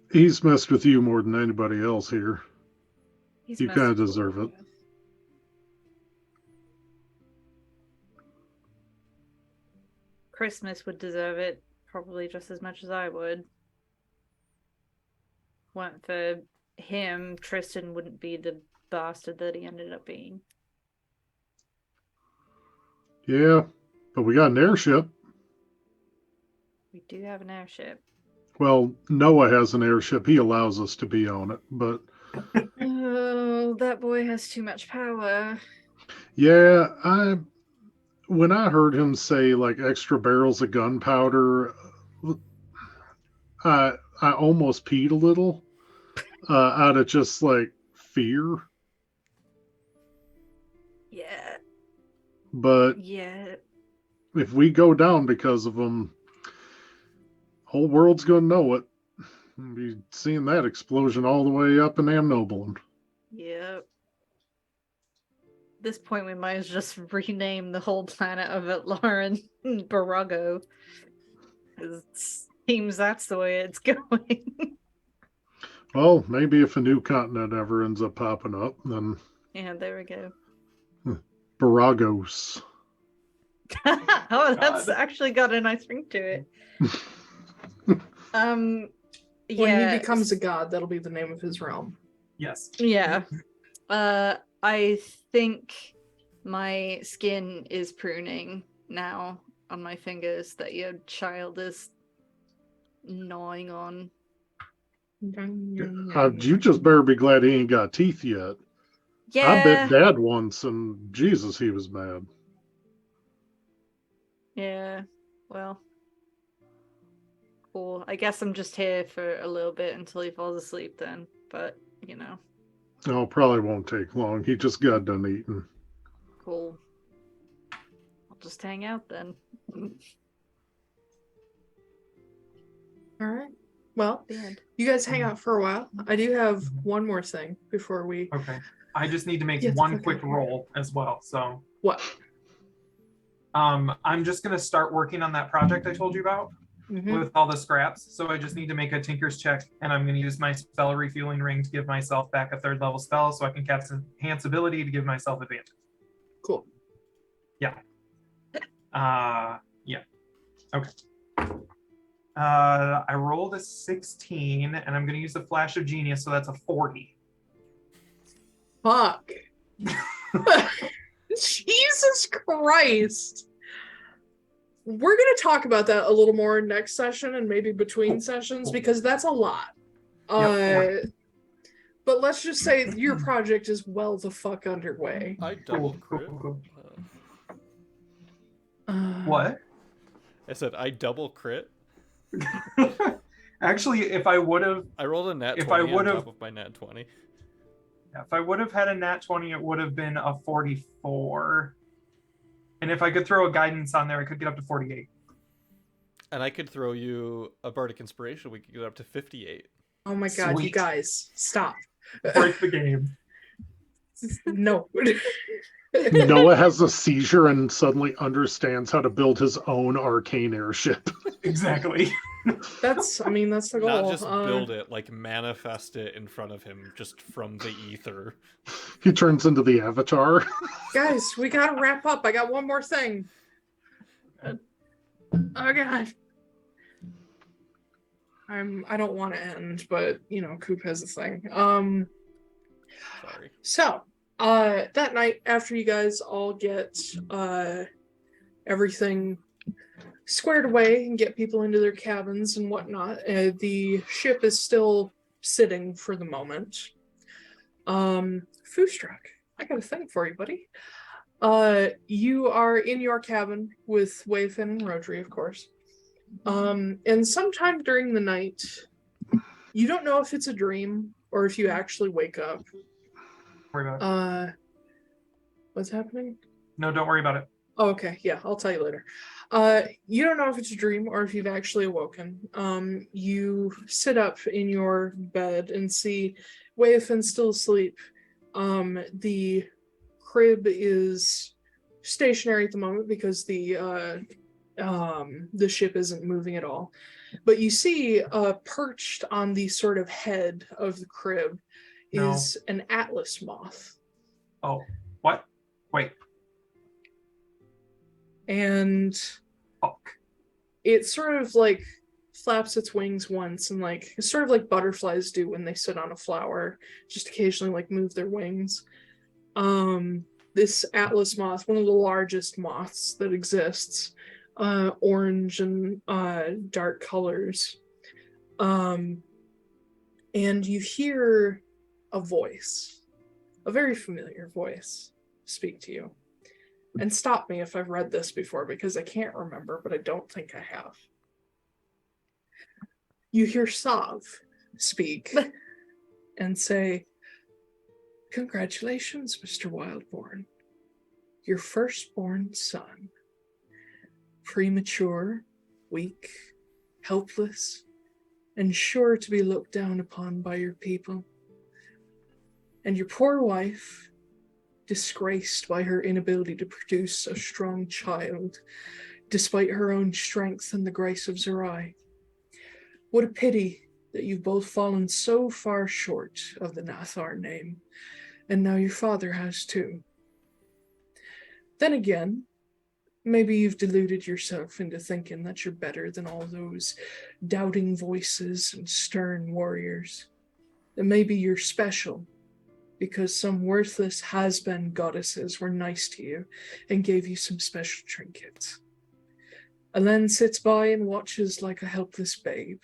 Speaker 5: He's messed with you more than anybody else here. You kind of deserve it.
Speaker 3: Christmas would deserve it probably just as much as I would. Weren't for him, Tristan wouldn't be the bastard that he ended up being.
Speaker 5: Yeah, but we got an airship.
Speaker 3: We do have an airship.
Speaker 5: Well, Noah has an airship. He allows us to be on it, but...
Speaker 3: Oh, that boy has too much power.
Speaker 5: Yeah, when I heard him say, like, extra barrels of gunpowder, I almost peed a little out of just, like, fear.
Speaker 3: Yeah.
Speaker 5: But
Speaker 3: yeah,
Speaker 5: if we go down because of them, whole world's going to know it. We'll be seeing that explosion all the way up in Amnoblin.
Speaker 3: Yep. At this point, we might as well just rename the whole planet of Atlaran Borago. It seems that's the way it's going.
Speaker 5: Well, maybe if a new continent ever ends up popping up, then...
Speaker 3: Yeah, there we go.
Speaker 5: Boragos.
Speaker 3: Oh, that's actually got a nice ring to it.
Speaker 6: When he becomes a god, that'll be the name of his realm.
Speaker 7: Yes.
Speaker 3: Yeah. I think my skin is pruning now on my fingers that your child is gnawing on.
Speaker 5: You just better be glad he ain't got teeth yet.
Speaker 3: Yeah.
Speaker 5: I bit Dad once, and Jesus, he was mad.
Speaker 3: Yeah. Well. Cool. I guess I'm just here for a little bit until he falls asleep then. But, you know.
Speaker 5: No, probably won't take long. He just got done eating.
Speaker 3: Cool. I'll just hang out then.
Speaker 6: All right. Well,
Speaker 3: The end.
Speaker 6: you guys hang out for a while. I do have one more thing before we.
Speaker 7: Okay. I just need to make
Speaker 6: Get the
Speaker 7: one
Speaker 6: fuck
Speaker 7: quick
Speaker 6: out of here.
Speaker 7: roll as well. So
Speaker 6: What?
Speaker 7: I'm just gonna start working on that project I told you about
Speaker 6: Mhm.
Speaker 7: with all the scraps. So I just need to make a tinker's check, and I'm gonna use my spell refueling ring to give myself back a 3rd level spell, so I can cast enhance ability to give myself advantage.
Speaker 6: Cool.
Speaker 7: Yeah. Okay. I rolled a 16, and I'm gonna use the flash of genius, so that's a 40.
Speaker 6: Fuck. Jesus Christ. We're going to talk about that a little more next session and maybe between sessions because that's a lot.
Speaker 7: Yep.
Speaker 6: But let's just say your project is well the fuck underway.
Speaker 10: I double crit.
Speaker 7: What?
Speaker 10: I said I double crit.
Speaker 7: Actually, if I would have,
Speaker 10: I rolled a nat 20
Speaker 7: if I
Speaker 10: on
Speaker 7: would have,
Speaker 10: top of my nat 20.
Speaker 7: if I would have had a nat 20, it would have been a 44. And if I could throw a guidance on there, I could get up to 48.
Speaker 10: And I could throw you a bardic inspiration. We could get up to 58.
Speaker 6: Oh my god, you
Speaker 7: Sweet.
Speaker 6: guys, stop.
Speaker 7: Break the game.
Speaker 6: No.
Speaker 5: Noah has a seizure and suddenly understands how to build his own arcane airship.
Speaker 7: Exactly.
Speaker 6: That's the goal.
Speaker 10: Not just build it, like manifest it in front of him just from the ether.
Speaker 5: He turns into the Avatar.
Speaker 6: Guys, we gotta wrap up. I got one more thing. Oh god. I don't want to end, but you know, Koop has a thing.
Speaker 10: Sorry.
Speaker 6: So, that night after you guys all get everything squared away and get people into their cabins and whatnot, the ship is still sitting for the moment. Foostrak, I got a thing for you, buddy. You are in your cabin with Wolfe and Rodri, of course. And sometime during the night, you don't know if it's a dream or if you actually wake up.
Speaker 7: Don't worry about it.
Speaker 6: What's happening?
Speaker 7: No, don't worry about it.
Speaker 6: Oh, okay, yeah, I'll tell you later. You don't know if it's a dream or if you've actually awoken. You sit up in your bed and see Wolfe still asleep. The crib is stationary at the moment because the ship isn't moving at all. But you see, perched on the sort of head of the crib is an atlas moth.
Speaker 7: Oh, what? Wait.
Speaker 6: And
Speaker 7: Fuck.
Speaker 6: it sort of like flaps its wings once and like it's sort of like butterflies do when they sit on a flower, just occasionally like move their wings. This atlas moth, one of the largest moths that exists, orange and dark colors. And you hear a voice, a very familiar voice, speak to you. And stop me if I've read this before because I can't remember, but I don't think I have. You hear Sav speak and say, "Congratulations, Mr. Wildborn. Your firstborn son. Premature, weak, helpless, and sure to be looked down upon by your people. And your poor wife, disgraced by her inability to produce a strong child, despite her own strength and the grace of Zachary. What a pity that you've both fallen so far short of the Nathar name, and now your father has too. Then again, maybe you've deluded yourself into thinking that you're better than all those doubting voices and stern warriors. And maybe you're special, because some worthless has-been goddesses were nice to you and gave you some special trinkets. Alen sits by and watches like a helpless babe.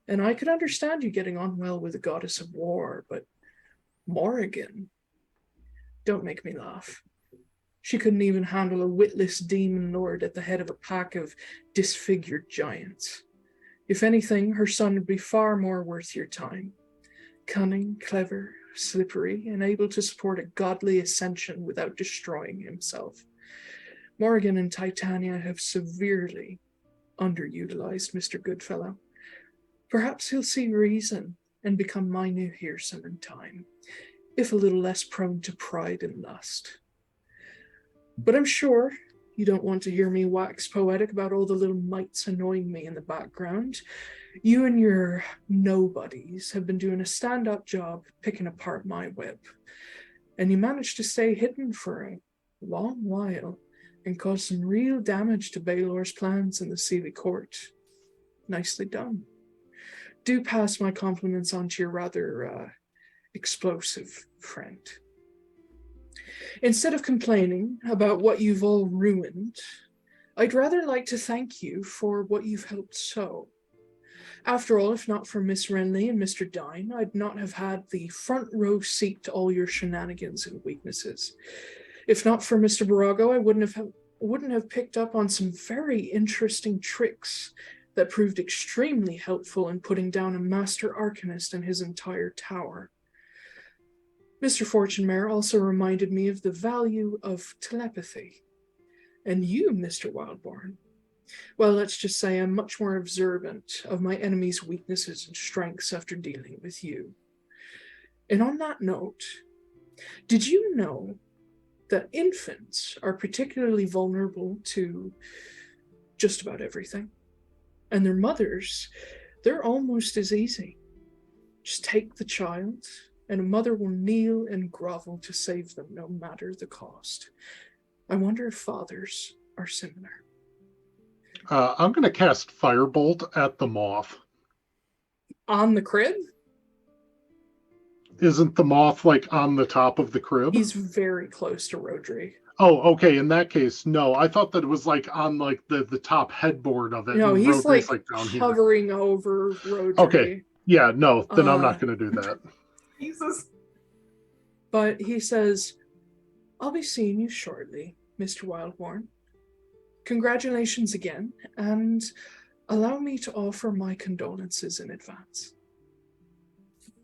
Speaker 6: And I could understand you getting on well with the goddess of war, but Morrigan, don't make me laugh. She couldn't even handle a witless demon lord at the head of a pack of disfigured giants. If anything, her son would be far more worth your time. Cunning, clever, slippery, and able to support a godly ascension without destroying himself. Morrigan and Titania have severely underutilized Mr. Goodfellow. Perhaps he'll see reason and become my new Hearsome in time, if a little less prone to pride and lust. But I'm sure you don't want to hear me wax poetic about all the little mites annoying me in the background. You and your nobodies have been doing a stand-up job picking apart my web, and you managed to stay hidden for a long while and cause some real damage to Baylor's plans in the Sealy court. Nicely done. Do pass my compliments on to your rather explosive friend. Instead of complaining about what you've all ruined, I'd rather like to thank you for what you've helped sow. After all, if not for Miss Wrenly and Mr. Dine, I'd not have had the front row seat to all your shenanigans and weaknesses. If not for Mr. Borago, I wouldn't have picked up on some very interesting tricks that proved extremely helpful in putting down a master arcanist and his entire tower. Mr. Fortunemær also reminded me of the value of telepathy. And you, Mr. Wildborn, well, let's just say I'm much more observant of my enemy's weaknesses and strengths after dealing with you. And on that note, did you know that infants are particularly vulnerable to just about everything? And their mothers, they're almost as easy. Just take the child, and a mother will kneel and grovel to save them, no matter the cost. I wonder if fathers are similar.
Speaker 5: I'm going to cast Firebolt at the moth.
Speaker 6: On the crib?
Speaker 5: Isn't the moth like on the top of the crib?
Speaker 6: He's very close to Rodri.
Speaker 5: Oh, okay. In that case, no. I thought that it was like on like the top headboard of it.
Speaker 6: No, he's
Speaker 5: Rodri's,
Speaker 6: like
Speaker 5: down
Speaker 6: hovering
Speaker 5: here.
Speaker 6: over Rodri.
Speaker 5: Okay. Yeah, no, then I'm not going to do that.
Speaker 7: Jesus.
Speaker 6: But he says, I'll be seeing you shortly, Mr. Wildborn. Congratulations again, and allow me to offer my condolences in advance.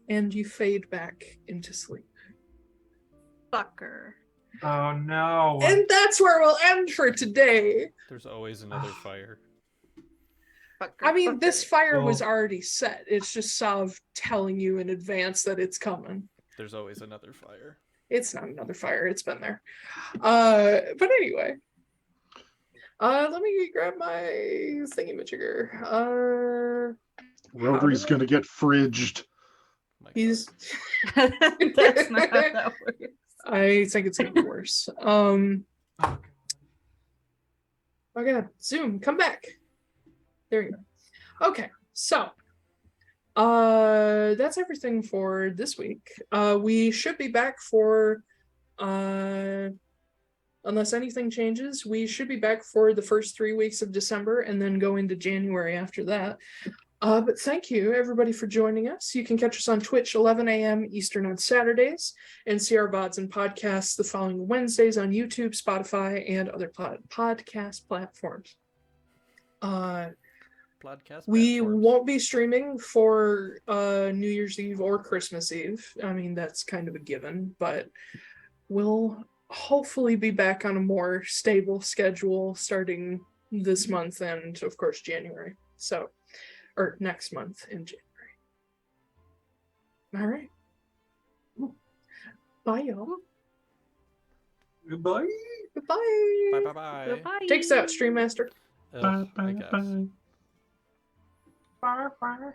Speaker 6: And you fade back into sleep.
Speaker 3: Fucker.
Speaker 7: Oh no.
Speaker 6: And that's where we'll end for today.
Speaker 10: There's always another fire.
Speaker 3: Fucker.
Speaker 6: I mean, this fire was
Speaker 7: Well-
Speaker 6: already set. It's just Sav telling you in advance that it's coming.
Speaker 10: There's always another fire.
Speaker 6: It's not another fire. It's been there. But anyway. Let me grab my thingy-majigger.
Speaker 5: Rodri's going to get fridged.
Speaker 10: My
Speaker 6: He's...
Speaker 3: That's not how that works.
Speaker 6: I think it's getting worse. Oh god, Zoom, come back. There you go. Okay, so that's everything for this week. We should be back for unless anything changes, we should be back for the first 3 weeks of December and then go into January after that. But thank you, everybody, for joining us. You can catch us on Twitch 11 a.m. Eastern on Saturdays and see our VODs and podcasts the following Wednesdays on YouTube, Spotify, and other podcast platforms. We won't be streaming for New Year's Eve or Christmas Eve. I mean, that's kind of a given, but we'll hopefully be back on a more stable schedule starting this month and, of course, January. So, or next month in January. All right. Bye, y'all.
Speaker 7: Goodbye.
Speaker 6: Goodbye.
Speaker 10: Bye bye bye.
Speaker 3: Goodbye.
Speaker 6: Takes out, Stream Master.
Speaker 10: Ugh, I
Speaker 5: Bye,
Speaker 10: guess.
Speaker 5: bye.
Speaker 7: Bye, bye.